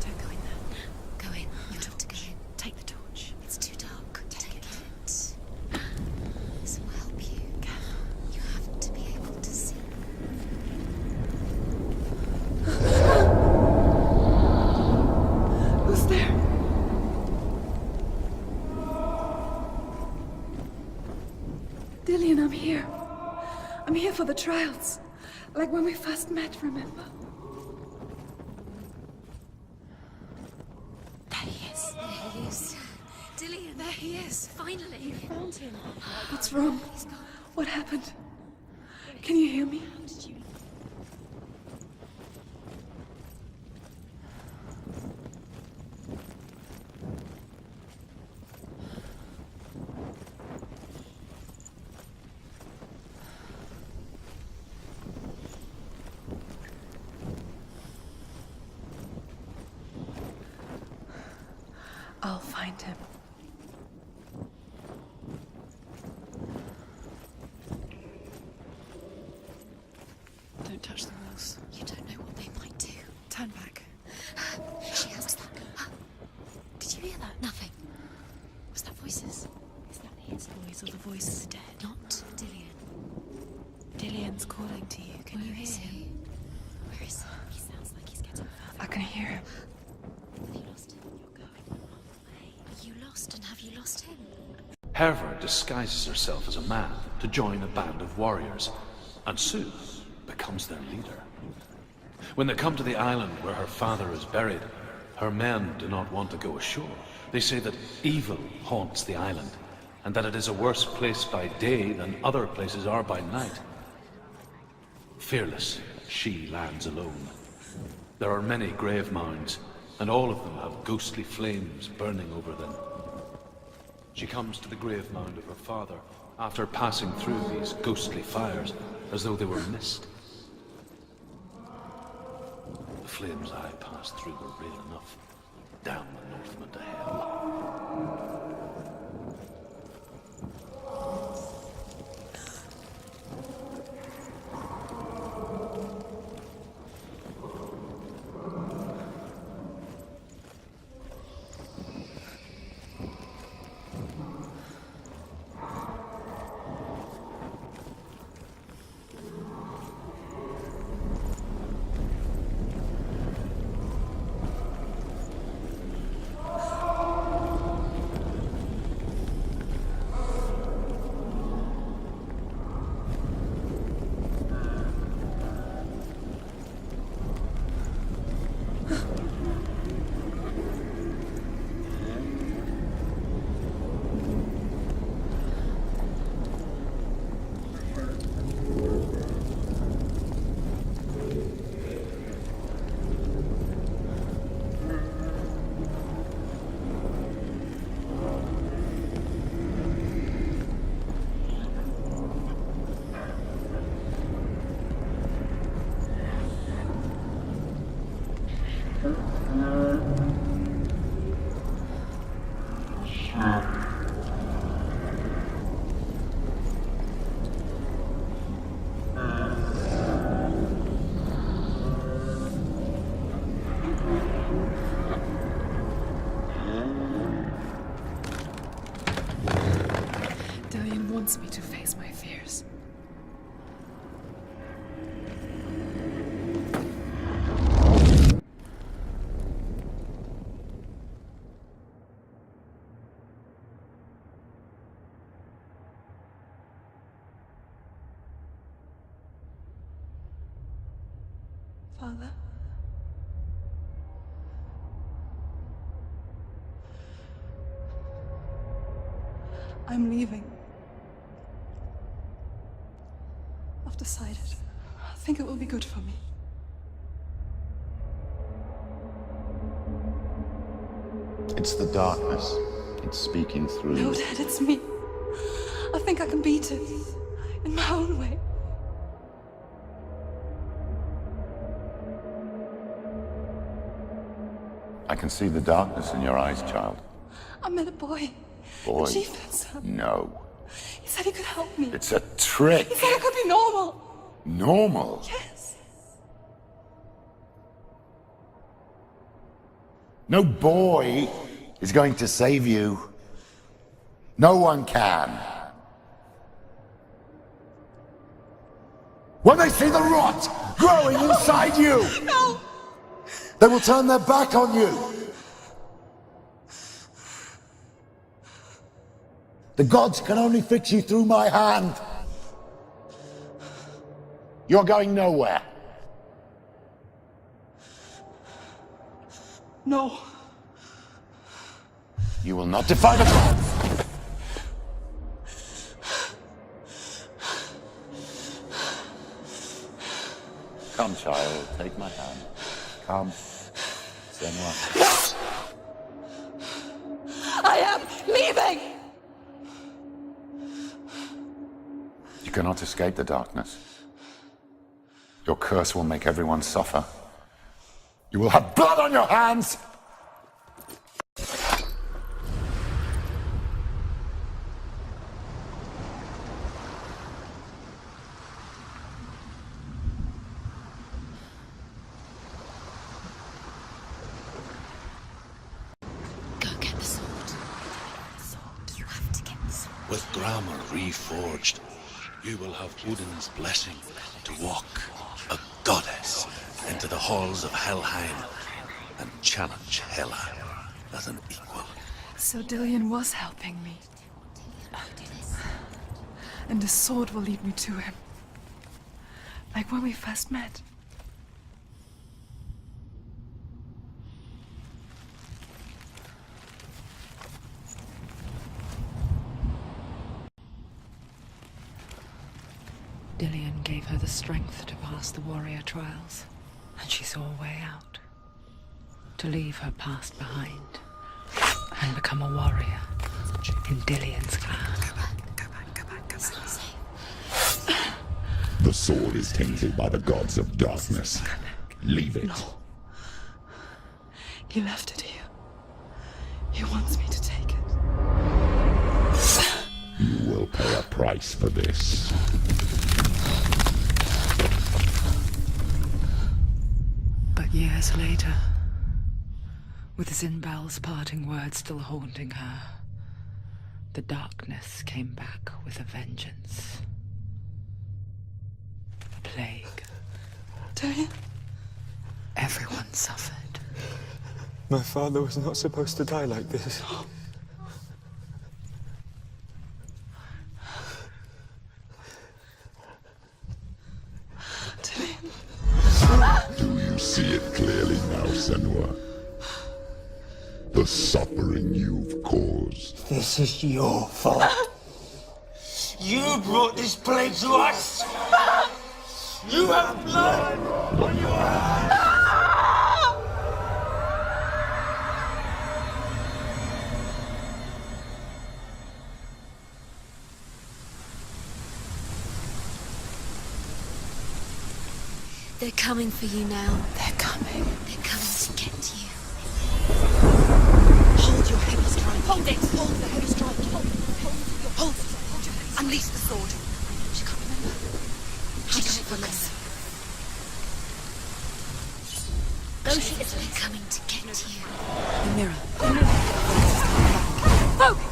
Don't go in there. Go in. You're not to go in. Take the torch. It's too dark. Take it. This will help you. You have to be able to see. Who's there? Dillian, I'm here. I'm here for the trials. Like when we first met, remember? There he is. There he is. Dillian. There he is. Finally. Found him. What's wrong? What happened? Can you hear me? I'll find him. Don't touch the walls. You don't know what they might do. Turn back. She has that. Did you hear that? Nothing. Was that voices? Is that his voice or the voice is dead. Not Dillian. Dillian's calling to you. Can you hear him? Where is he? He sounds like he's getting further. I can hear him. Have you lost him? You're going the wrong way. You lost, and have you lost him? Herva disguises herself as a man to join a band of warriors, and Sue becomes their leader. When they come to the island where her father is buried, her men do not want to go ashore. They say that evil haunts the island, and that it is a worse place by day than other places are by night. Fearless, she lands alone. There are many grave mounds, and all of them have ghostly flames burning over them. She comes to the grave mound of her father after passing through these ghostly fires as though they were mist. The flames I passed through were real enough. Damn the Northmen to hell. Dillian wants me to face my fears. Father? I'm leaving. I've decided. I think it will be good for me. It's the darkness. It's speaking through No, you. Dad, it's me. I think I can beat it. In my own way. I can see the darkness in your eyes, child. I met a boy. Boy. The chieftain's son. No. He said he could help me. It's a trick. He said I could be normal. Normal. Yes. No boy is going to save you. No one can. When they see the rot growing inside you, No! they will turn their back on you. The gods can only fix you through my hand. You're going nowhere. No. You will not defy the gods. Come, child, take my hand. Come. Senua. I am leaving! You cannot escape the darkness. Your curse will make everyone suffer. You will have blood on your hands! Go get the sword. The sword. You have to get the sword. With grammar reforged, you will have Odin's blessing to walk, a goddess, into the halls of Helheim and challenge Hela as an equal. So Dillion was helping me. And the sword will lead me to him. Like when we first met. Dillion gave her the strength to pass the warrior trials, and she saw a way out. To leave her past behind and become a warrior in Dillion's clan. The sword is tainted by the gods of darkness. Leave it. No. He left it here. He wants me to take it. You will pay a price for this. But years later, with Zinbal's parting words still haunting her, the darkness came back with a vengeance. A plague. Dillion? Everyone suffered. My father was not supposed to die like this. Do you see it clearly now, Senua? The suffering you've caused. This is your fault. You brought this plague to us. You have blood on your hands. They're coming for you now. They're coming. They're coming to get to you. Hold your heavy strike. Hold it. Hold the heavy strike. Hold it. Hold your heavy. Unleash the sword. She can't remember. She can't focus. Those she is. They're coming to get to you. The mirror. Focus.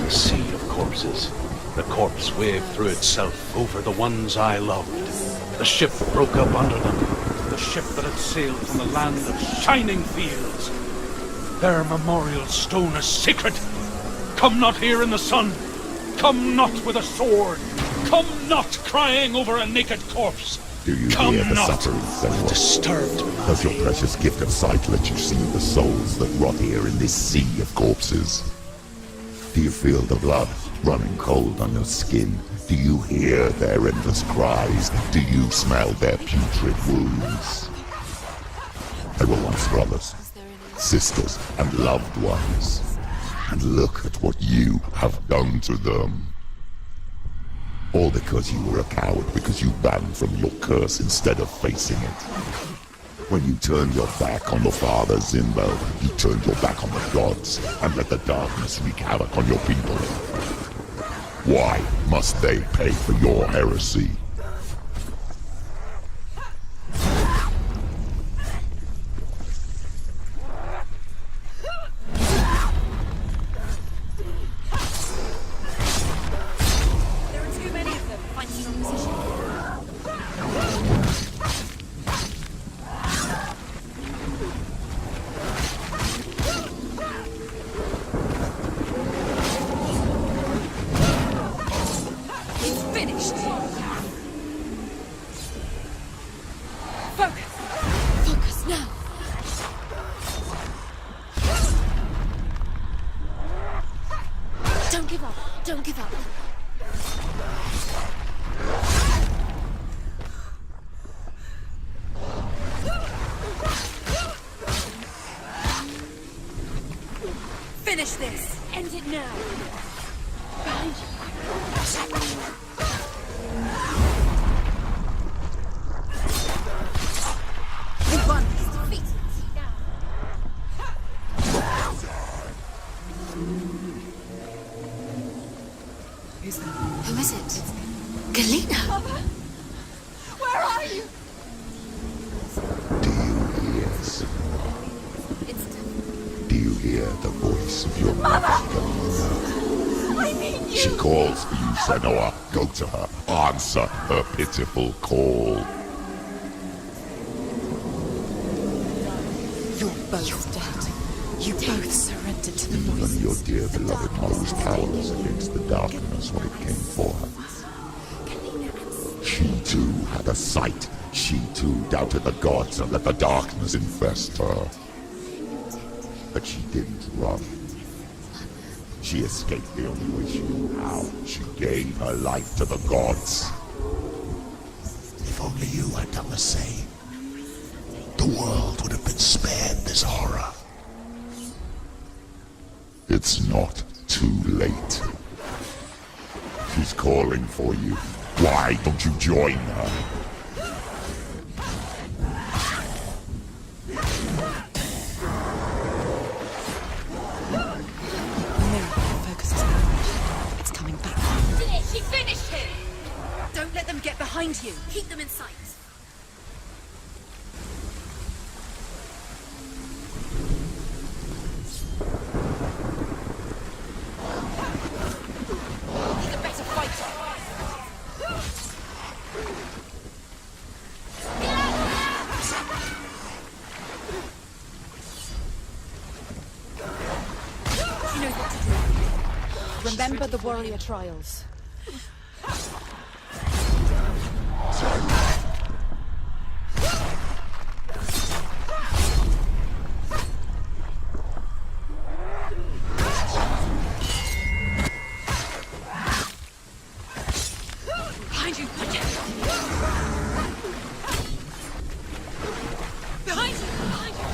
Sea of corpses. The corpse waved through itself over the ones I loved. The ship broke up under them. The ship that had sailed from the land of shining fields. Their memorial stone is sacred. Come not here in the sun. Come not with a sword. Come not crying over a naked corpse. Do you Come hear the not. suffering, Senua? Disturbed Does your precious gift of sight let you see the souls that rot here in this sea of corpses? Do you feel the blood running cold on your skin? Do you hear their endless cries? Do you smell their putrid wounds? They were once brothers, sisters, and loved ones. And look at what you have done to them. All because you were a coward, because you ran from your curse instead of facing it. When you turned your back on your father, Zinbo, you turned your back on the gods and let the darkness wreak havoc on your people. Why must they pay for your heresy? There are too many of them. Find a strong position. It's finished. Focus. Focus now. Don't give up. Don't give up. Finish this! End it now! Behind you! You won! Defeat! Who's that? Who is it? Galena! Mother! Where are you? Yes. Do you hear the voice of your mother? I need you! She calls for you, Senua. Go to her. Answer her pitiful call. You're both dead. You both surrendered to the Even voices. your dear beloved mother was powerless against the darkness when it came for her. She too had a sight. She too doubted the gods and let the darkness infest her. But she didn't run. She escaped the only way she knew how. She gave her life to the gods. If only you had done the same, the world would have been spared this horror. It's not too late. She's calling for you. Why don't you join her? It's coming back. She finished him! Don't let them get behind you. Keep them in sight. He's a better fighter! She knows what to do. Remember the warrior trials. Behind you! Behind you! Behind you! Behind you!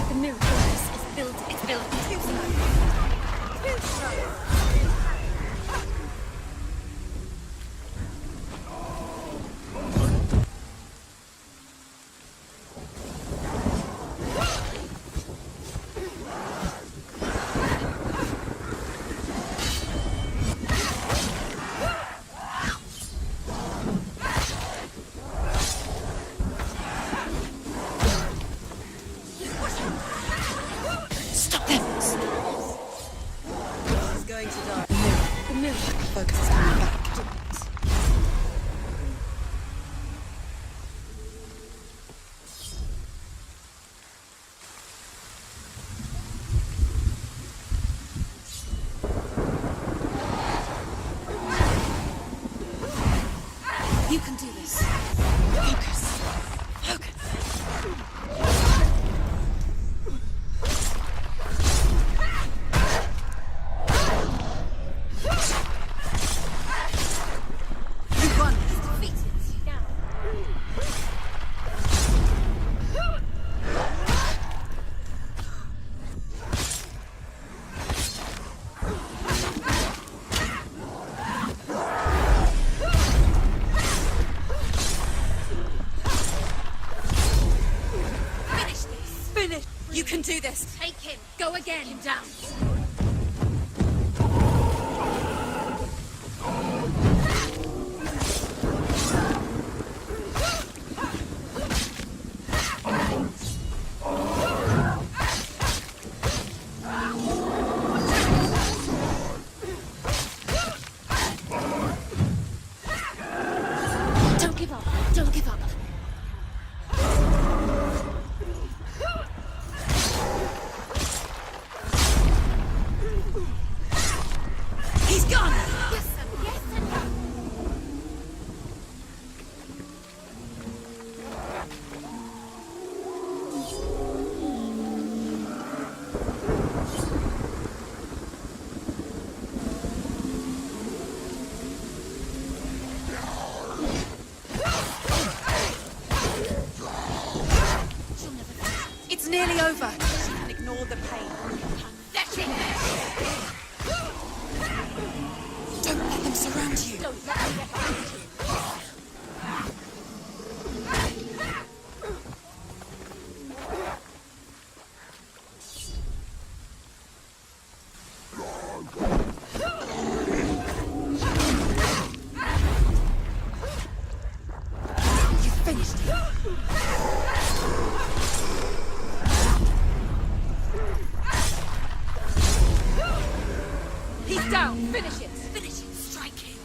The mirror force is built. It's built too slow. Too slow. Stop them! She's going to die. The mirror focus is coming back. You can do this. Focus. Focus. You won! Defeated! Finish this! Finish. You can do this. Take him! Go again! Him down! Don't give up. Don't give up. nearly over. She can ignore the pain. Pathetic! Don't let them surround you. Don't let them get behind you. He's down! Finish it! Finish it! Strike him!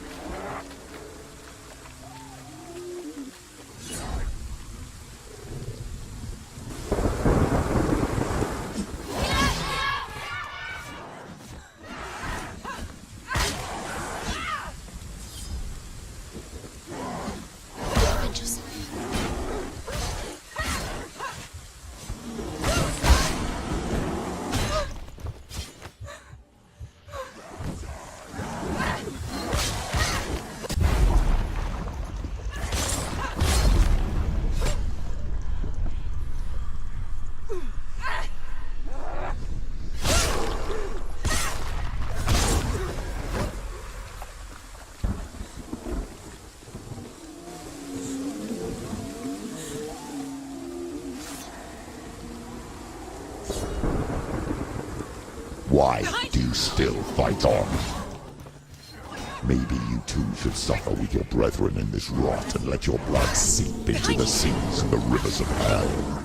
Defend yourself. Why do you still fight on? Maybe you too should suffer with your brethren in this rot and let your blood seep into the seas and the rivers of hell.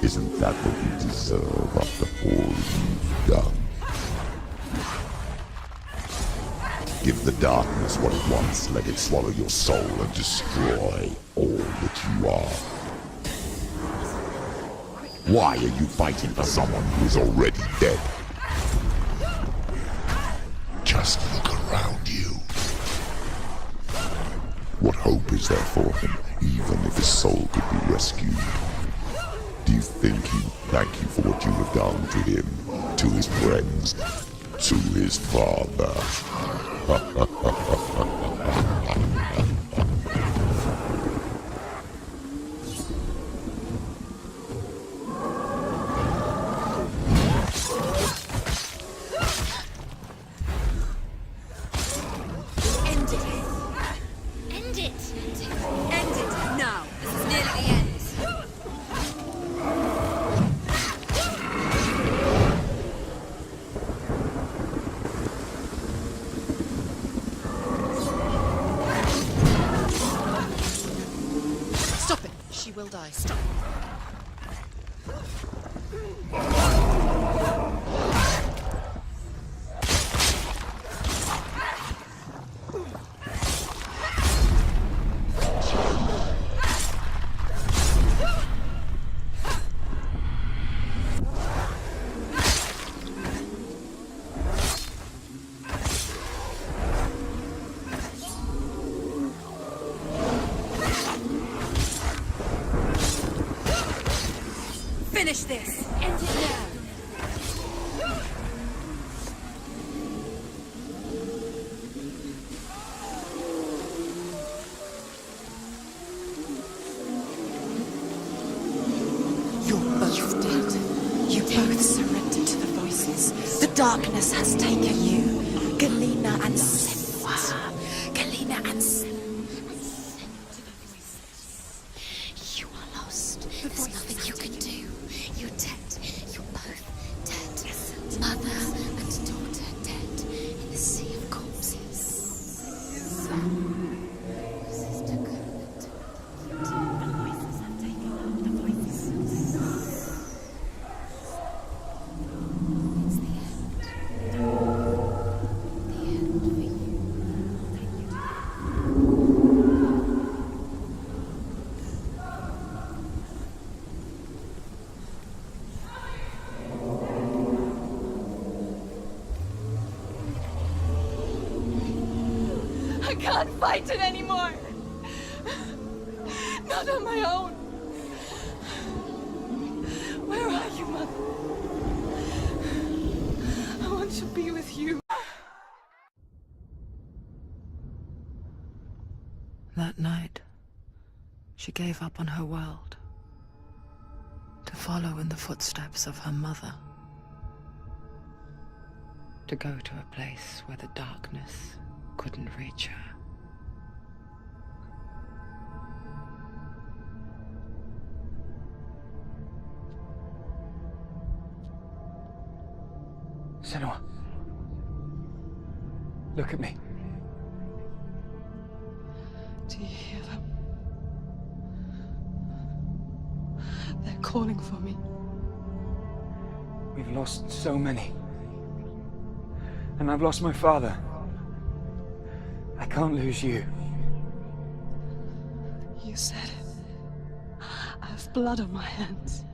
Isn't that what you deserve after all you've done? Give the darkness what it wants, let it swallow your soul and destroy all that you are. Why are you fighting for someone who is already dead? Just look around you. What hope is there for him, even if his soul could be rescued? Do you think he'd thank you for what you have done to him, to his friends, to his father? Will die. Stop. Finish this! End it now! You're both dead. You both surrendered to the voices. The darkness has taken you. Galena and Senwa. Galena and Senwa. You are lost. There's nothing you can do. You're dead. You're both dead. Mother and daughter dead in the sea of corpses. Sister Covenant. The voices have taken over. The voices. It's the end. The end for you. I can't fight it anymore. Not on my own. Where are you, Mother? I want to be with you. That night, she gave up on her world. follow in the footsteps of her mother. To go to a place where the darkness couldn't reach her. Senua. Look at me. Do you hear them? They're calling for me. We've lost so many. And I've lost my father. I can't lose you. You said it. I have blood on my hands.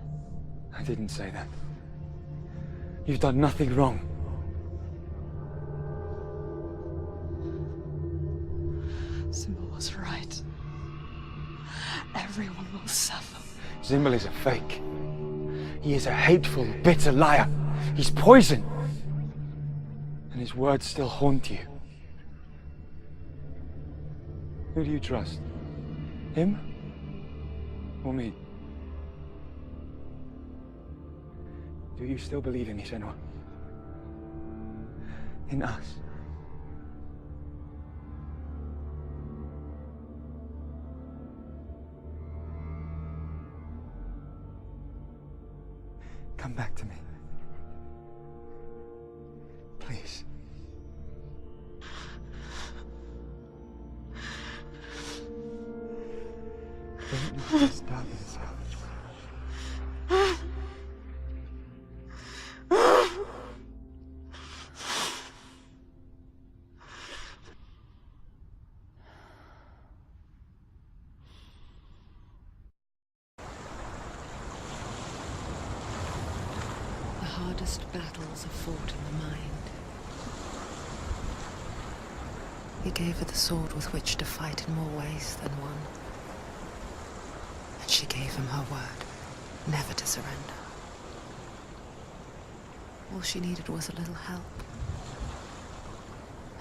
I didn't say that. You've done nothing wrong. Symbol was right. Everyone will suffer. Symbol is a fake. He is a hateful, bitter liar. He's poison. And his words still haunt you. Who do you trust? Him? Or me? Do you still believe in me, Senua? In us? Come back to me. Please. Don't let this darkness out. The hardest battles are fought in the mind. He gave her the sword with which to fight in more ways than one. And she gave him her word, never to surrender. All she needed was a little help,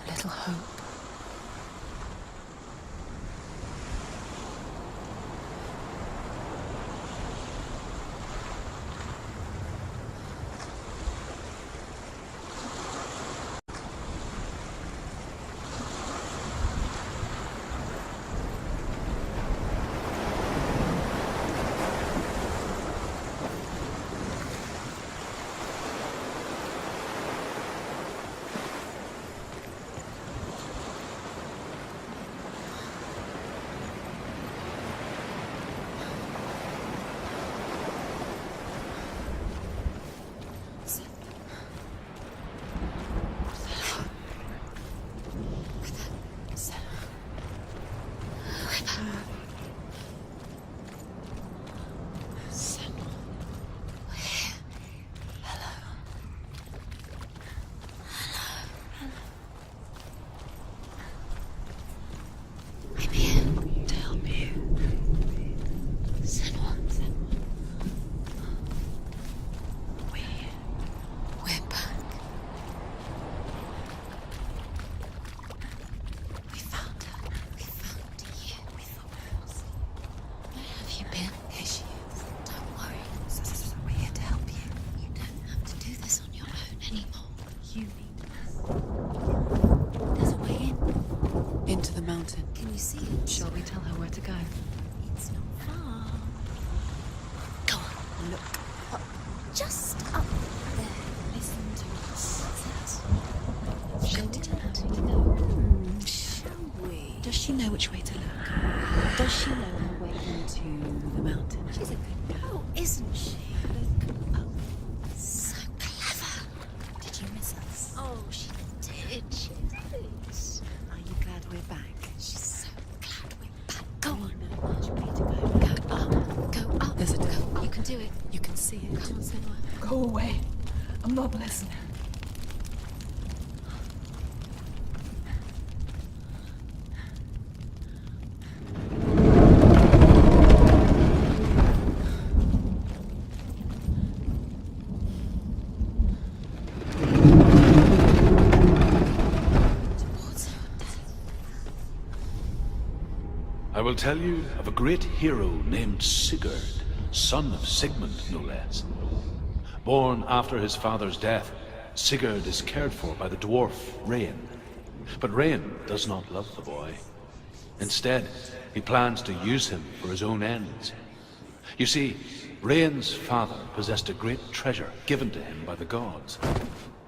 a little hope. Into the mountain. Can you see it? Shall we tell her where to go? It's not far. Go on, look up. Just up there. Listen to us. Shall we tell her where to go? Shall we? Does she know which way to look? Does she know her way into the mountain? She's a good girl, isn't she? Look up. So clever. Did you miss us? Oh, she did. She did. Are you glad we're back? She's so glad we're back. Go on. Which way to go? Go up. Go up. There's a door. You can do it. You can see it. Come on, Senua. Go away. I'm not listening. I will tell you of a great hero named Sigurd. son of Sigmund, no less. Born after his father's death, Sigurd is cared for by the dwarf Rain. But Rain does not love the boy. Instead, he plans to use him for his own ends. You see, Rain's father possessed a great treasure given to him by the gods.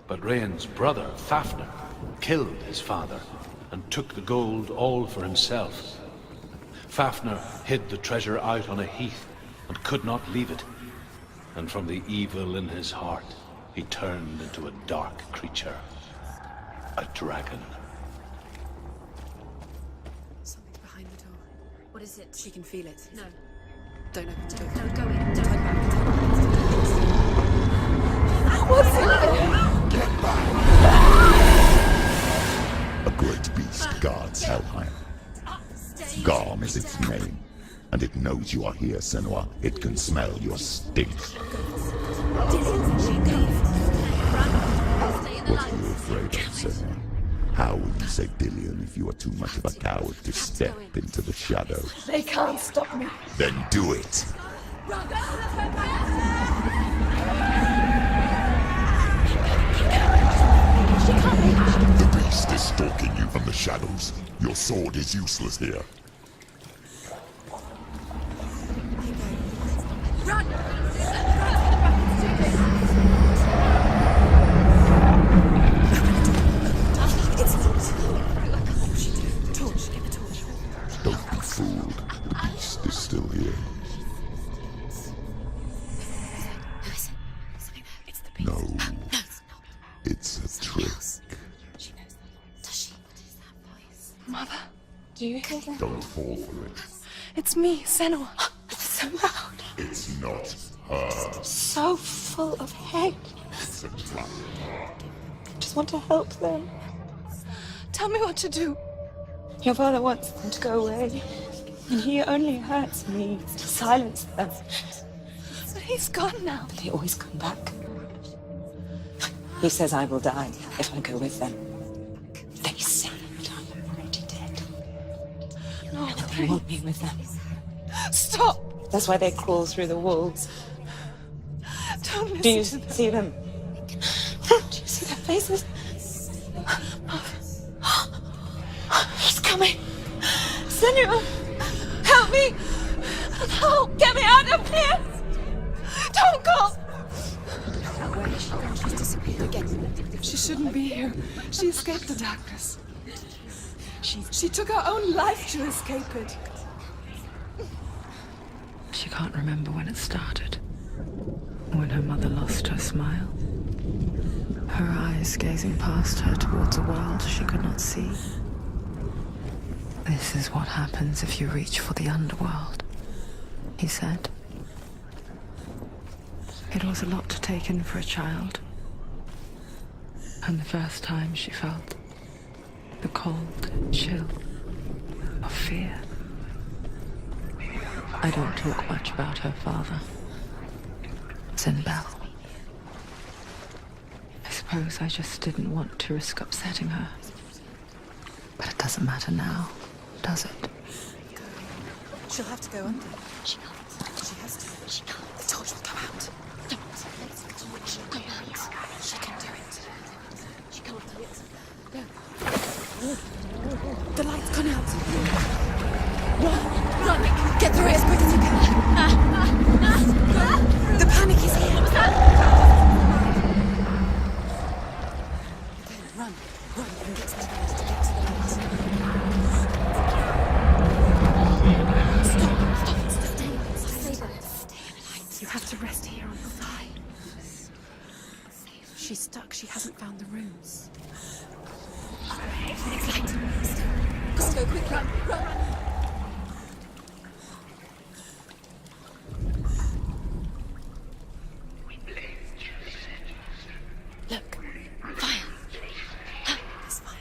But Rain's brother, Fafnir, killed his father and took the gold all for himself. Fafnir hid the treasure out on a heath and could not leave it. And from the evil in his heart, he turned into a dark creature. A dragon. Something's behind the door. What is it? She can feel it. No. Don't open the door. No, go in. Don't. Turn back. What's in there? Get back! A great beast guards Helheim. Garm is its name, and it knows you are here, Senua. It can smell your stink. What are you afraid of, Senua? How will you say Dillion if you are too much of a coward to step into the shadows? They can't stop me. Then do it! The beast is stalking you from the shadows. Your sword is useless here. Run! It's locked. What will she do? Torch. Give a torch. Don't be fooled. The beast is still here. It's the beast. No, No, it's not. it's a trick. She knows that. Does she? What is that voice? Mother, do you hear that? Don't fall for it. It's me, Senua. It's so loud. It's not her. So full of hate. It's a trap. I just want to help them. Tell me what to do. Your father wants them to go away. And he only hurts me to silence them. But he's gone now. They always come back. He says I will die if I go with them. They say that I'm already dead. No, And they want me with them. stop. That's why they crawl through the walls. Don't listen Do you to them. see them? Do you see their faces? He's coming. Senua, help me. Oh, get me out of here. Don't go. She's disappeared again. She shouldn't be here. She escaped the darkness. She took her own life to escape it. She can't remember when it started. When her mother lost her smile. Her eyes gazing past her towards a world she could not see. This is what happens if you reach for the underworld, he said. It was a lot to take in for a child. And the first time she felt the cold chill of fear. I don't talk much about her father, Sinbel. I suppose I just didn't want to risk upsetting her. But it doesn't matter now, does it? She'll have to go under. She can't. She has to. She can't. The torch will come out. Don't. Let the torch come out. She can do it. She can't do it. The light's gone out. Run! Run! Get through it as quick as you can. The panic is here. Okay, run. Run and get to the light. Get to the light. Stop. Stay in the light. You have to rest here on the side. She's stuck. She hasn't found the rooms. Next light. Just go quick. Run. Run. Look. Fire. There's fire.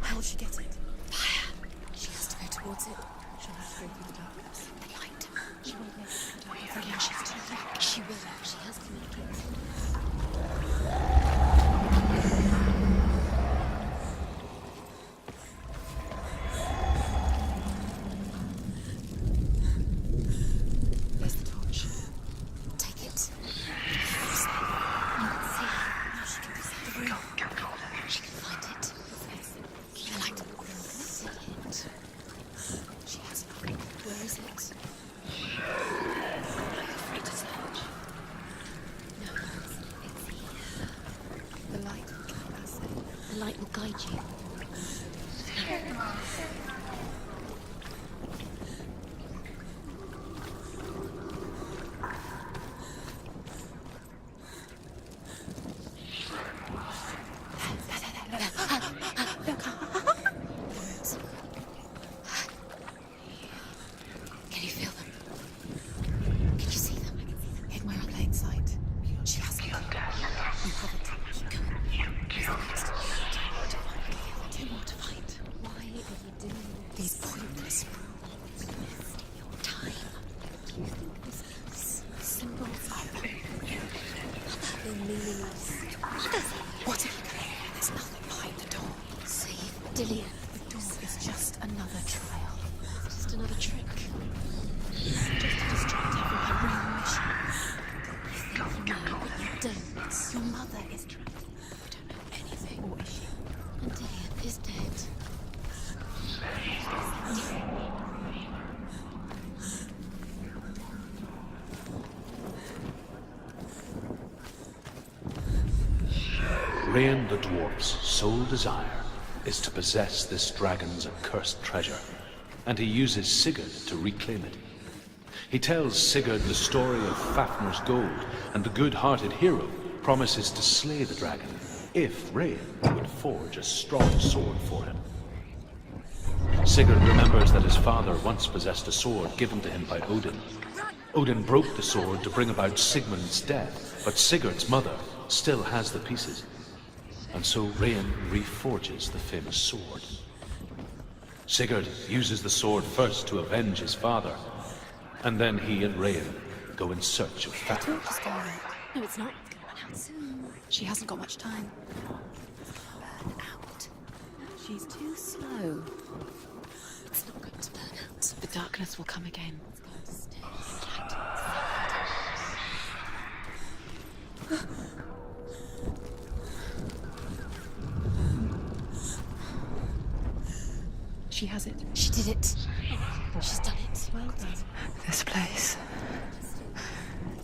How will she get it? Fire. She has to go towards it. She'll have to go through the darkness. The light. She won't make it through the darkness. Yeah, she has to. She will. She has to make it. Rain the dwarf's sole desire is to possess this dragon's accursed treasure, and he uses Sigurd to reclaim it. He tells Sigurd the story of Fafnir's gold, and the good-hearted hero promises to slay the dragon if Rain would forge a strong sword for him. Sigurd remembers that his father once possessed a sword given to him by Odin. Odin broke the sword to bring about Sigmund's death, but Sigurd's mother still has the pieces. And so Rain reforges the famous sword. Sigurd uses the sword first to avenge his father, and then he and Rain go in search of Fafnir. Just go away. No, it's not. It's gonna run out soon. She hasn't got much time. Burn out. She's too slow. It's not going to burn out. The darkness will come again. It's going to stay. She has it. She did it. She's done it. Well done. This place.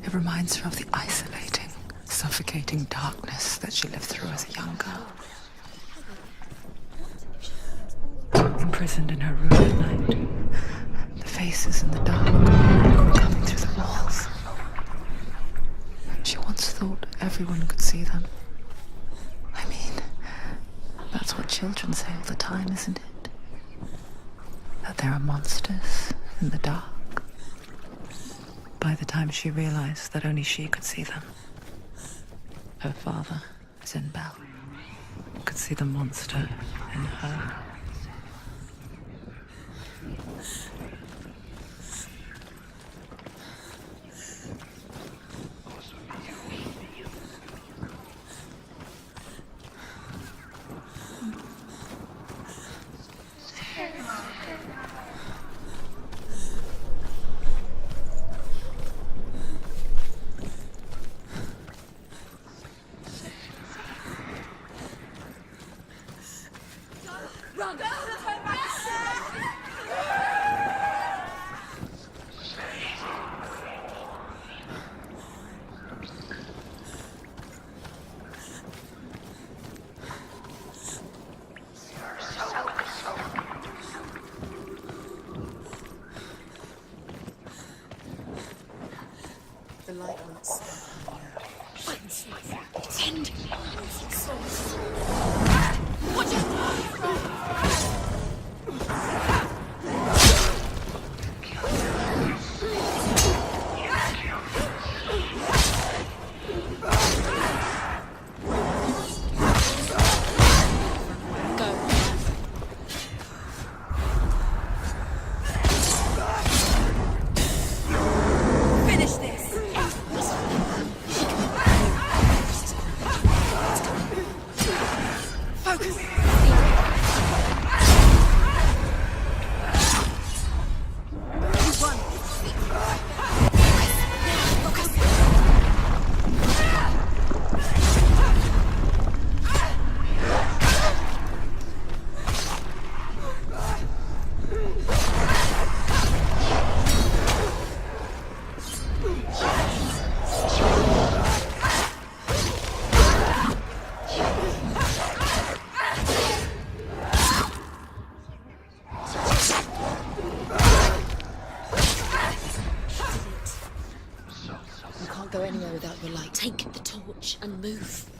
It reminds her of the isolating, suffocating darkness that she lived through as a young girl. Imprisoned in her room at night, the faces in the dark coming through the walls. She once thought everyone could see them. I mean, that's what children say all the time, isn't it? That there are monsters in the dark. By the time she realized that only she could see them, her father, Zinbel, could see the monster in her. The light won't Send. Watch go anywhere without your light. Take the torch and move.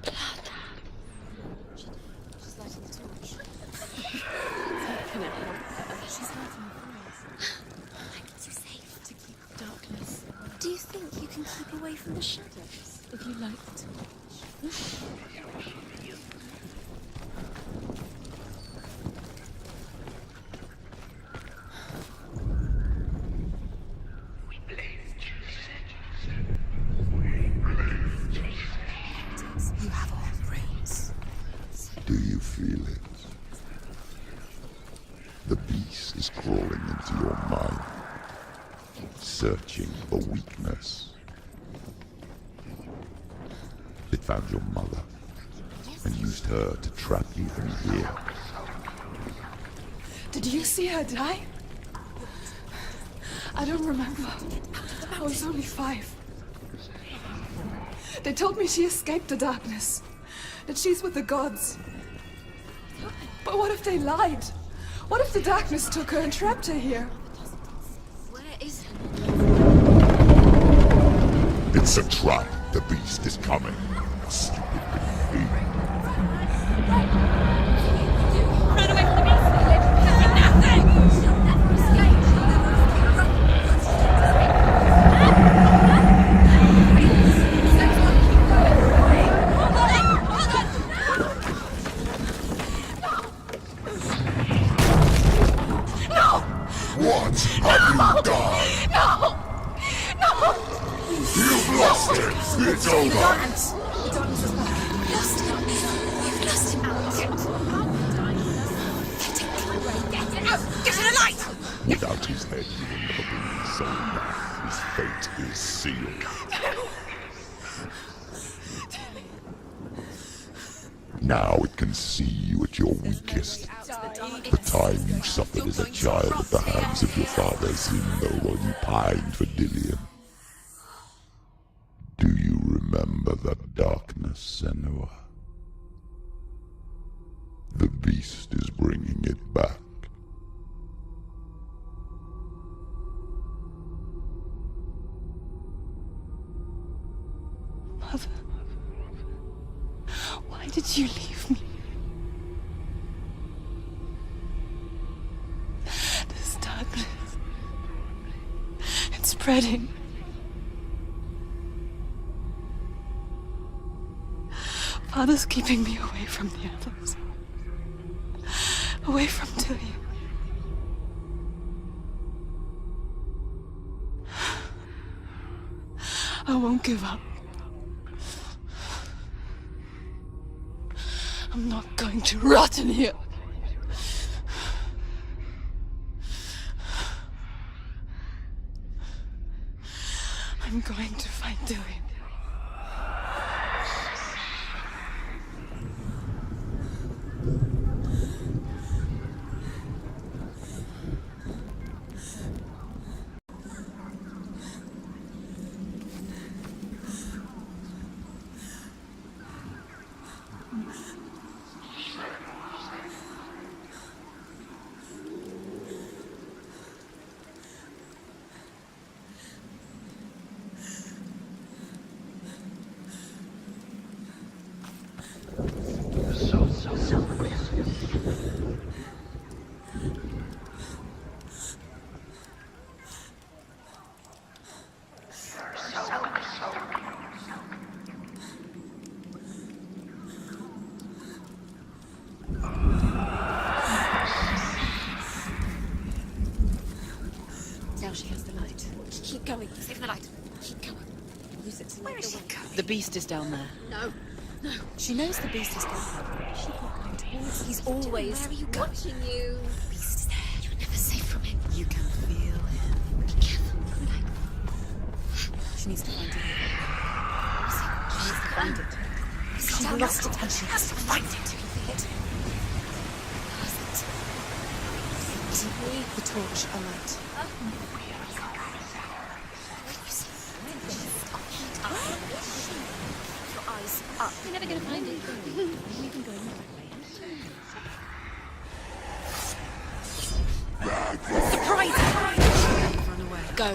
The blood. She's lighting the torch. Can it help? She's lighting the fires. It's safe to keep darkness. Do you think you can keep away from the shadows if you light the torch? You have all the rings. Do you feel it? The beast is crawling into your mind, searching for weakness. It found your mother and used her to trap you in here. Did you see her die? I don't remember. I was only 5. They told me she escaped the darkness. that she's with the gods. But what if they lied? What if the darkness took her and trapped her here? Where is It's a trap. The beast is coming. Stupid thing. Run away from the beast! Nothing! She'll never escape! What have you done? No! No! You've lost it. It's over. Without his head, you will never bring his soul back. His fate is sealed. Now it can see you at your weakest. The time you suffered as a child at the hands of your father Zindo while you pined for Dillion. Do you remember that darkness, Senua? The beast is bringing it back. Mother, why did you leave me? This darkness, it's spreading. Father's keeping me away from the others. Away from Dillion. I won't give up. I'm not going to rot in here. I'm going to find Dillion. Now she has the light. Keep going. Save the light. Keep going. Use it to light the way. The beast is down there. No. No. She knows the beast is there. She's not going towards you. He's always Where are you watching you? The beast is there. You're never safe from him. You can feel him. Be careful. She needs to find it. She needs to find it. She lost it and she has to find it. The torch alight. Your eyes up. You're never going to find it. We can go another way. Surprise! Run away. Go.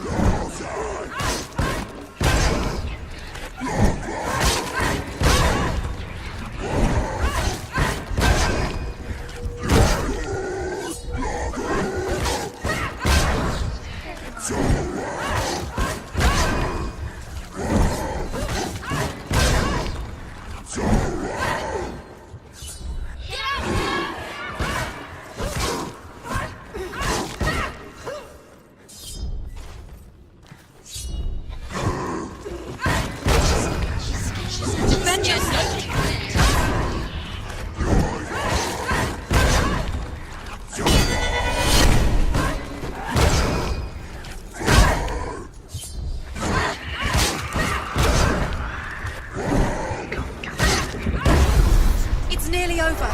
Nearly over.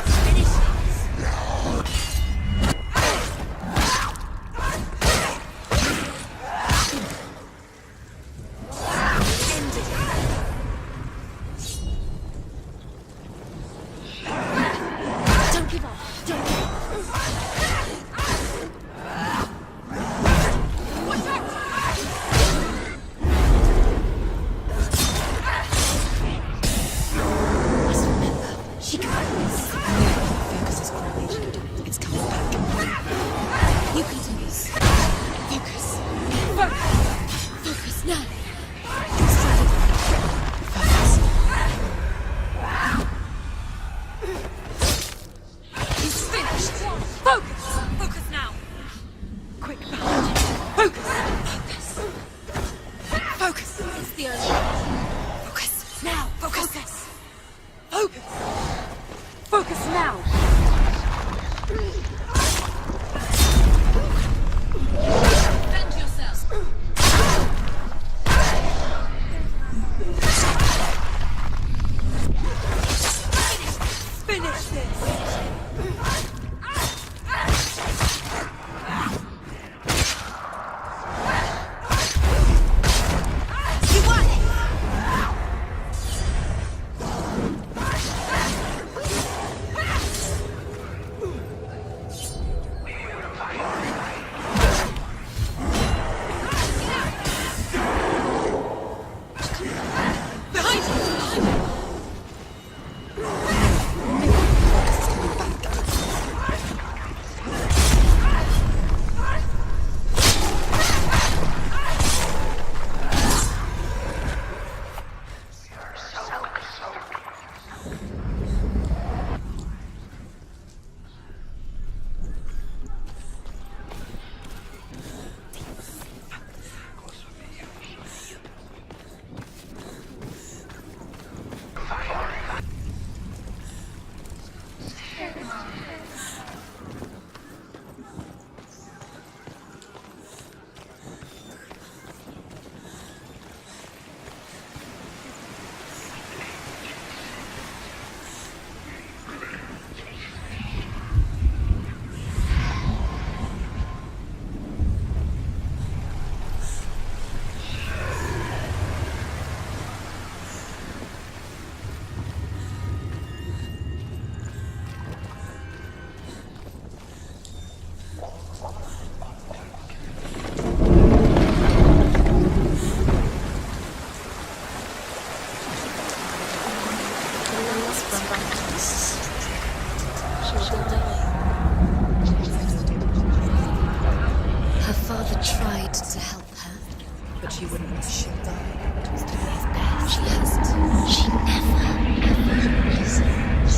but she wouldn't let she'll die. It was to his death. She hasn't. She never, ever listens.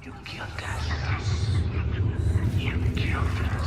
You killed us. You killed us.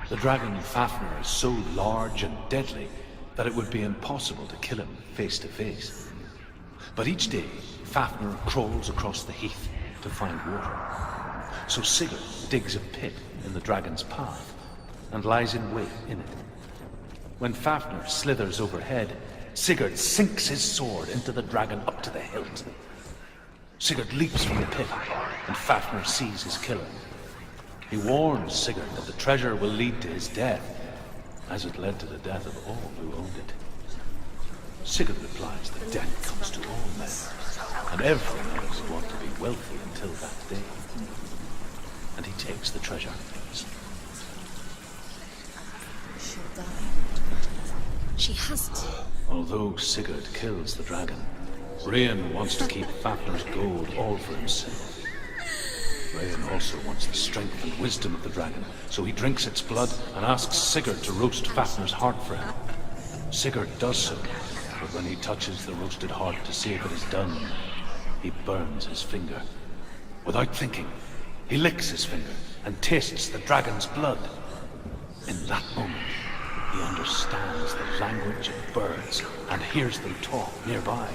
The dragon Fafnir is so large and deadly that it would be impossible to kill him face to face. But each day, Fafnir crawls across the heath to find water. So Sigurd digs a pit in the dragon's path and lies in wait in it. When Fafnir slithers overhead, Sigurd sinks his sword into the dragon up to the hilt. Sigurd leaps from the pit, and Fafnir sees his killer. He warns Sigurd that the treasure will lead to his death, as it led to the death of all who owned it. Sigurd replies that death comes to all men, and everyone will want to be wealthy until that day. And he takes the treasure. She'll die. She hasn't. Although Sigurd kills the dragon, Rain wants to keep Fafnir's gold all for himself. Rain also wants the strength and wisdom of the dragon, so he drinks its blood and asks Sigurd to roast Fafnir's heart for him. Sigurd does so, but when he touches the roasted heart to see if it is done, he burns his finger. Without thinking, he licks his finger and tastes the dragon's blood. In that moment, he understands the language of birds and hears them talk nearby.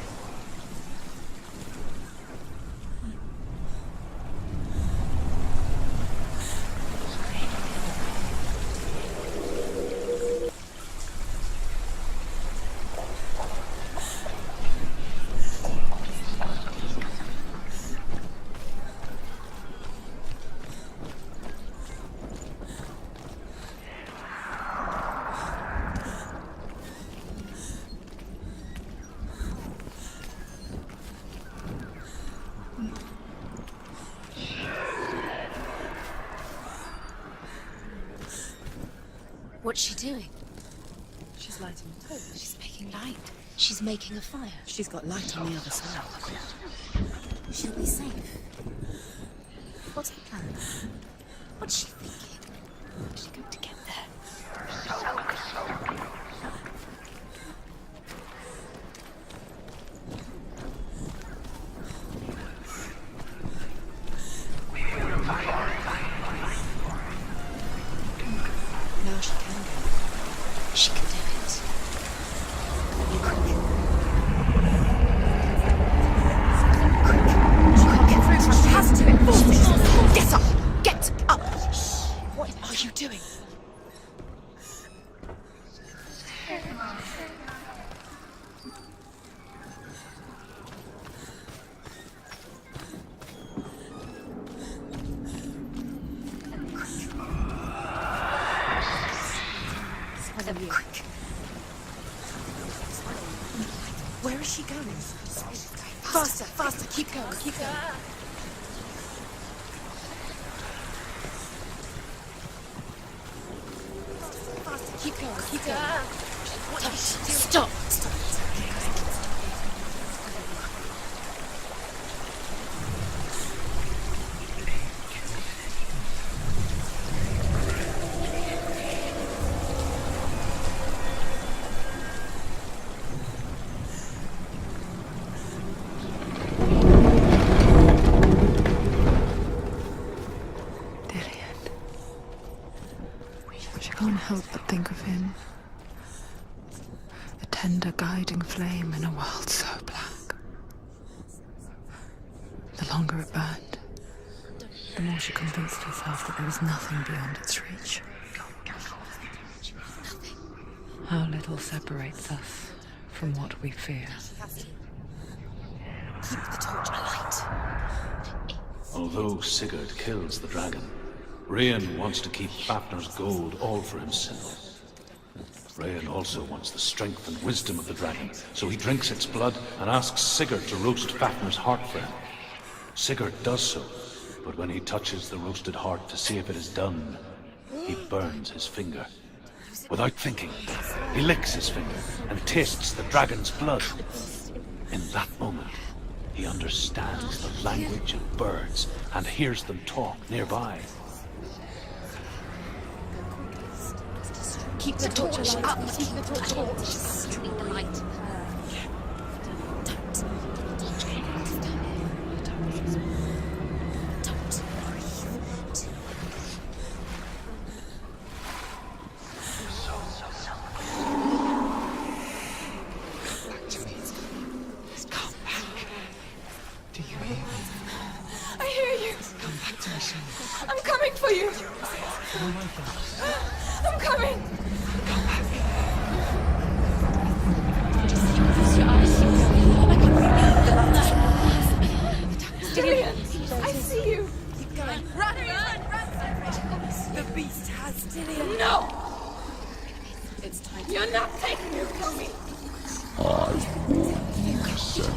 What's she doing? She's lighting a torch. She's making light. She's making a fire. She's got light on the other side. She'll be safe. What's the plan? What's she thinking? How's she going to get there? Now she can go. She can do it. She can't get through, so she has to. It forces. Get up! Get up! What are you doing? Quick. Where is she going? Faster, faster, keep going, keep going. Faster, keep going, keep going. What is she doing? Stop! help but think of him. A tender guiding flame in a world so black. The longer it burned, the more she convinced herself that there was nothing beyond its reach. How little separates us from what we fear. Keep the torch alight. Although Sigurd kills the dragon, Rayan wants to keep Fafnir's gold all for himself. Rayan also wants the strength and wisdom of the dragon, so he drinks its blood and asks Sigurd to roast Fafnir's heart for him. Sigurd does so, but when he touches the roasted heart to see if it is done, he burns his finger. Without thinking, he licks his finger and tastes the dragon's blood. In that moment, he understands the language of birds and hears them talk nearby. Keep the torch up. Keep the torch alight. Keep the light. I'm coming for you. I'm coming. Dillian, I see you. Keep going. Run. The beast has Dillian. No. It's time. You're not taking her from me. I warn you, Senua.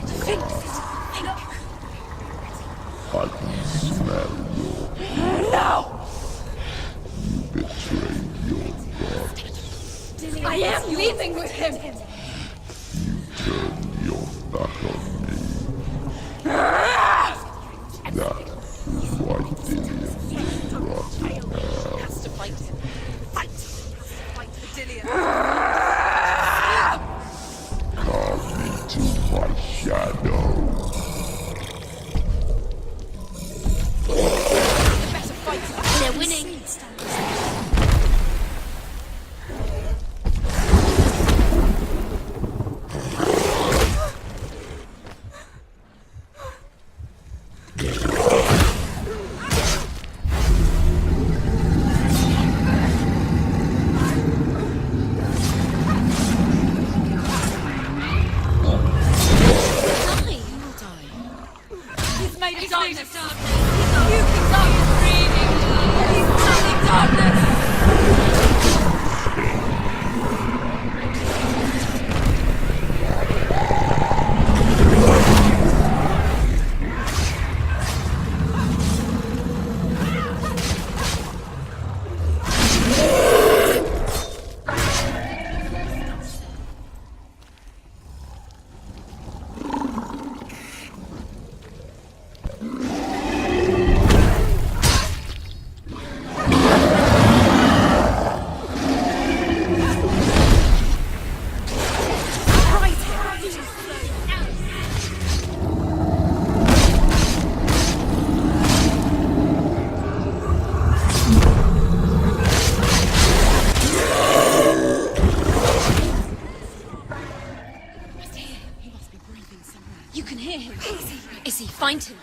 I can smell your... No! You betrayed your god. I am leaving with him. You turned your back on me. That is why Dillian will rot in hell. Has to fight him. Fight. Fight for Dillian. Carve into my shadow. They're winning. He's made of darkness. You can darkness breathing. He's turning darkness. You can hear him. Is he? Find him.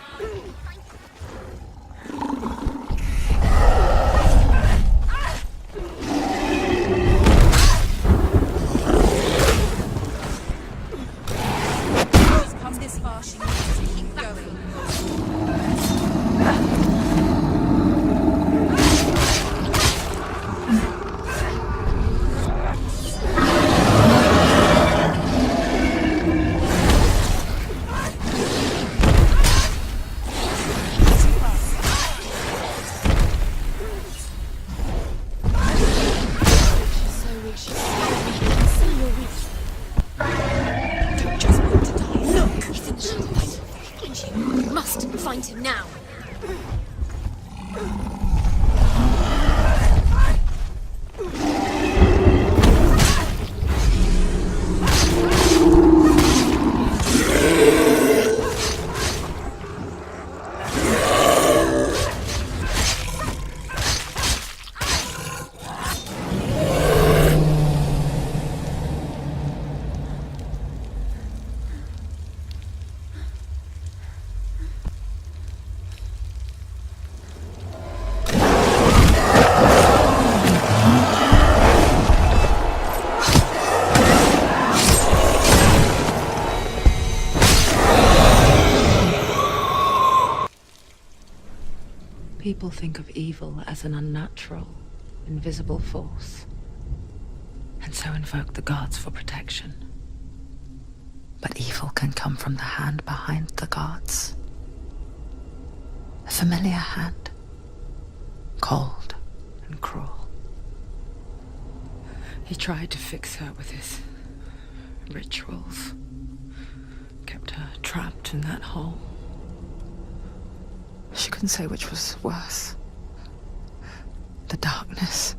She's come this far, she needs to keep going. People think of evil as an unnatural, invisible force, and so invoke the gods for protection. But evil can come from the hand behind the gods. A familiar hand, cold and cruel. He tried to fix her with his rituals, kept her trapped in that hole. She couldn't say which was worse. The darkness,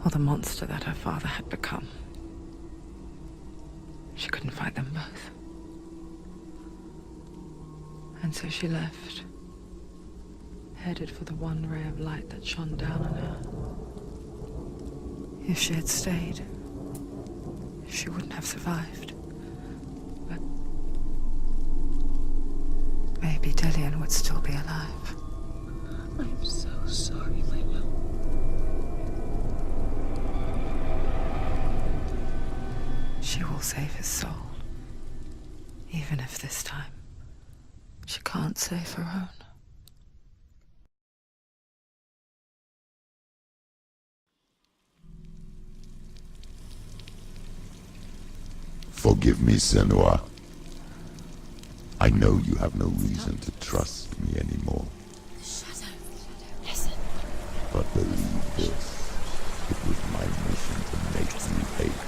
or the monster that her father had become. She couldn't fight them both. And so she left, headed for the one ray of light that shone down on her. If she had stayed, she wouldn't have survived. But maybe Dillian would still be alive. I'm so sorry, my love. She will save his soul, even if this time she can't save her own. Forgive me, Senua. I know you have no reason to trust me anymore. Listen. But believe this, it was my mission to make you hate.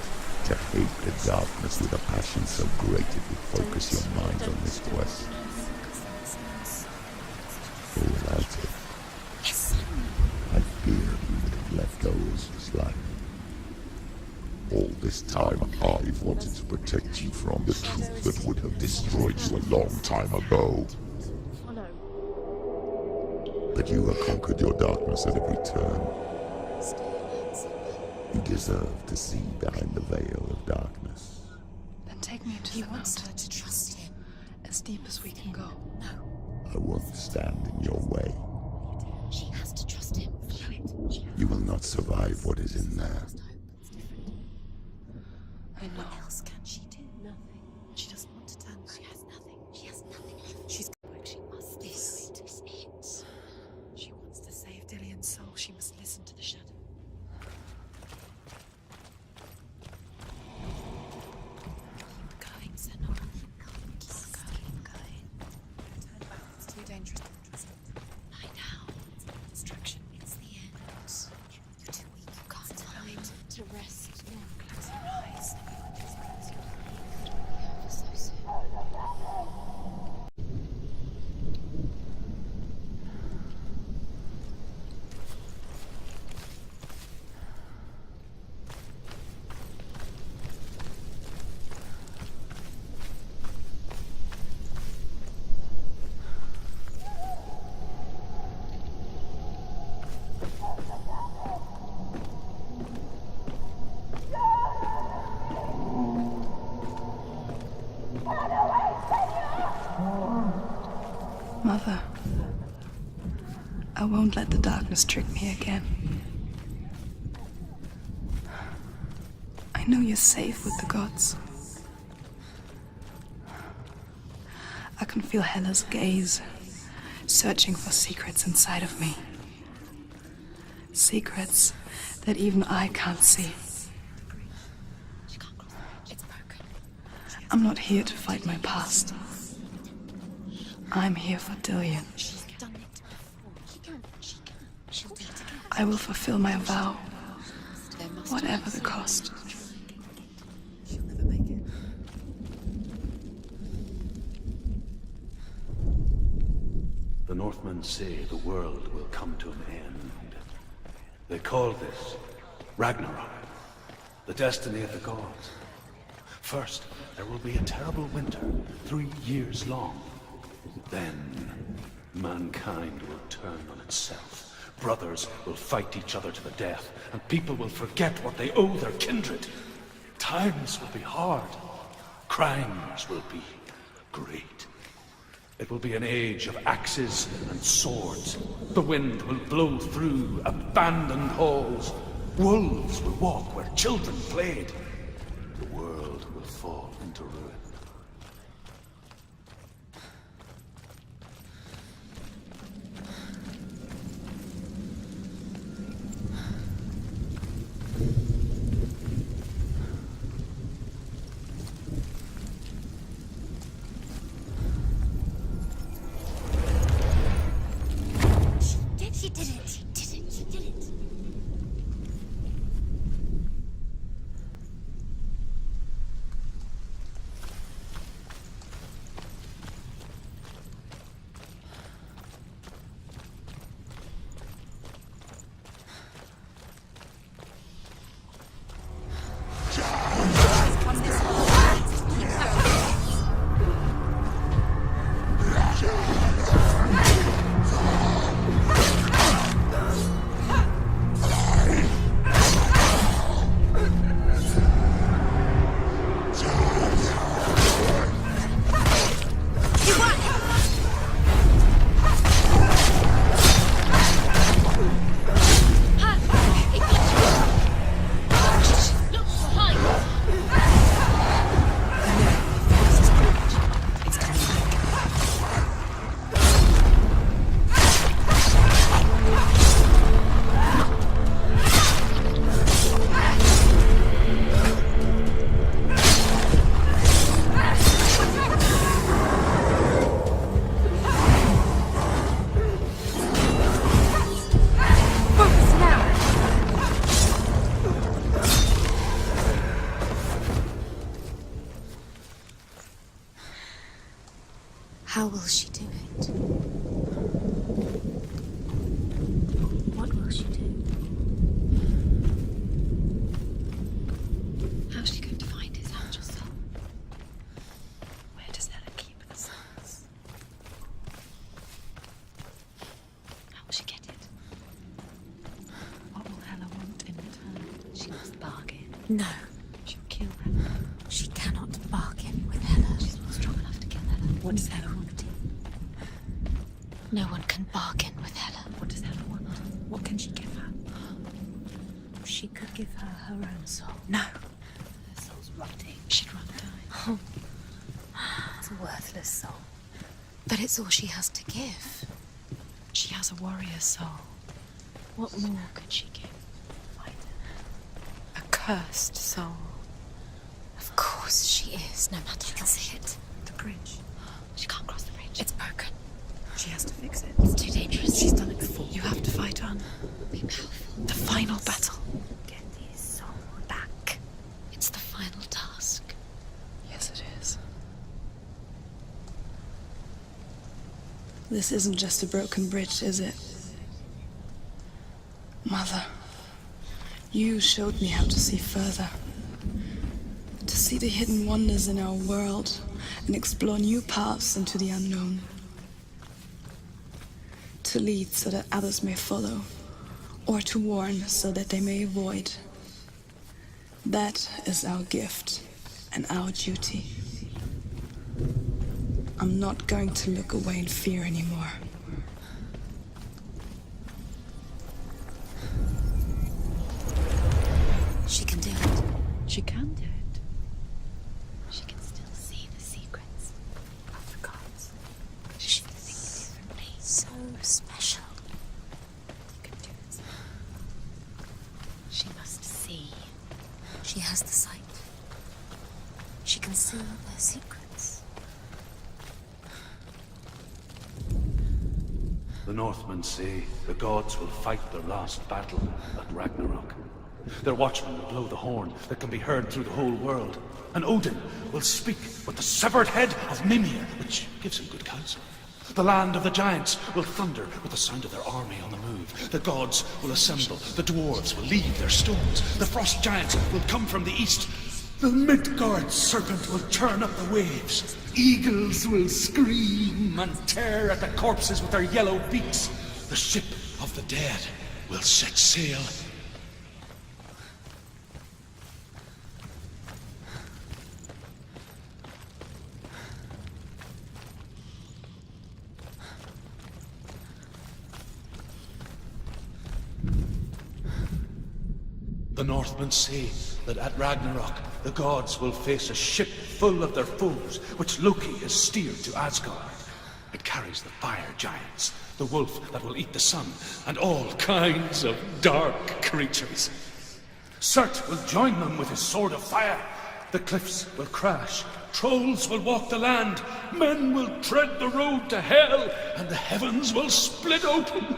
To hate the darkness with a passion so great it would focus your mind on this quest. Or without it, I fear you would have let go as was life. All this time, I've wanted to protect you from the truth that would have destroyed you a long time ago. But you have conquered your darkness at every turn. You deserve to see behind the veil of darkness. Then take me to the mountain. To trust him. As deep as we can go. I won't stand in your way. She has to trust him. You will not survive what is in there. I know. What else can she do? Nothing. She doesn't want to turn back. She has nothing. She has nothing. She's going. She must. This is it. She wants to save Dillian's soul. She must listen to the shadow. Keep going, Senora. Keep going. Turn back. It's too dangerous to trust it. Lie down. Distraction. It's the end. You're too weak. You can't hide. To rest. Close your eyes. Just close your eyes. It will be over so soon. Mother, I won't let the darkness trick me again. I know you're safe with the gods. I can feel Hela's gaze, searching for secrets inside of me. Secrets that even I can't see. She can't cross the bridge. It's broken. I'm not here to fight my past. I'm here for Dillian. She's done it before. She can. She'll do it again. I will fulfill my vow, There must whatever the cost. She'll never make it. The Northmen say the world will come to an end. They call this Ragnarok, the destiny of the gods. First, there will be a terrible winter, 3 years long. Then, mankind will turn on itself. Brothers will fight each other to the death, and people will forget what they owe their kindred. Times will be hard. Crimes will be great. It will be an age of axes and swords. The wind will blow through abandoned halls. Wolves will walk where children played. The world will fall into ruin. How will she do it? What will she do? How's she going to find his angel soul? Where does Ella keep the souls? How will she get it? What will Hela want in return? She must bargain. No, She'll kill Hela. she cannot bargain with Hela. She's not strong enough to kill Hela. What does Hela want? No one can bargain with Hela. What does Hela want? What can she give her? She could give her her own soul. No. Her soul's rotting. She'd rather die. It's a worthless soul. But it's all she has to give. She has a warrior's soul. What more could she give? A cursed soul. Of course she is, no matter how. can see it. The bridge. She can't cross the bridge. It's broken. She has to fix it. It's too dangerous. She's done it before. You have to fight on. Be powerful. The final battle. Get his soul back. It's the final task. Yes, it is. This isn't just a broken bridge, is it? Mother, you showed me how to see further. To see the hidden wonders in our world and explore new paths into the unknown. To lead so that others may follow, or to warn so that they may avoid. That is our gift and our duty. I'm not going to look away in fear anymore. She can do it. She can do it. She can still see the secrets of the gods. She thinks differently. So special. You can do it. She must see. She has the sight. She can see their secrets. The Northmen say the gods will fight their last battle at Ragnarok. Their watchmen will blow the horn that can be heard through the whole world. And Odin will speak with the severed head of Mimir, which gives him good counsel. The land of the giants will thunder with the sound of their army on the move. The gods will assemble. The dwarves will leave their stones. The frost giants will come from the east. The Midgard serpent will turn up the waves. Eagles will scream and tear at the corpses with their yellow beaks. The ship of the dead will set sail. The Northmen say that at Ragnarok, the gods will face a ship full of their foes, which Loki has steered to Asgard. It carries the fire giants, the wolf that will eat the sun, and all kinds of dark creatures. Surt will join them with his sword of fire. The cliffs will crash, trolls will walk the land, men will tread the road to hell, and the heavens will split open.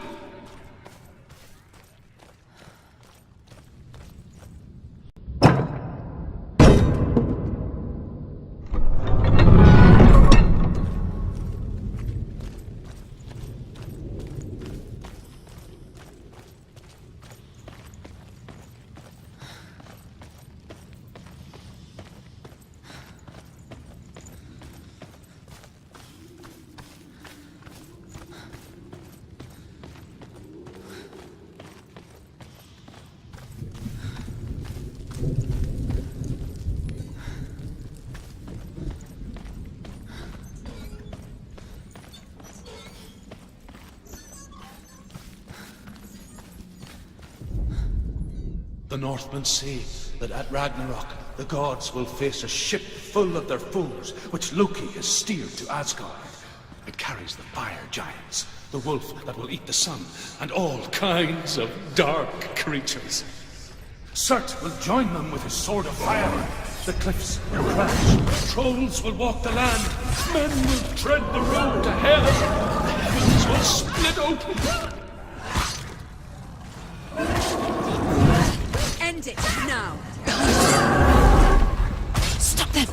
The Northmen say that at Ragnarok, the gods will face a ship full of their foes, which Loki has steered to Asgard. It carries the fire giants, the wolf that will eat the sun, and all kinds of dark creatures. Surt will join them with his sword of fire. The cliffs will crash, trolls will walk the land, men will tread the road to hell, the heavens will split open. End it now. Stop them.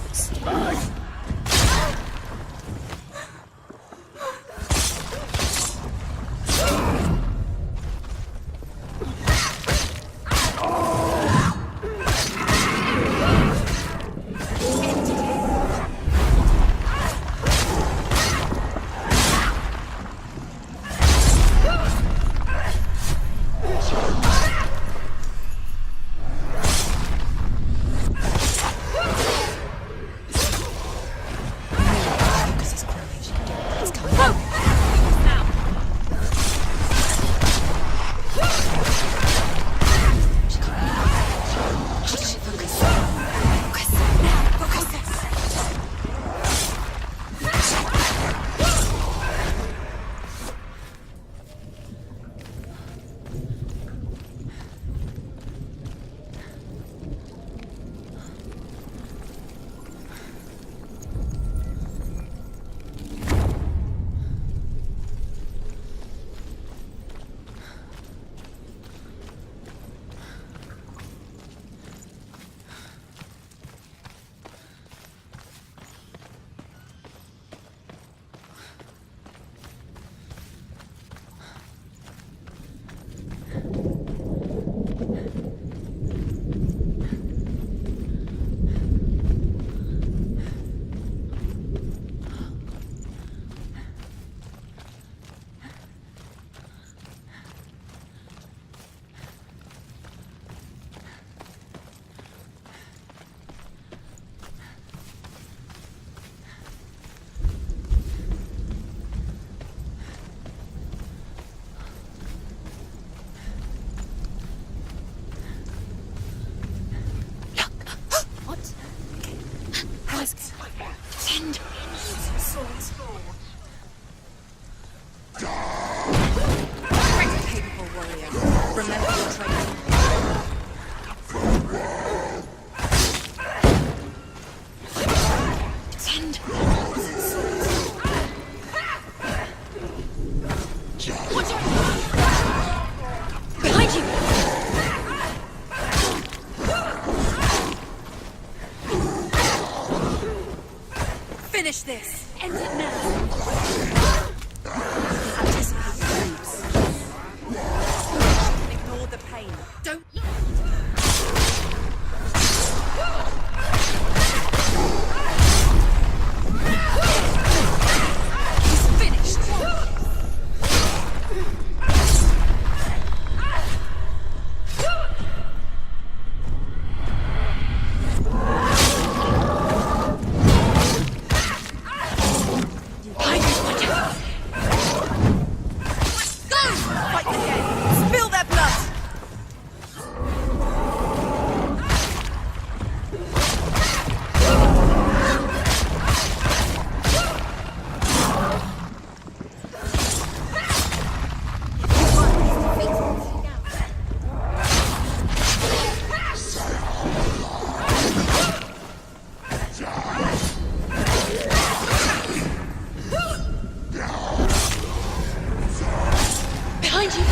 Remember your training. Send. Behind you! Finish this! End it now! Anticipate the moves. Ignore the pain. Don't look! He's finished! Fight the game! Spill their blood! Behind you!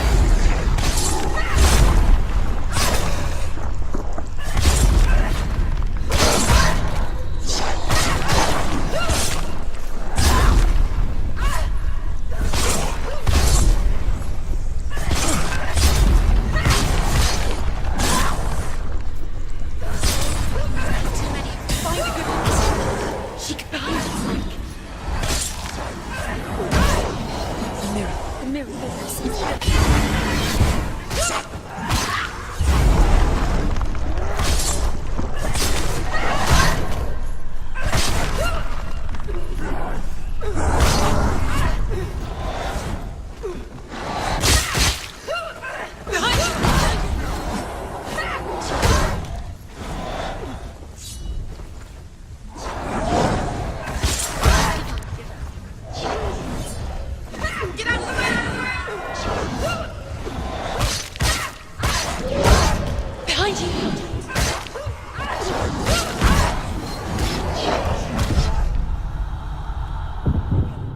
Find a good one. She could behind us, like. The mirror. The mirror. Get out of the way! Behind you!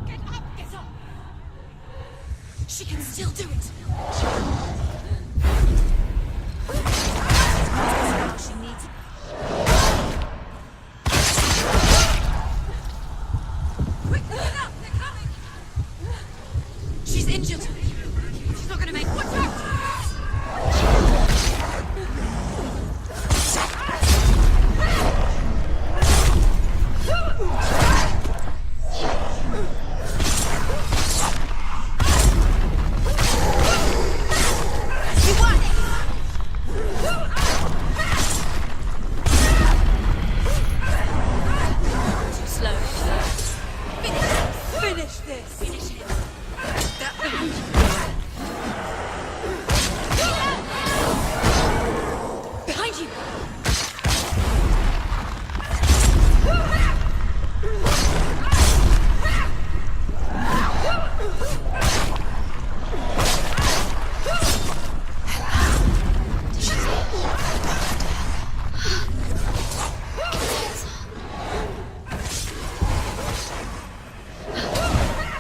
Get up! Get up! She can still do it! She needs quick! Get up! They're coming! She's injured! She's not gonna make it! Watch out! You won! Too slow. Finish this! Finish it. That behind you. Behind you!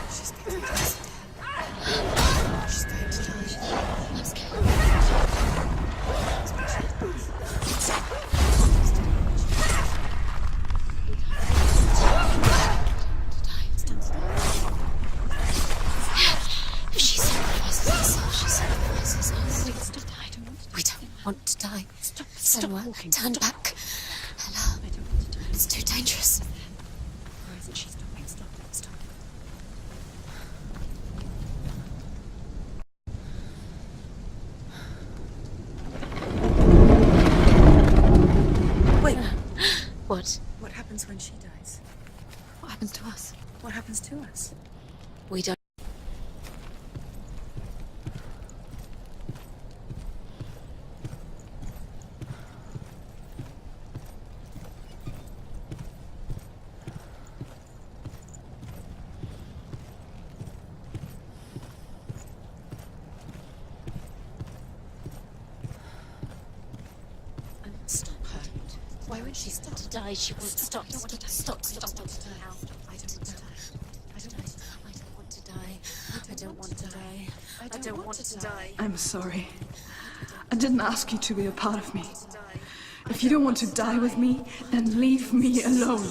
She's getting closer. She's going to die. I'm scared. If she sacrifices herself, she sacrifices us. Wait, stop. I don't want to die. We don't want to die. Stop Senua, walking. turn Stop. back. Hello. I don't want to die. It's too dangerous. Why isn't she stopping? Stop. Stop. Wait. What? What happens when she dies? What happens to us? What happens to us? We don't. She's got to die. She won't stop. Stop. I don't want to die. I don't want to die. I don't want to die. I don't want to die. I'm sorry. I didn't ask you to be a part of me. If you don't want to die with me, then leave me alone.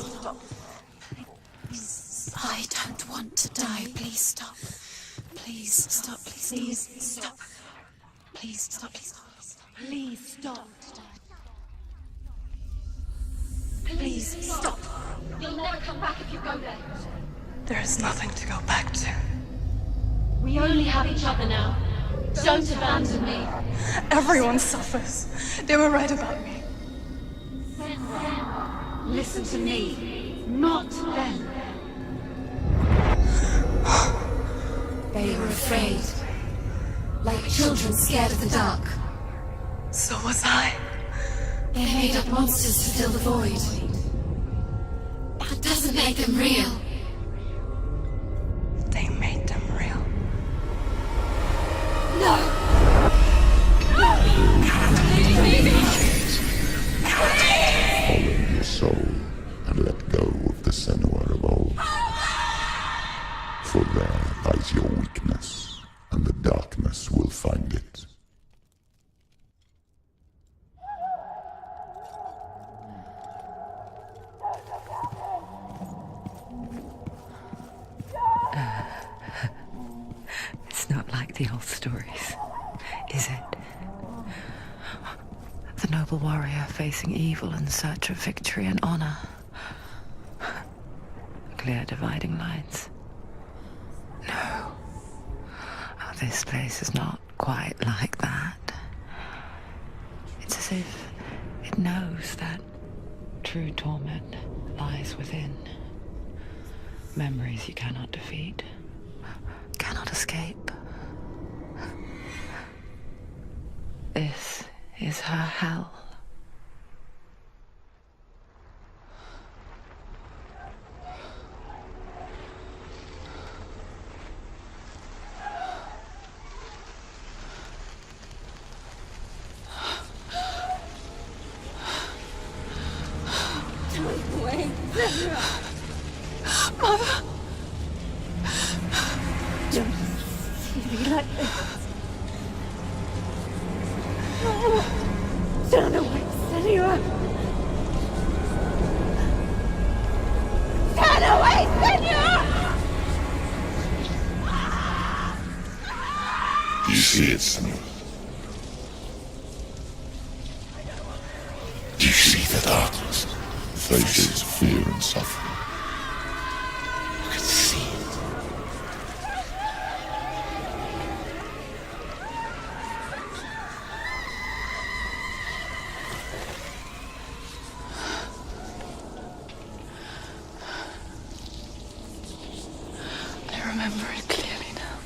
I don't want to die. Please stop. Please stop. Please stop. Please stop. Please stop. Please stop. You'll never come back if you go there. There is nothing to go back to. We only have each other now. Don't abandon me. Everyone suffers. They were right about me. Listen to me, not them. They were afraid. Like children scared of the dark. So was I. They made up monsters to fill the void. That doesn't make them real. They made them real. No! Follow your soul and let go of the Senua of old. For there lies your weakness, and the darkness will find it. It's not like the old stories, is it? The noble warrior facing evil in search of victory and honor. Clear dividing lines. No. Oh, this place is not quite like that. It's as if it knows that true torment lies within. Memories you cannot defeat, cannot escape. This is her hell. Mother! Don't see me like this. Turn away, Senua! Turn away, Senua! You see it, Senua? Do you see the darkness? Faces of fear and suffering. I can see it. I remember it clearly now.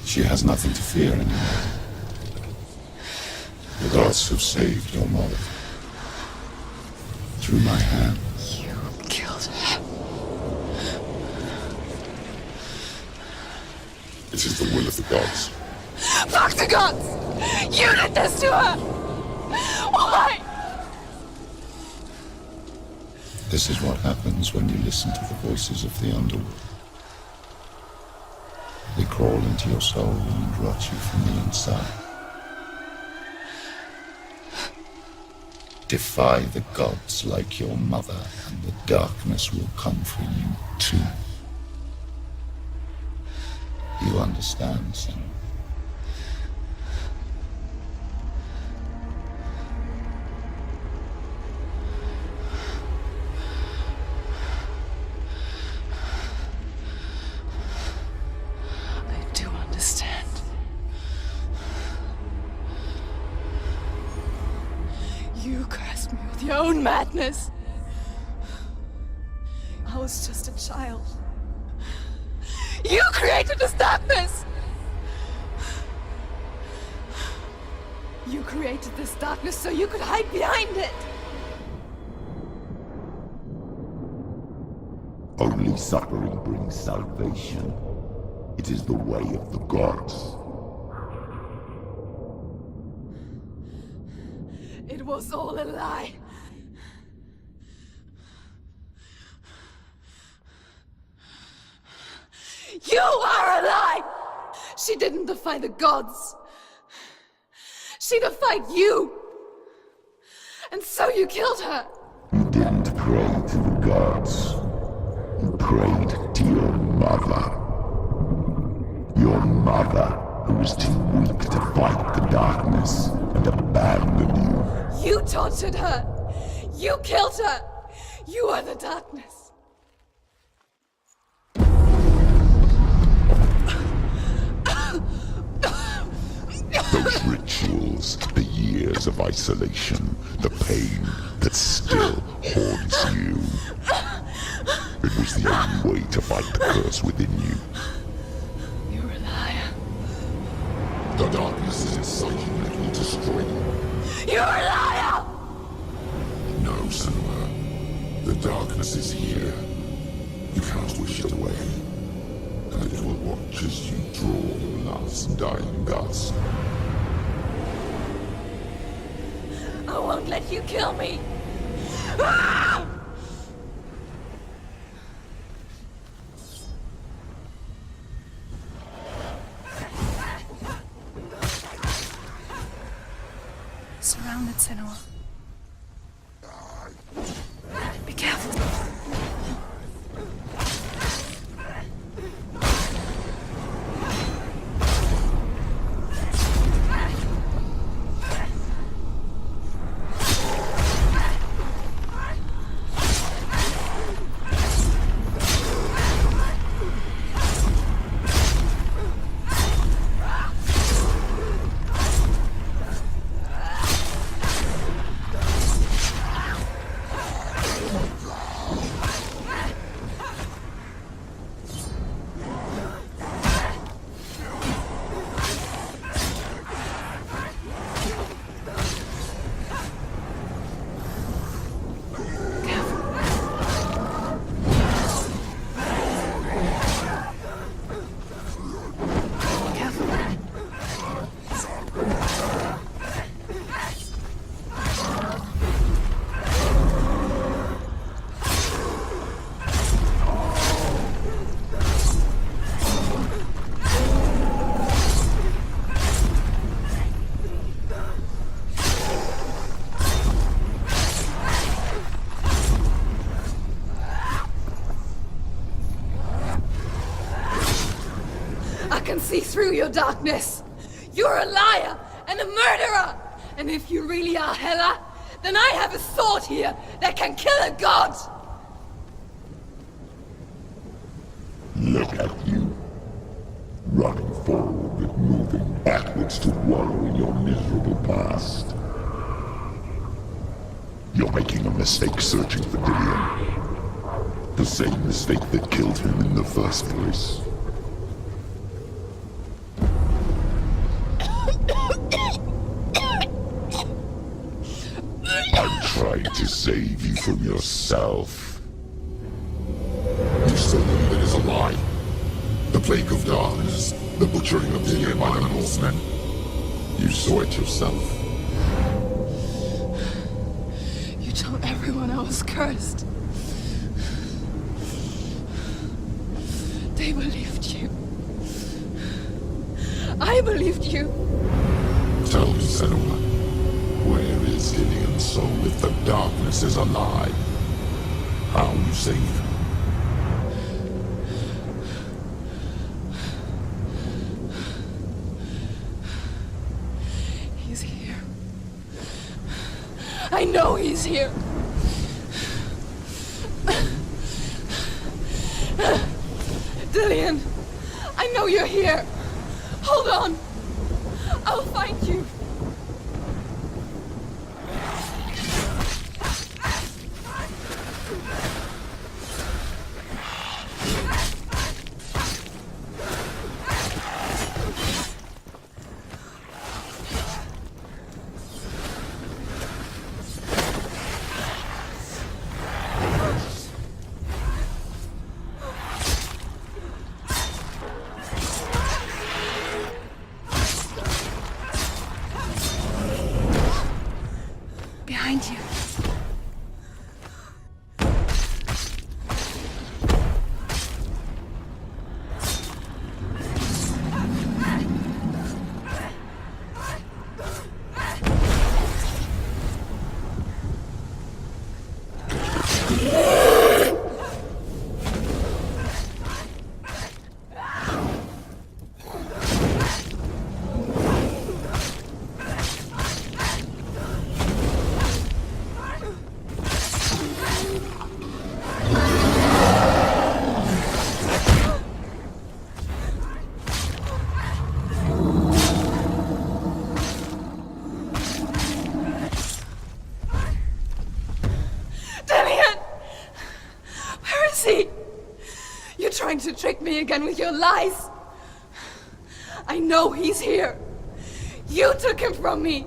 She has nothing to fear anymore. The gods have saved your mother. Through my hand. You killed her. It is the will of the gods. Fuck the gods! You did this to her! Why? This is what happens when you listen to the voices of the underworld. They crawl into your soul and rot you from the inside. Defy the gods like your mother, and the darkness will come for you too. You understand, son? I do understand. You cursed me with your own madness. I was just a child. You created this darkness! You created this darkness so you could hide behind it! Only suffering brings salvation. It is the way of the gods. It was all a lie. You are a lie! She didn't defy the gods. She defied you. And so you killed her. You didn't pray to the gods. You prayed to your mother. Your mother, who was too weak to fight the darkness and abandoned you. You tortured her. You killed her. You are the darkness. Those rituals, the years of isolation, the pain that still haunts you. It was the only way to fight the curse within you. You're a liar. The darkness is inside you and it will destroy you. You're a liar! No, Senua. The darkness is here. You can't wish it away. And it will watch as you draw your last dying gasp. I won't let you kill me. Ah! Surrounded, Senua. Be careful. I can see through your darkness. You're a liar and a murderer. And if you really are Hela, then I have a sword here that can kill a god. Look at you. Running forward but moving backwards to wallow in your miserable past. You're making a mistake searching for Dillion. The same mistake that killed him in the first place. I'm trying to save you from yourself. You still believe it is a lie. The plague of darkness, the butchering of Dillion by the Northmen. You saw it yourself. You told everyone I was cursed. They believed you. I believed you. Tell me, Senua, where is Dillion's soul if the darkness is a lie? How you saved her? He's here. I know he's here. Dillion, I know you're here. Hold on. I'll find you. Behind you. Trying to trick me again with your lies. I know he's here. You took him from me.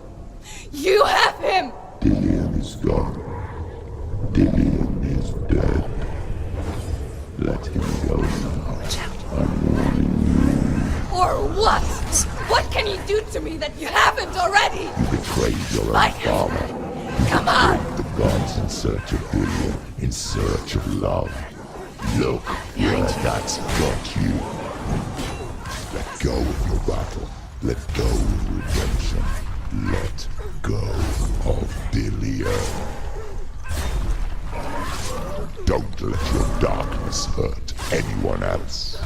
You have him. Dillian is gone. Dillian is dead. Let him go now. I'm warning you. Or what? What can you do to me that you haven't already? You betrayed your own Like father. Come on. The gods in search of Dillian, in search of love. Look where that's got you. Let go of your battle. Let go of redemption. Let go of Piriyev. Don't let your darkness hurt anyone else.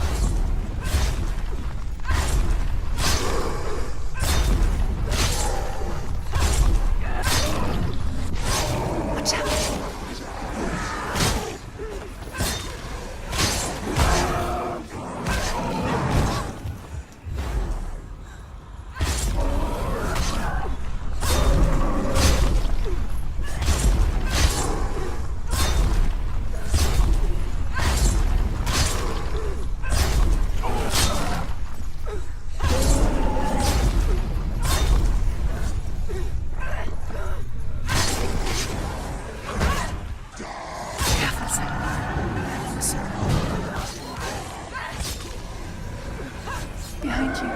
Behind you.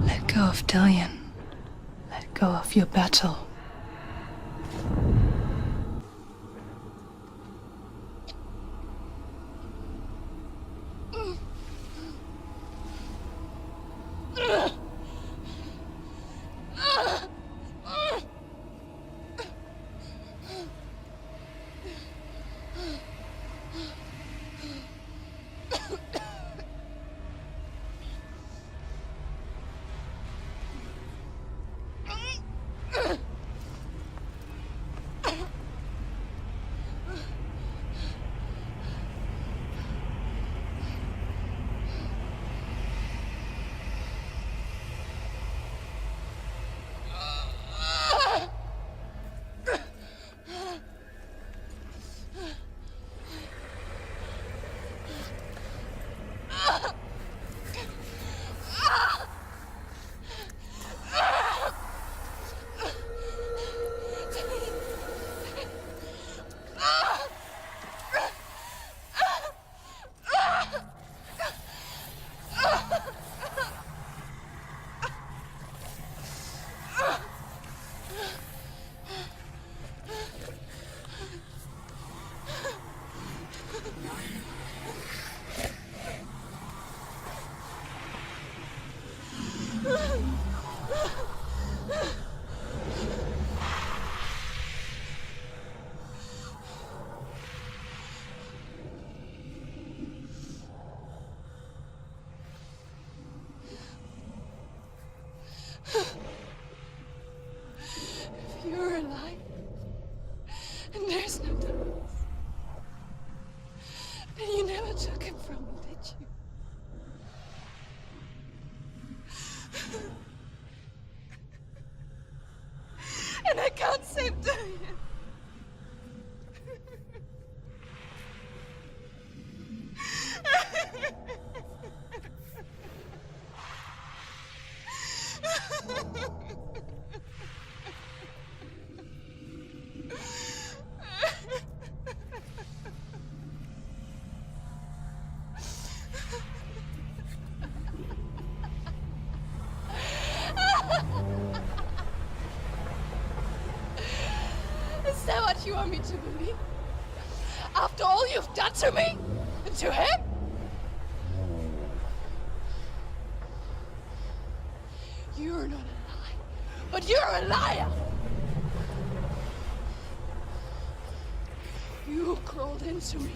Let go of Dillian. Let go of your battle. You're alive. And there's no darkness. And you never took him from me, did you? And I can't save Dillian. you want me to believe? After all you've done to me? And to him? You're not a lie, but you're a liar! You crawled into me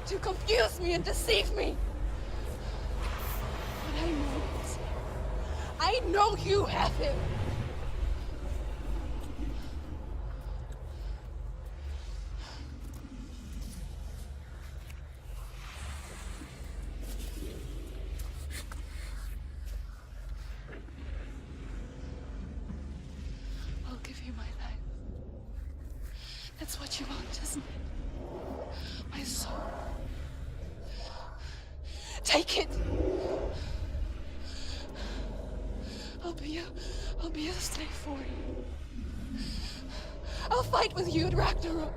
to confuse me and deceive me. But I know it. I know you have him. I'll give you my life. That's what you want, isn't it? My soul. Take it. I'll be a slave for you. I'll fight with you at Ragnarok.